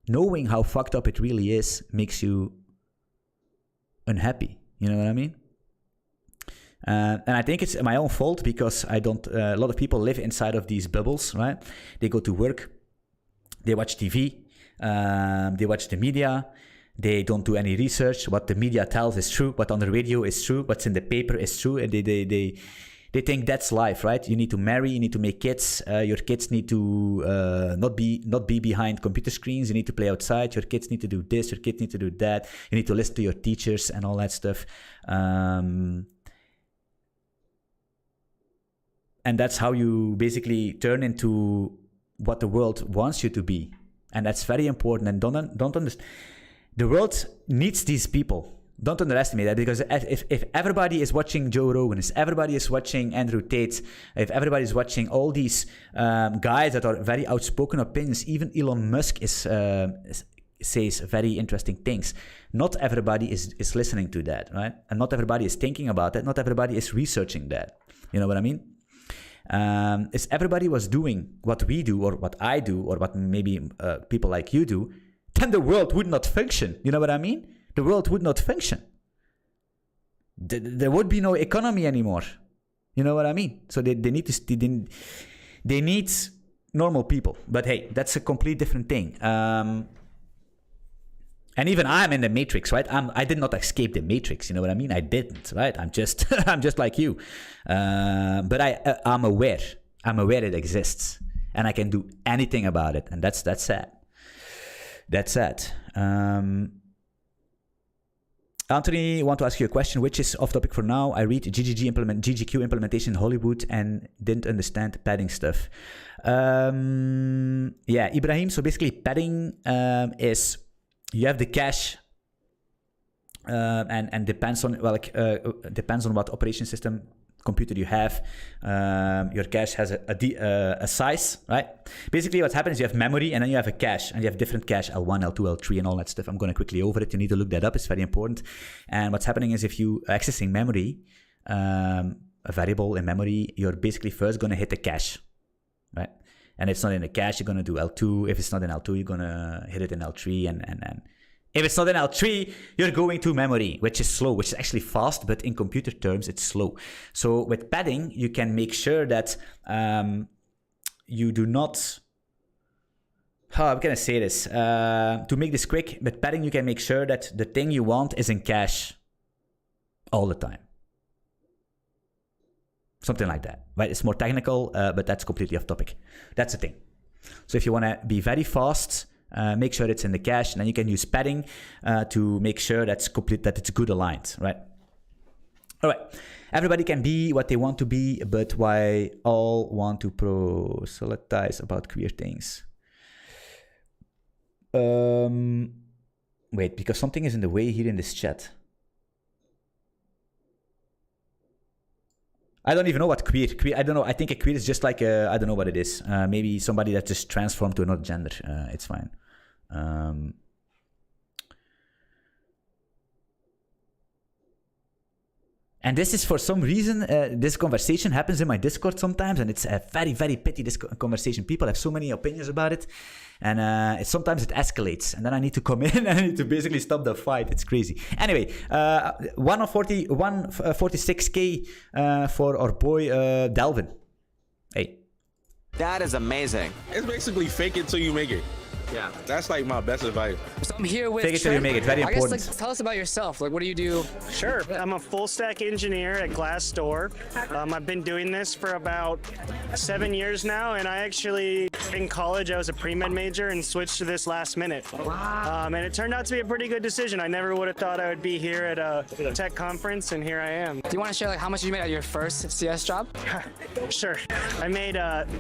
knowing how fucked up it really is makes you unhappy. You know what I mean? And I think it's my own fault because I don't. A lot of people live inside of these bubbles, right? They go to work, they watch TV, they watch the media. They don't do any research. What the media tells is true. What on the radio is true. What's in the paper is true. And they think that's life, right? You need to marry. You need to make kids. Your kids need to not be behind computer screens. You need to play outside. Your kids need to do this. Your kids need to do that. You need to listen to your teachers and all that stuff. And that's how you basically turn into what the world wants you to be. And that's very important. And don't understand. The world needs these people. Don't underestimate that, because if everybody is watching Joe Rogan, if everybody is watching Andrew Tate, if everybody is watching all these guys that are very outspoken opinions, even Elon Musk says very interesting things. Not everybody is listening to that, right? And not everybody is thinking about that. Not everybody is researching that. You know what I mean? If everybody was doing what we do, or what I do, or what maybe people like you do, then the world would not function. You know what I mean? The world would not function. There would be no economy anymore. You know what I mean? So they need normal people. But hey, that's a complete different thing. And even I'm in the matrix, right? I did not escape the matrix. You know what I mean? I didn't, right? I'm just like you. But I'm aware. I'm aware it exists, and I can do anything about it. And that's sad. That's sad. Anthony, I want to ask you a question, which is off topic for now. I read GGQ implementation in Hollywood and didn't understand padding stuff. Yeah, Ibrahim. So basically, padding is you have the cache, and depends on depends on what operation system computer you have. Your cache has a size, right? Basically what happens is you have memory, and then you have a cache, and you have different cache, L1, L2, L3, and all that stuff. I'm going to quickly over it. You need to look that up. It's very important. And what's happening is if you are accessing memory, a variable in memory, you're basically first going to hit the cache, right? And if it's not in the cache, you're going to do L2. If it's not in L2, you're going to hit it in L3, and if it's not in L3, you're going to memory, which is slow, which is actually fast, but in computer terms, it's slow. So with padding, you can make sure that you do not... How can I say this? To make this quick, with padding, you can make sure that the thing you want is in cache all the time. Something like that, right? It's more technical, but that's completely off topic. That's the thing. So if you want to be very fast, Make sure it's in the cache, and then you can use padding to make sure that it's good aligned, right? All right. Everybody can be what they want to be, but why all want to proselytize about queer things? Wait, because something is in the way here in this chat. I don't even know what queer. I don't know. I think a queer is just like I don't know what it is. Maybe somebody that just transformed to another gender. It's fine. And this is for some reason, this conversation happens in my Discord sometimes, and it's a very, very pity, this conversation. People have so many opinions about it, and sometimes it escalates, and then I need to come in and I need to basically stop the fight. It's crazy. Anyway, 146K for our boy Delvin. Hey. That is amazing. It's basically fake it till you make it. Yeah. That's like my best advice. So I'm here with Fake it till you make it. Very important. I guess, like, tell us about yourself. Like, what do you do? Sure. I'm a full stack engineer at Glassdoor. I've been doing this for about 7 years now, and I actually, in college, I was a pre-med major and switched to this last minute. Wow. And it turned out to be a pretty good decision. I never would have thought I would be here at a tech conference, and here I am. Do you want to share like how much you made at your first CS job? Sure. I made,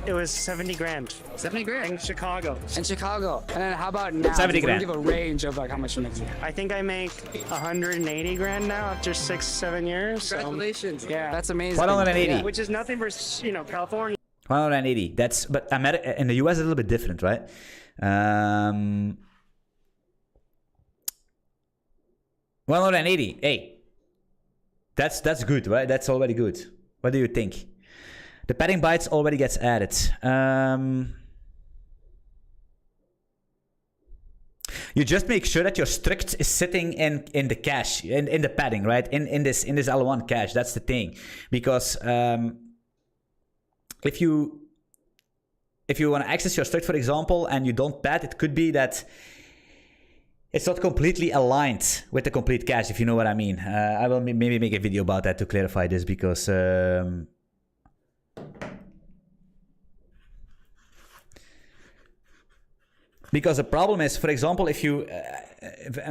it was 70 grand. 70 grand? In Chicago. In Chicago. And then how about now? 70 grand. Give a range of like how much you make. I think I make 180 grand now after 6-7 years. Congratulations. So, yeah. That's amazing. 180. Yeah. Which is nothing for, California. 180. That's, but America, in the US, a little bit different, right? 180. Hey, that's good, right? That's already good. What do you think? The padding bytes already gets added. You just make sure that your strict is sitting in the cache, in the padding, right? In this L1 cache. That's the thing, because if you want to access your strict, for example, and you don't pad, it could be that it's not completely aligned with the complete cache, if you know what I mean. I will maybe make a video about that to clarify this, because the problem is, for example, if you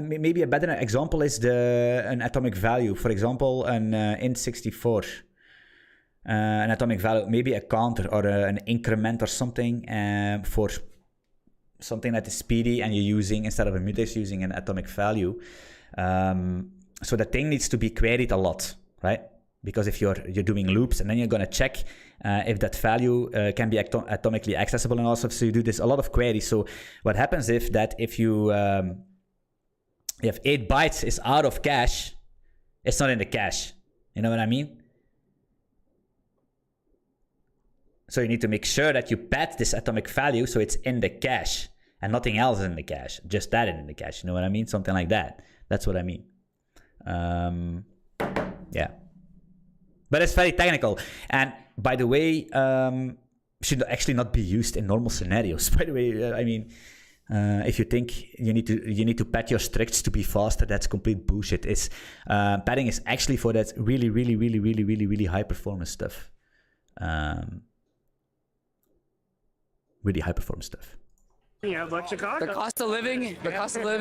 maybe a better example is an atomic value. For example, an int64, an atomic value, maybe a counter or an increment or something for something that is speedy, and you're using, instead of a mutex, using an atomic value. So the thing needs to be queried a lot, right? Because if you're doing loops, and then you're gonna check if that value can be atomically accessible, and also so you do this a lot of queries. So what happens if you have 8 bytes is out of cache, it's not in the cache. You know what I mean? So you need to make sure that you pad this atomic value so it's in the cache and nothing else is in the cache, just that in the cache. You know what I mean? Something like that. That's what I mean. Yeah. But it's very technical. And by the way, should actually not be used in normal scenarios. By the way, I mean, if you think you need to pad your stricts to be faster, that's complete bullshit. Padding is actually for that really high performance stuff. Really high performance stuff. Yeah, like Chicago. The cost of living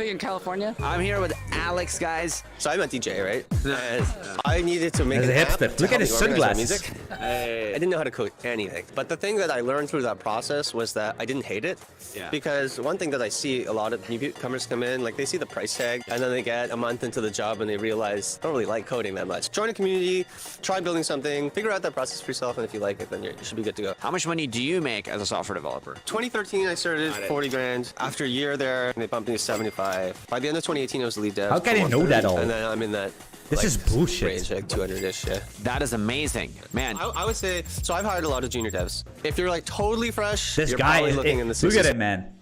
in California. I'm here with Alex, guys. So I'm a DJ, right? And I needed to make As an a app hipster. to Look at help his me organize my sunglasses. music. I didn't know how to code anything. But the thing that I learned through that process was that I didn't hate it. Yeah. Because one thing that I see a lot of newcomers come in, like they see the price tag, and then they get a month into the job and they realize, I don't really like coding that much. Join a community, try building something, figure out that process for yourself, and if you like it, then you should be good to go. How much money do you make as a software developer? 2013, I started 40 grand. After a year there, they bumped me to 75. By the end of 2018, I was the lead dev. How can you know that all? And then I'm in that. This is bullshit. Range, like 200-ish, yeah. That is amazing, man. I would say, so I've hired a lot of junior devs. If you're like totally fresh, This you're guy probably is, looking in the look 60s. at him, man.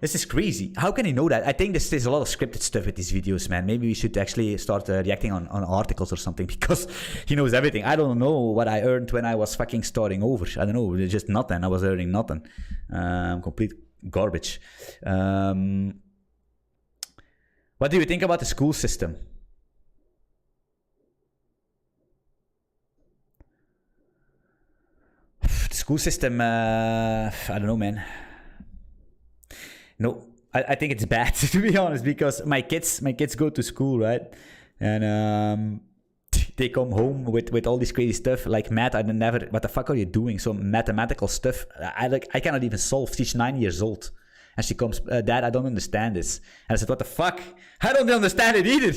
This is crazy. How can he know that? I think there's a lot of scripted stuff with these videos, man. Maybe we should actually start reacting on articles or something, because he knows everything. I don't know what I earned when I was fucking starting over. I don't know, just nothing. I was earning nothing. Complete garbage. What do you think about the school system? The school system, I don't know, man. no, I think it's bad to be honest, because my kids go to school, right? And they come home with all this crazy stuff like math. What the fuck are you doing? Some mathematical stuff I cannot even solve. She's 9 years old. And she comes, Dad, I don't understand this. And I said, what the fuck? I don't understand it either.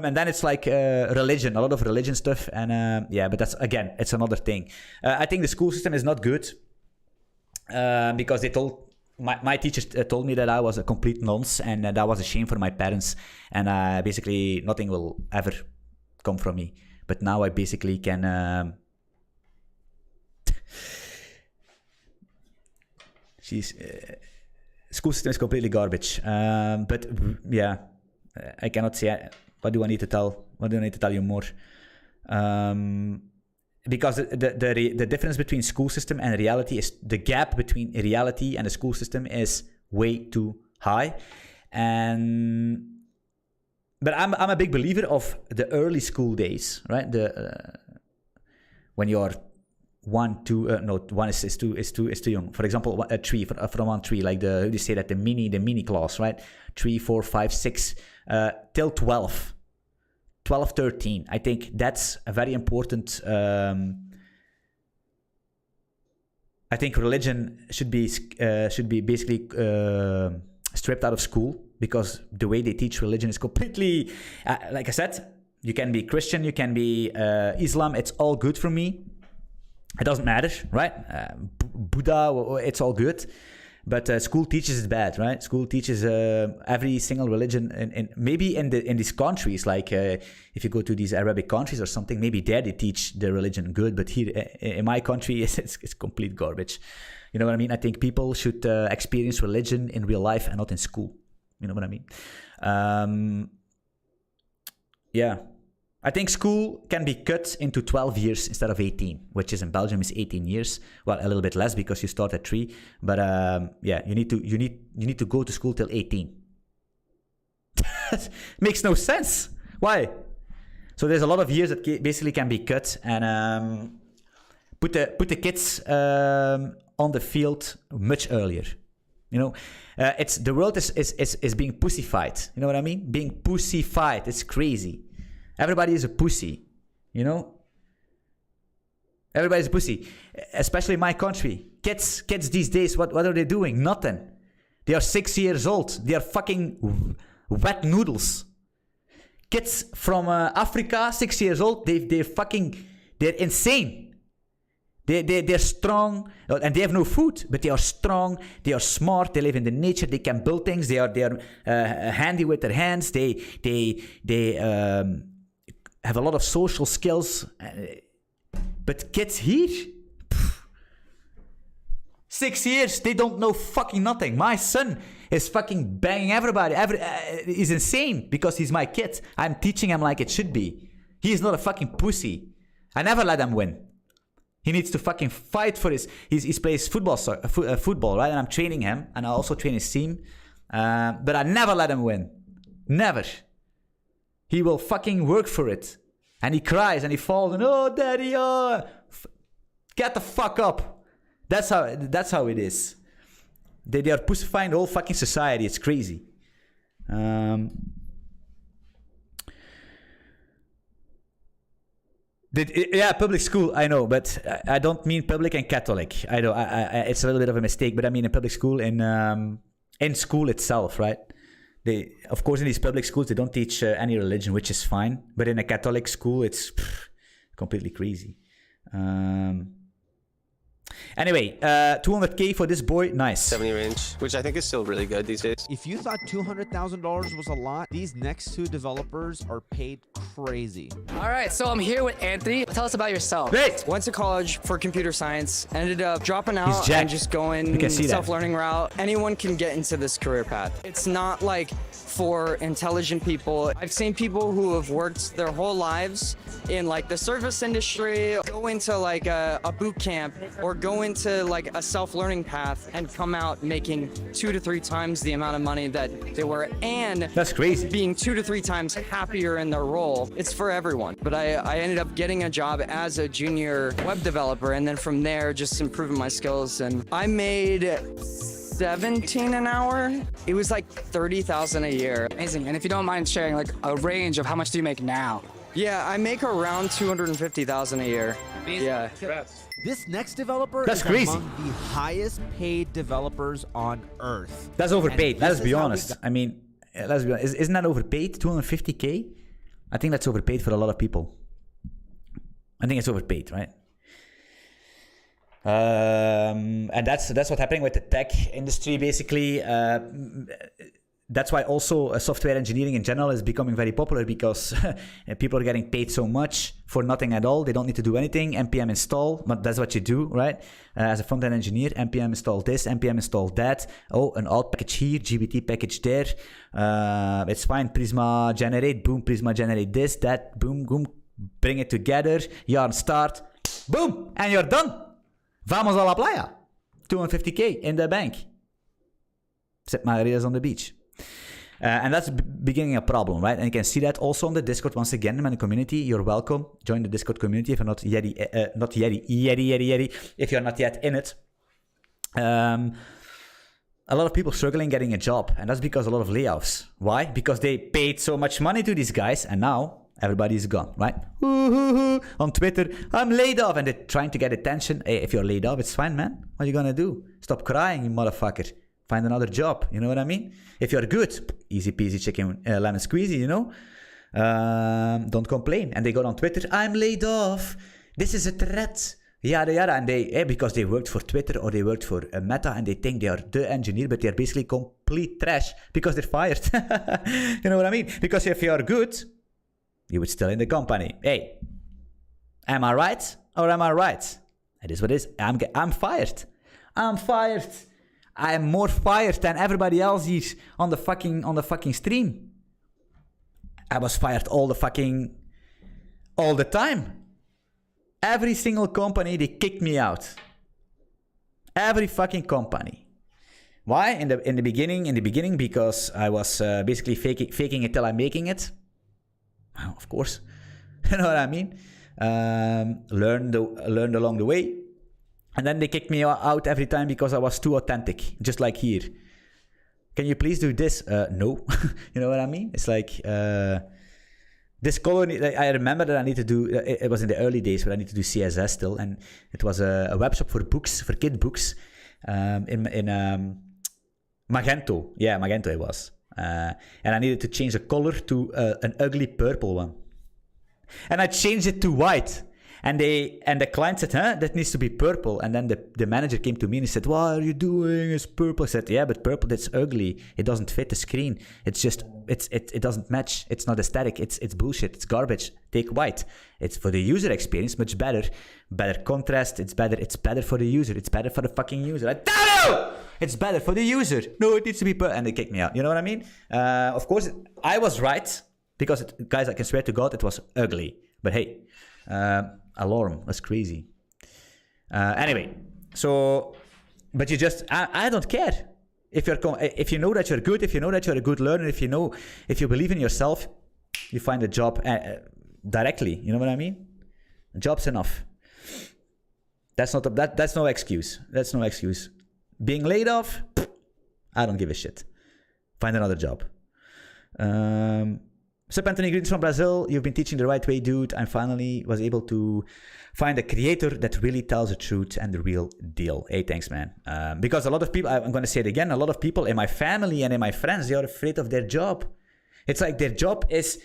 And then it's like religion, a lot of religion stuff. And yeah, but that's, again, it's another thing. I think the school system is not good because they told, my teachers told me that I was a complete nonce and that was a shame for my parents. And basically nothing will ever come from me. But now I basically can... school system is completely garbage. But yeah, I cannot say. What do I need to tell? What do I need to tell you more? Because the difference between school system and reality is the gap between reality and the school system is way too high. But I'm a big believer of the early school days, right? When you're 1, 2, no, 1 is too young. For example, 3 from 1, 3, like you say that the mini class, right? 3, 4, 5, 6 till 12, 13. I think that's a very important. I think religion should be basically stripped out of school, because the way they teach religion is completely, like I said, you can be Christian, you can be Islam. It's all good for me. It doesn't matter, right? Buddha, it's all good. But school teaches it bad, right? School teaches every single religion, and maybe in these countries, like if you go to these Arabic countries or something, maybe there they teach the religion good. But here in my country, it's complete garbage. You know what I mean? I think people should experience religion in real life and not in school. You know what I mean? Yeah. I think school can be cut into 12 years instead of 18, which is in Belgium is 18 years. Well, a little bit less because you start at 3. But yeah, you need to go to school till 18. Makes no sense. Why? So there's a lot of years that basically can be cut, and put the kids on the field much earlier. You know, the world is being pussified. You know what I mean? Being pussified. It's crazy. Everybody is a pussy, you know? Everybody's a pussy, especially in my country. Kids these days, what are they doing? Nothing. They are 6 years old. They are fucking wet noodles. Kids from Africa, 6 years old, they're insane. They're strong, and they have no food, but they are strong, they are smart, they live in the nature, they can build things, they are handy with their hands, they have a lot of social skills. But kids here, 6 years, they don't know fucking nothing. My son is fucking banging everybody. He's insane because he's my kid. I'm teaching him like it should be. He is not a fucking pussy. I never let him win. He needs to fucking fight for he plays football, right? And I'm training him, and I also train his team. But I never let him win. Never. He will fucking work for it. And he cries and he falls and, oh, daddy, oh. Get the fuck up. That's how it is. They are pussifying the whole fucking society. It's crazy. Yeah, public school, I know, but I don't mean public and Catholic. I know, it's a little bit of a mistake, but I mean in public school, in school itself, right? Of course, in these public schools, they don't teach any religion, which is fine. But in a Catholic school, it's completely crazy. Anyway, 200K for this boy, nice. 70 range, which I think is still really good these days. If you thought $200,000 was a lot, these next two developers are paid crazy. All right, so I'm here with Anthony. Tell us about yourself. Great. Went to college for computer science, ended up dropping out and just going self-learning route. Anyone can get into this career path. It's not like for intelligent people. I've seen people who have worked their whole lives in like the service industry, go into like a boot camp or go into like a self-learning path and come out making 2 to 3 times the amount of money that they were, and that's crazy, being 2 to 3 times happier in their role. It's for everyone. But I ended up getting a job as a junior web developer, and then from there just improving my skills, and I made 17 an hour. It was like 30,000 a year. Amazing. And if you don't mind sharing like a range of how much do you make now? Yeah, I make around 250,000 a year. Amazing. Yeah. This next developer That's is crazy. among the highest paid developers on earth. That's overpaid. And Let's this be is how we honest. got- I mean, let's be honest. Isn't that overpaid? 250K? I think that's overpaid for a lot of people. I think it's overpaid, right? And that's what's happening with the tech industry, basically. That's why also software engineering in general is becoming very popular, because people are getting paid so much for nothing at all. They don't need to do anything. npm install, but that's what you do, right? As a front-end engineer, npm install this, npm install that. Oh, an alt package here, gbt package there. It's fine. Prisma generate, boom, Prisma generate this, that, boom, boom. Bring it together, yarn start, boom, and you're done. Vamos a la playa. 250K in the bank. Set margaritas on the beach. And that's beginning a problem, right? And you can see that also on the Discord. Once again, in the community, you're welcome. Join the Discord community if you're not yet, if you're not yet in it. A lot of people struggling getting a job, and that's because a lot of layoffs. Why? Because they paid so much money to these guys, and now everybody's gone, right? On Twitter, I'm laid off, and they're trying to get attention. Hey, if you're laid off, it's fine, man. What are you gonna do? Stop crying, you motherfucker. Find another job, you know what I mean? If you're good, easy peasy chicken lemon squeezy, you know? Don't complain. And they go on Twitter, I'm laid off. This is a threat. Yada yada. And they, because they worked for Twitter or they worked for Meta, and they think they are the engineer, but they're basically complete trash because they're fired. You know what I mean? Because if you're good, you would still in the company. Hey, am I right or am I right? It is what it is. I'm fired. I'm fired. I'm more fired than everybody else here on the fucking stream. I was fired all the time. Every single company, they kicked me out. Every fucking company. Why? In the beginning, because I was basically faking it till I'm making it. Well, of course. You know what I mean? Learned along the way. And then they kicked me out every time because I was too authentic, just like here. Can you please do this? No. You know what I mean? It's like this color. I remember that I need to do. It was in the early days, but I need to do CSS still, and it was a web shop for books, for kid books, in Magento. Yeah, Magento it was. And I needed to change the color to an ugly purple one, and I changed it to white. And the client said, huh, that needs to be purple. And then the manager came to me and he said, what are you doing? It's purple. I said, yeah, but purple, that's ugly. It doesn't fit the screen. It's just, it doesn't match. It's not aesthetic. It's bullshit. It's garbage. Take white. It's for the user experience, much better. Better contrast. It's better for the user. It's better for the fucking user. I tell you! It's better for the user. No, it needs to be purple. And they kicked me out. You know what I mean? Of course, I was right. Because, guys, I can swear to God, it was ugly. But hey, alarm, that's crazy. Anyway, so, but you just, I don't care. If you know that you're good, if you know that you're a good learner, if you believe in yourself, you find a job directly. You know what I mean? A job's enough. That's no excuse. That's no excuse. Being laid off, I don't give a shit. Find another job. Sup, Anthony, greetings from Brazil. You've been teaching the right way, dude. I finally was able to find a creator that really tells the truth and the real deal. Hey, thanks, man. Because a lot of people, I'm going to say it again, a lot of people in my family and in my friends, they are afraid of their job. It's like their job is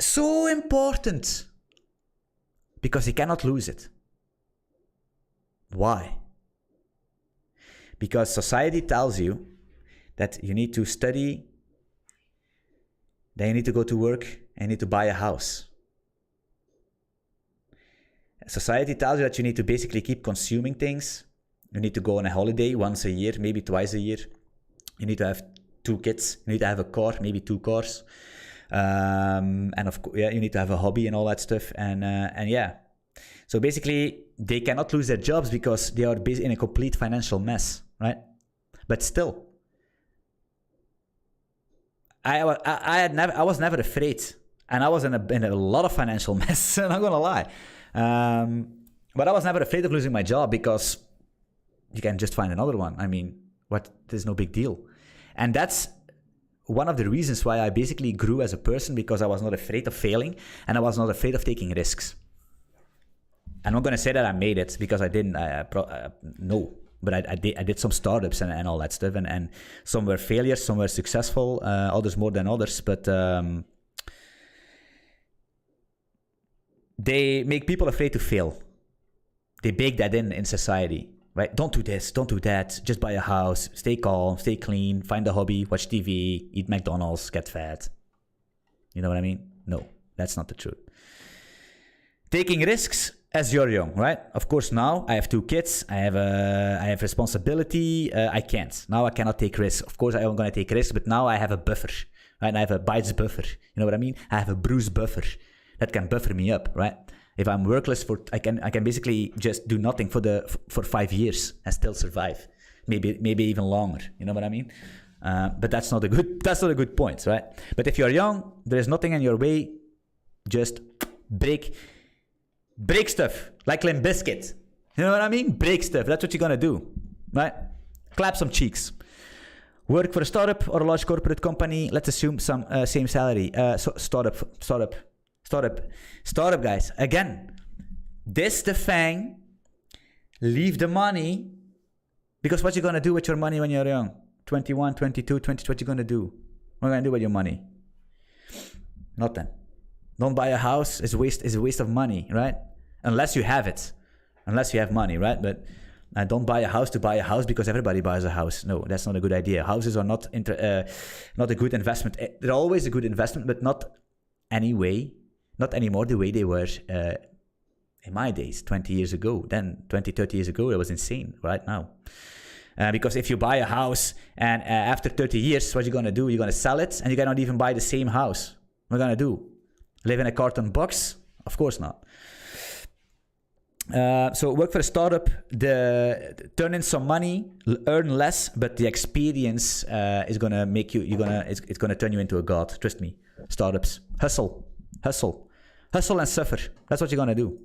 so important because they cannot lose it. Why? Because society tells you that you need to study, then you need to go to work and you need to buy a house. Society tells you that you need to basically keep consuming things. You need to go on a holiday once a year, maybe twice a year. You need to have 2 kids. You need to have a car, maybe 2 cars. And of course, yeah, you need to have a hobby and all that stuff. And yeah. So basically, they cannot lose their jobs because they are in a complete financial mess, right? But still, I was never afraid, and I was in a lot of financial mess. I'm not gonna lie, but I was never afraid of losing my job because you can just find another one. I mean, there's no big deal. And that's one of the reasons why I basically grew as a person, because I was not afraid of failing and I was not afraid of taking risks. I'm not going to say that I made it, because I didn't. No, but I did some startups and all that stuff, and some were failures, some were successful, others more than others. But they make people afraid to fail. They bake that in society, right? Don't do this, don't do that. Just buy a house, stay calm, stay clean, find a hobby, watch TV, eat McDonald's, get fat. You know what I mean? No, that's not the truth. Taking risks as you're young, right? Of course, now I have 2 kids. I have responsibility. I can't. Now I cannot take risks. Of course, I'm going to take risks, but now I have a buffer, right? And I have a bites buffer. You know what I mean? I have a bruise buffer that can buffer me up, right? If I'm workless I can basically just do nothing for 5 years and still survive, maybe even longer. You know what I mean? But that's not a good point, right? But if you're young, there is nothing in your way. Just break stuff like Limp Bizkit. You know what I mean? Break stuff. That's what you're gonna do, right? Clap some cheeks. Work for a startup or a large corporate company. Let's assume some same salary. Startup, guys. Again, this the thing. Leave the money, because what you gonna do with your money when you're young? 21, 22, 20. What you gonna do? What are you gonna do with your money? Nothing. Don't buy a house. It's a waste of money, right? Unless you have it, unless you have money, right? But don't buy a house to buy a house because everybody buys a house. No, that's not a good idea. Houses are not a good investment. They're always a good investment, but not anymore the way they were in my days, 20 years ago. Then 20, 30 years ago, it was insane right now. Because if you buy a house and after 30 years, what you're going to do? You're going to sell it and you cannot even buy the same house. What are you going to do? Live in a carton box? Of course not. So work for a startup, turn in some money, earn less, but the experience is going to make you, it's going to turn you into a god. Trust me. Startups. Hustle and suffer. That's what you're going to do.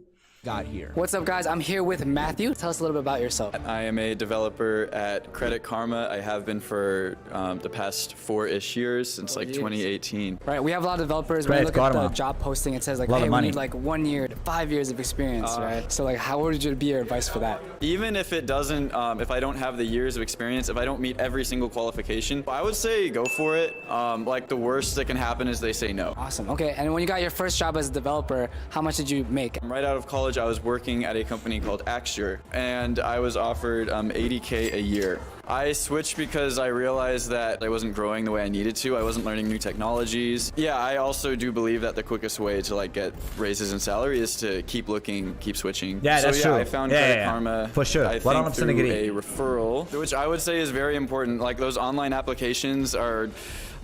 Got here. What's up, guys? I'm here with Matthew. Tell us a little bit about yourself. I am a developer at Credit Karma. I have been for the past 4-ish years, since 2018. Right, we have a lot of developers. When you look at the job posting, it says hey, we need 1 year to 5 years of experience, right? So what would be your advice for that? Even if it doesn't, if I don't have the years of experience, if I don't meet every single qualification, I would say go for it. The worst that can happen is they say no. Awesome. Okay, and when you got your first job as a developer, how much did you make? Right out of college, I was working at a company called Axure, and I was offered $80K a year. I switched because I realized that I wasn't growing the way I needed to. I wasn't learning new technologies. Yeah, I also do believe that the quickest way to get raises in salary is to keep looking, keep switching. Yeah, that's true. I found Credit Karma, for sure. I think through a referral, which I would say is very important. Those online applications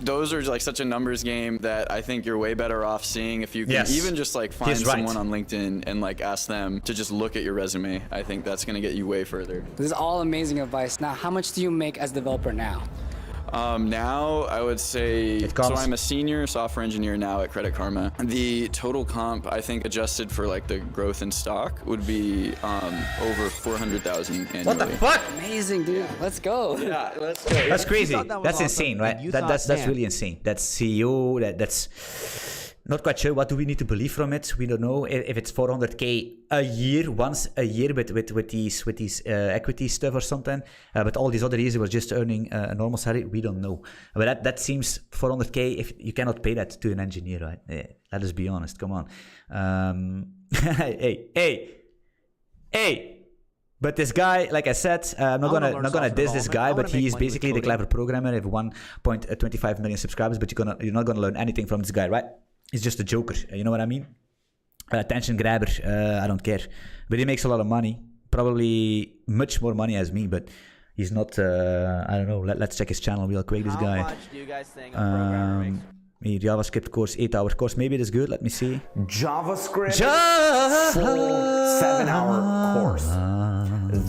those are such a numbers game that I think you're way better off seeing if you can even just find someone on LinkedIn and ask them to just look at your resume. I think that's going to get you way further. This is all amazing advice. Now, how much do you make as a developer now? Now I would say, so I'm a senior software engineer now at Credit Karma. The total comp, I think adjusted for the growth in stock, would be over 400,000 annually. What the fuck? Amazing, dude. Let's go. Yeah, let's go. That's crazy. That's insane, right? That's really insane. That's CEO. That's not quite sure. What do we need to believe from it? We don't know if it's 400K a year, once a year with these equity stuff or something. But all these other years, it was just earning a normal salary. We don't know. But that seems 400K. If you cannot pay that to an engineer, right? Let us be honest. Come on. Hey. But this guy, like I said, I'm not gonna diss this guy, but he is basically the clever programmer. He have 1.25 million subscribers, but you're not gonna learn anything from this guy, right? He's just a joker, you know what I mean? Attention grabber, I don't care. But he makes a lot of money, probably much more money as me, but he's not, I don't know, let's check his channel real quick, this guy. How much do you guys think a programmer makes? JavaScript course, 8-hour course, maybe it is good, let me see. JavaScript, full 7-hour course.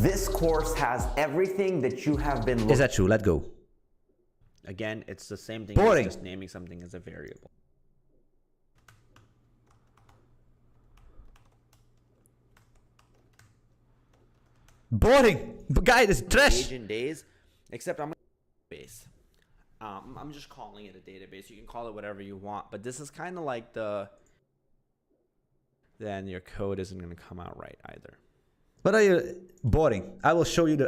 This course has everything that you have been looking. Is that true? Let's go. Again, it's the same thing Boring. as just naming something as a variable. Boring. Guy, this is trash. In days, except I'm base. I'm just calling it a database. You can call it whatever you want, but this is kind of like then your code isn't going to come out right either. What are you boring? I will show you the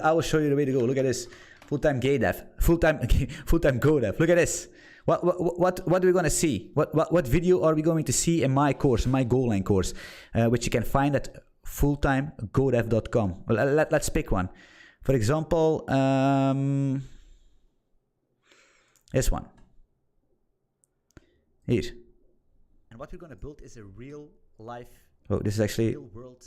way to go. Look at this. Full-time gay dev. Full-time Go dev. Look at this. What are we going to see? What video are we going to see in my course, my Golang course, which you can find at fulltimegodev.com. Well, let's pick one. For example, this one. Here. And what we're going to build is a real life. Oh, this is actually real world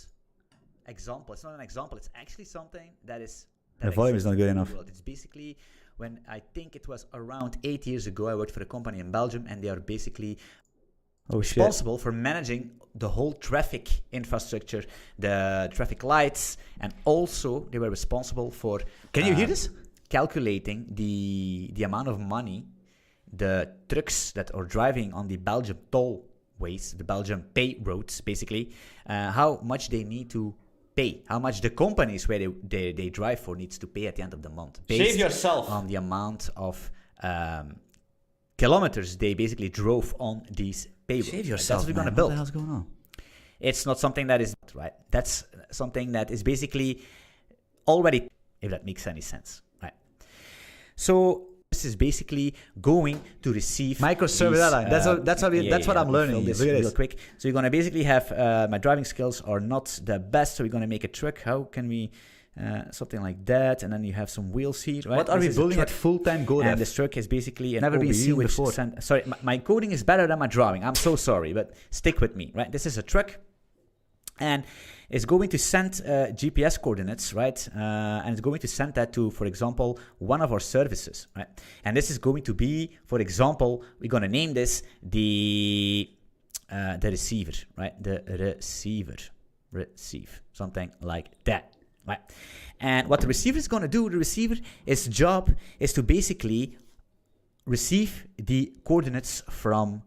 example. It's not an example. It's actually something that is. The volume is not good enough. It's basically when I think it was around 8 years ago, I worked for a company in Belgium, and they are basically responsible for managing the whole traffic infrastructure, the traffic lights, and also they were responsible for. Can you hear this? Calculating the amount of money the trucks that are driving on the Belgium tollways, the Belgium pay roads, basically, how much they need to pay, how much the companies where they drive for needs to pay at the end of the month. Save yourself on the amount of kilometers they basically drove on these pay roads. Save yourself. That's what we're going to build. What the hell's going on? It's not something that is right. That's something that is basically already, if that makes any sense, right? So this is basically going to receive microservice data. That's what I'm learning. This Look at real quick. So you're gonna basically have my driving skills are not the best, so we're gonna make a truck. How can we something like that? And then you have some wheels here. Right? What are we building at full-time Golang? And this truck is basically never been seen before. Sorry, my coding is better than my drawing. I'm so sorry, but stick with me. Right? This is a truck. And it's going to send GPS coordinates, right? And it's going to send that to, for example, one of our services, right? And this is going to be, for example, we're going to name this the receiver, right? The receive, something like that, right? And what the receiver is going to do, the receiver's job is to basically receive the coordinates from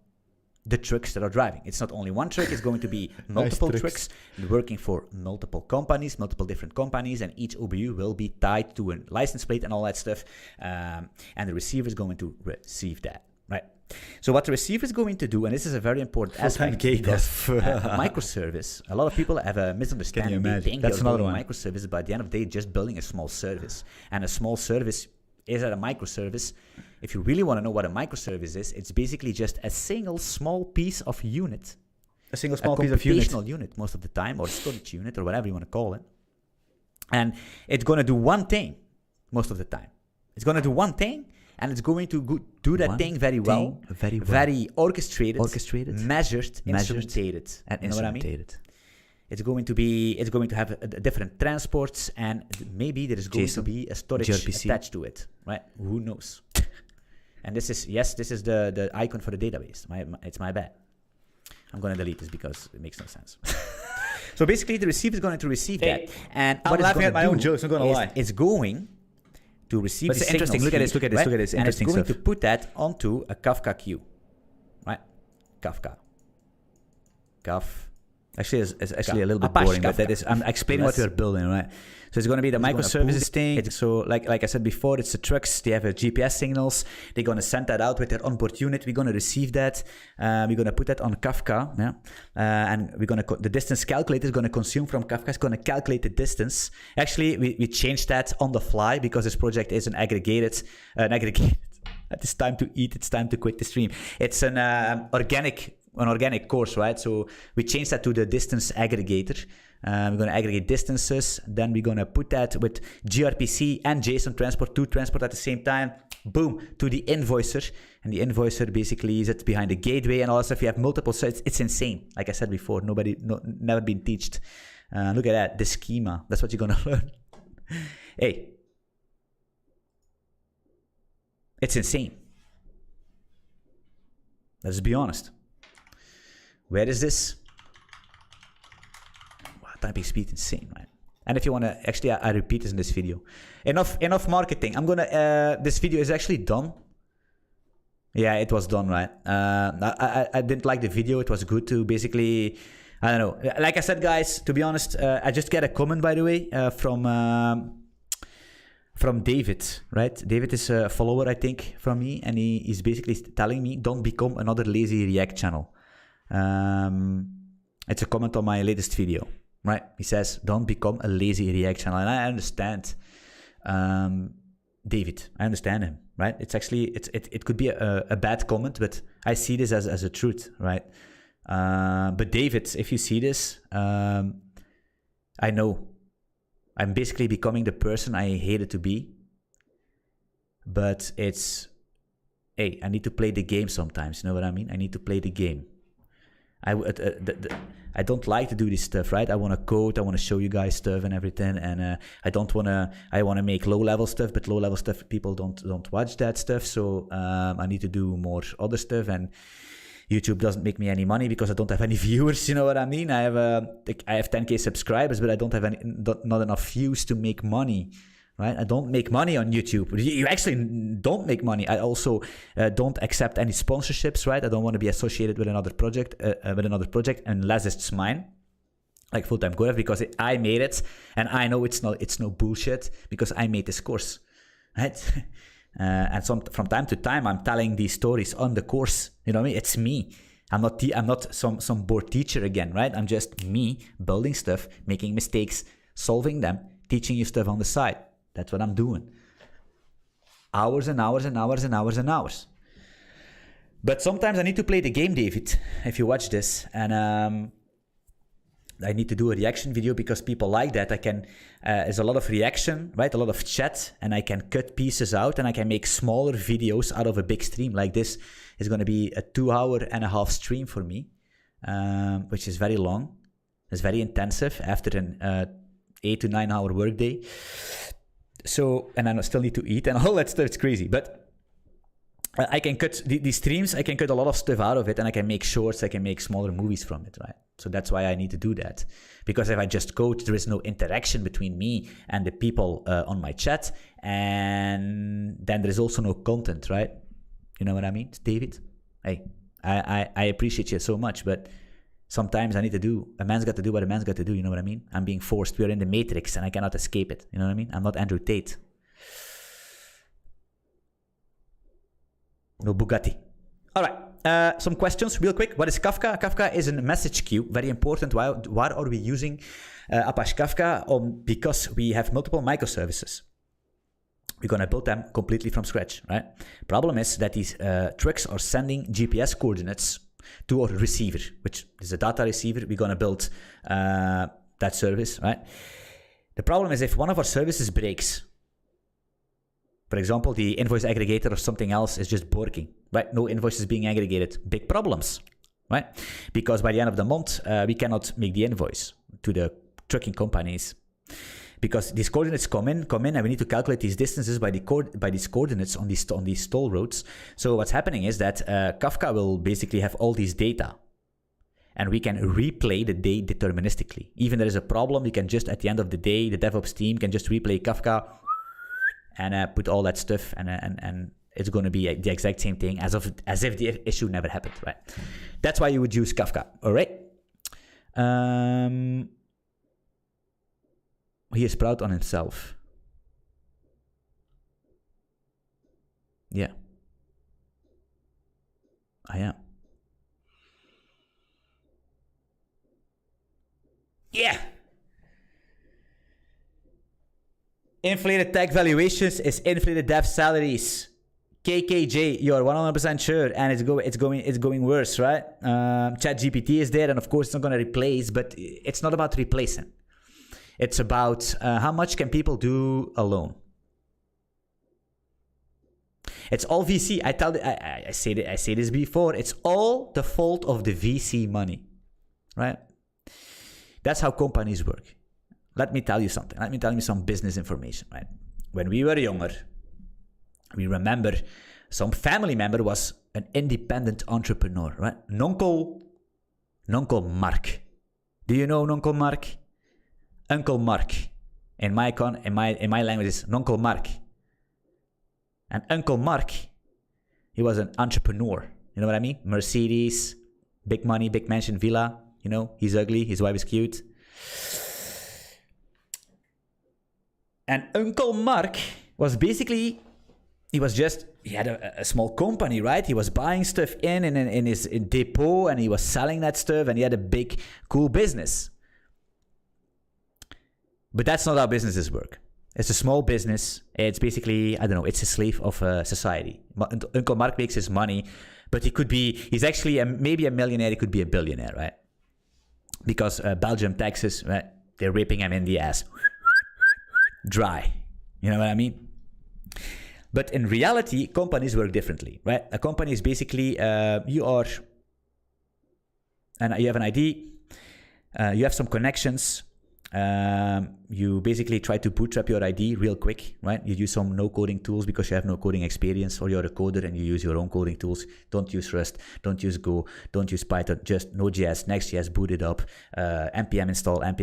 the trucks that are driving. It's not only one truck, it's going to be multiple trucks working for multiple companies, multiple different companies, and each OBU will be tied to a license plate and all that stuff. And the receiver is going to receive that, right? So what the receiver is going to do, and this is a very important aspect, because microservice, a lot of people have a misunderstanding. They think that's another one. Microservice, but at the end of the day, just building a small service. And a small service is at a microservice. If you really want to know what a microservice is, it's basically just a single small piece of unit. A single small piece of unit. A computational unit most of the time, or storage unit, or whatever you want to call it. And it's going to do one thing most of the time. It's going to do one thing, and it's going to do that thing very well. Very orchestrated, measured, instrumentated. And you know what I mean? It's going to have different transports, and maybe there is going to be a storage attached to it, right? Who knows? And this is the icon for the database. It's my bad. I'm going to delete this because it makes no sense. So basically, the receiver is going to receive that. And I'm laughing at my own jokes, I'm going to lie. It's going to receive the signals. Interesting. Look at this. Look at this. And it's going to put that onto a Kafka queue, right? Kafka. Actually, it's actually a little bit boring, but that is, I'm explaining what we're building, right? So it's going to be the microservices thing. So like I said before, it's the trucks. They have a GPS signals. They're going to send that out with their onboard unit. We're going to receive that. We're going to put that on Kafka, yeah. And we're going to the distance calculator is going to consume from Kafka. It's going to calculate the distance. Actually, we changed that on the fly because this project is an aggregated. It's time to eat. It's time to quit the stream. It's an organic course, right? So we changed that to the distance aggregator. We're going to aggregate distances. Then we're going to put that with gRPC and JSON transport, two transport at the same time. Boom, to the invoicer. And the invoicer basically is behind the gateway and all that stuff. You have multiple sites. It's insane. Like I said before, never been taught. Look at that, the schema. That's what you're going to learn. Hey, it's insane. Let's be honest. Where is this? Wow, typing speed insane, right? And if you want to, actually, I repeat this in this video. Enough marketing. I'm gonna. This video is actually done. Yeah, it was done, right? I didn't like the video. It was good to basically. I don't know. Like I said, guys, to be honest, I just get a comment, by the way, from David, right? David is a follower, I think, from me, and he's basically telling me, don't become another lazy React channel. It's a comment on my latest video, right? He says, don't become a lazy React channel. And I understand David. I understand him, right? It's actually, it could be a bad comment, but I see this as a truth, right? But David, if you see this, I know I'm basically becoming the person I hated to be. But it's, hey, I need to play the game sometimes. You know what I mean? I need to play the game. I don't like to do this stuff, right? I want to code, I want to show you guys stuff and everything, and I want to make low-level stuff, but low-level stuff, people don't watch that stuff, so I need to do more other stuff, and YouTube doesn't make me any money because I don't have any viewers, you know what I mean? I have 10k subscribers, but I don't have not enough views to make money. Right? I don't make money on YouTube. You actually don't make money. I also don't accept any sponsorships, right? I don't want to be associated with another project, unless it's mine, like Full-Time Godev, because I made it, and I know it's no bullshit because I made this course, right? And from time to time, I'm telling these stories on the course. You know what I mean? It's me. I'm not some bored teacher again, right? I'm just me building stuff, making mistakes, solving them, teaching you stuff on the side. That's what I'm doing. Hours and hours and hours and hours and hours. But sometimes I need to play the game, David, if you watch this. And I need to do a reaction video because people like that. There's a lot of reaction, right? A lot of chat, and I can cut pieces out and I can make smaller videos out of a big stream. Like this is going to be a 2.5-hour stream for me, which is very long. It's very intensive after an 8 to 9 hour workday. So, and I still need to eat and all that stuff. It's crazy. But I can cut these streams. I can cut a lot of stuff out of it, and I can make shorts. I can make smaller movies from it, right? So that's why I need to do that. Because if I just code, there is no interaction between me and the people on my chat. And then there is also no content, right? You know what I mean? It's David. Hey, I appreciate you so much, but sometimes I need to do, a man's got to do what a man's got to do, you know what I mean? I'm being forced. We're in the matrix and I cannot escape it, you know what I mean? I'm not Andrew Tate. No Bugatti. All right, some questions real quick. What is Kafka? Kafka is a message queue, very important. Why are we using Apache Kafka? Because we have multiple microservices. We're going to build them completely from scratch, right? Problem is that these trucks are sending GPS coordinates to our receiver, which is a data receiver. We're going to build that service, right? The problem is if one of our services breaks, for example, the invoice aggregator or something else is just working, right? No invoice is being aggregated. Big problems, right? Because by the end of the month, we cannot make the invoice to the trucking companies. Because these coordinates come in, and we need to calculate these distances by these coordinates on these toll roads. So what's happening is that Kafka will basically have all these data, and we can replay the day deterministically. Even there is a problem, we can just at the end of the day, the DevOps team can just replay Kafka and put all that stuff, and it's going to be the exact same thing as if the issue never happened, right? That's why you would use Kafka. All right. He is proud on himself. Yeah. I am. Yeah. Inflated tech valuations is inflated dev salaries. KKJ, you're 100% sure, and it's going worse, right? ChatGPT is there, and of course it's not going to replace, but it's not about replacing. It's about how much can people do alone. It's all VC. I say this before. It's all the fault of the VC money, right? That's how companies work. Let me tell you something. Let me tell you some business information, right? When we were younger, we remember some family member was an independent entrepreneur, right? Nonkel Mark. Do you know Nonkel Mark? Uncle Mark. In my language is Nonkel Mark. And Uncle Mark, he was an entrepreneur. You know what I mean? Mercedes, big money, big mansion, villa. You know, he's ugly, his wife is cute. And Uncle Mark was basically, he had a small company, right? He was buying stuff in his depot, and he was selling that stuff, and he had a big, cool business. But that's not how businesses work. It's a small business. It's basically, I don't know, it's a slave of society. Uncle Mark makes his money, but he's actually maybe a millionaire, he could be a billionaire, right? Because Belgium taxes, right? They're ripping him in the ass. Dry. You know what I mean? But in reality, companies work differently, right? A company is basically, you have an ID, you have some connections, you basically try to bootstrap your ID real quick, right? You use some no-coding tools because you have no coding experience, or you're a coder and you use your own coding tools. Don't use Rust, don't use Go, don't use Python, just Node.js, Next.js, boot it up, npm install, and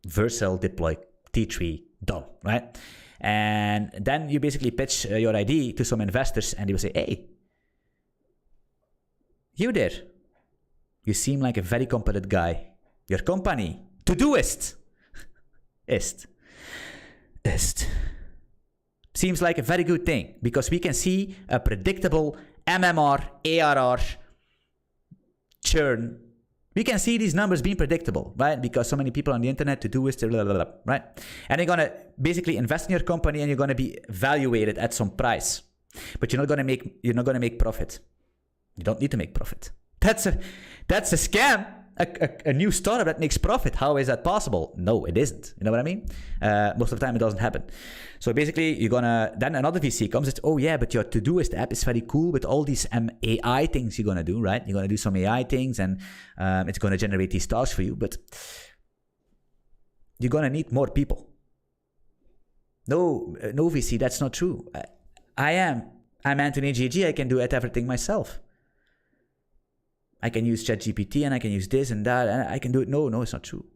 Vercel deploy, T3, done, right? And then you basically pitch your ID to some investors, and they will say, hey, you there, you seem like a very competent guy. Your company, Todoist, seems like a very good thing, because we can see a predictable MMR, ARR, churn. We can see these numbers being predictable, right? Because so many people on the internet, Todoist, blah, blah, blah, right? And they're going to basically invest in your company, and you're going to be evaluated at some price. But you're not going to make profit. You don't need to make profit. That's a scam. A new startup that makes profit. How is that possible? No, it isn't. You know what I mean? Most of the time it doesn't happen. So basically, then another VC comes. It's, oh yeah, but your Todoist app is very cool with all these AI things you're gonna do, right? You're gonna do some AI things, and it's gonna generate these tasks for you. But you're gonna need more people. No VC, that's not true. I'm Anthony GG. I can do everything myself. I can use ChatGPT, and I can use this and that, and I can do it. No, it's not true.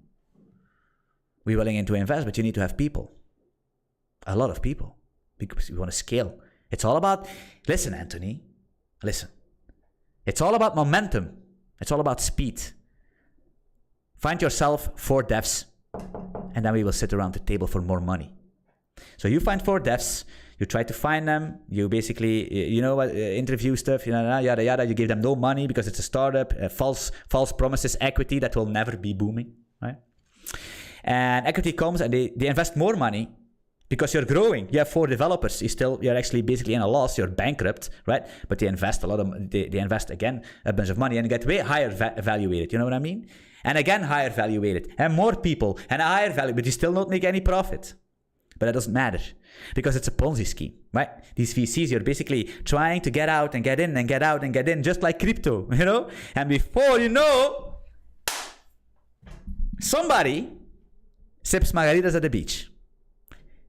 We're willing to invest, but you need to have people. A lot of people. Because we want to scale. It's all about, listen, Anthony, listen. It's all about momentum. It's all about speed. Find yourself 4 devs, and then we will sit around the table for more money. So you find 4 devs, you try to find them, you basically, interview stuff, yada, yada. You give them no money because it's a startup, false promises, equity that will never be booming, right? And equity comes, and they invest more money because you're growing. You have 4 developers. You're actually basically in a loss. You're bankrupt, right? But they invest they invest again a bunch of money, and get way higher valuated. You know what I mean? And again, higher valuated, and more people, and a higher value, but you still don't make any profit. But that doesn't matter, because it's a Ponzi scheme, right? These VCs, you're basically trying to get out and get in and get out and get in, just like crypto, you know? And before you know, somebody sips margaritas at the beach.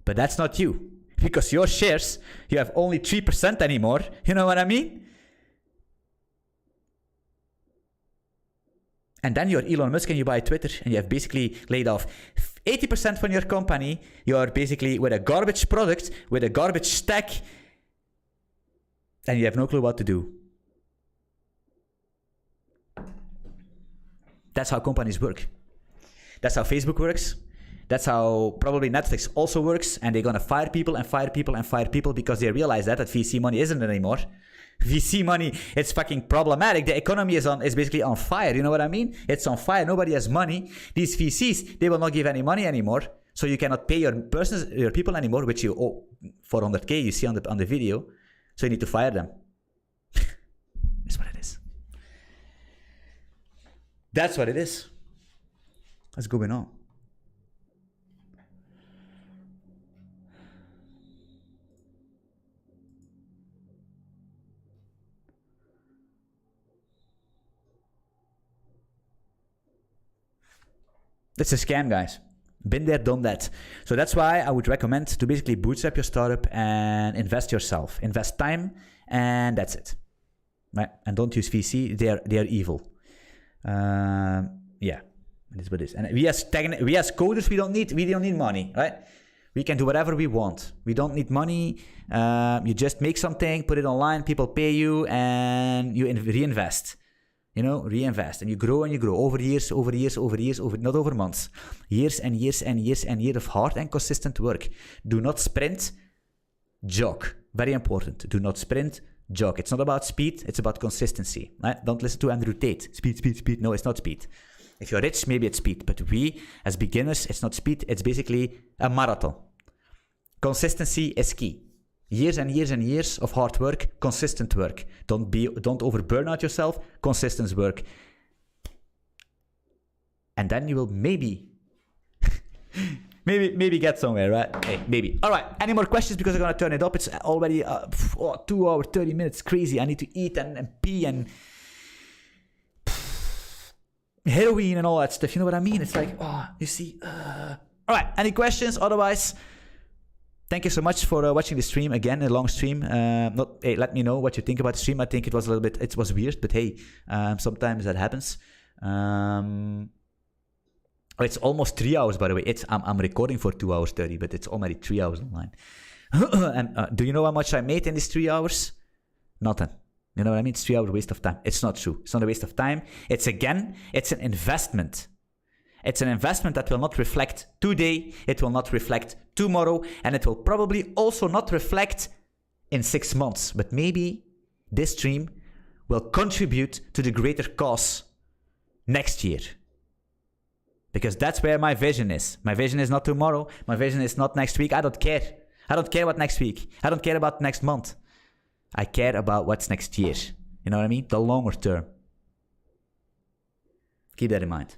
But that's not you, because your shares, you have only 3% anymore. You know what I mean? And then you're Elon Musk and you buy Twitter, and you have basically laid off 80% from your company. You're basically with a garbage product, with a garbage stack, and you have no clue what to do. That's how companies work. That's how Facebook works. That's how probably Netflix also works, and they're going to fire people and fire people and fire people because they realize that VC money isn't anymore. VC money, it's fucking problematic. The economy is basically on fire. You know what I mean? It's on fire. Nobody has money. These VCs, they will not give any money anymore. So you cannot pay your people anymore, which you owe 400K, you see on the video. So you need to fire them. That's what it is. That's what it is. What's going on? It's a scam, guys. Been there, done that. So that's why I would recommend to basically bootstrap your startup and invest yourself. Invest time, and that's it. Right? And don't use VC. They are evil. Yeah, it is what it is. And we as coders, we don't need money, right? We can do whatever we want. We don't need money. You just make something, put it online, people pay you, and you reinvest. You know, reinvest, and you grow over years, not over months. Years and years and years and years of hard and consistent work. Do not sprint, jog. Very important. Do not sprint, jog. It's not about speed, it's about consistency. Right? Don't listen to Andrew Tate. Speed, speed, speed. No, it's not speed. If you're rich, maybe it's speed. But we, as beginners, it's not speed. It's basically a marathon. Consistency is key. Years and years and years of hard work, consistent work. Don't over burn out yourself, consistent work. And then you will maybe get somewhere, right? Hey, maybe. All right, any more questions? Because I'm going to turn it up. It's already 2 hours, 30 minutes. Crazy. I need to eat and pee and heroin and all that stuff. You know what I mean? It's like, you see. All right, any questions? Otherwise, thank you so much for watching the stream. Again, a long stream. Hey, let me know what you think about the stream. I think it was it was weird, but hey, sometimes that happens. It's almost 3 hours, by the way. I'm recording for 2 hours 30, but it's already 3 hours online. And do you know how much I made in these 3 hours? Nothing. You know what I mean? It's 3 hours waste of time. It's not true. It's not a waste of time. It's an investment. It's an investment that will not reflect today, it will not reflect tomorrow, and it will probably also not reflect in 6 months. But maybe this stream will contribute to the greater cause next year. Because that's where my vision is. My vision is not tomorrow. My vision is not next week. I don't care. I don't care about next week. I don't care about next month. I care about what's next year. You know what I mean? The longer term. Keep that in mind.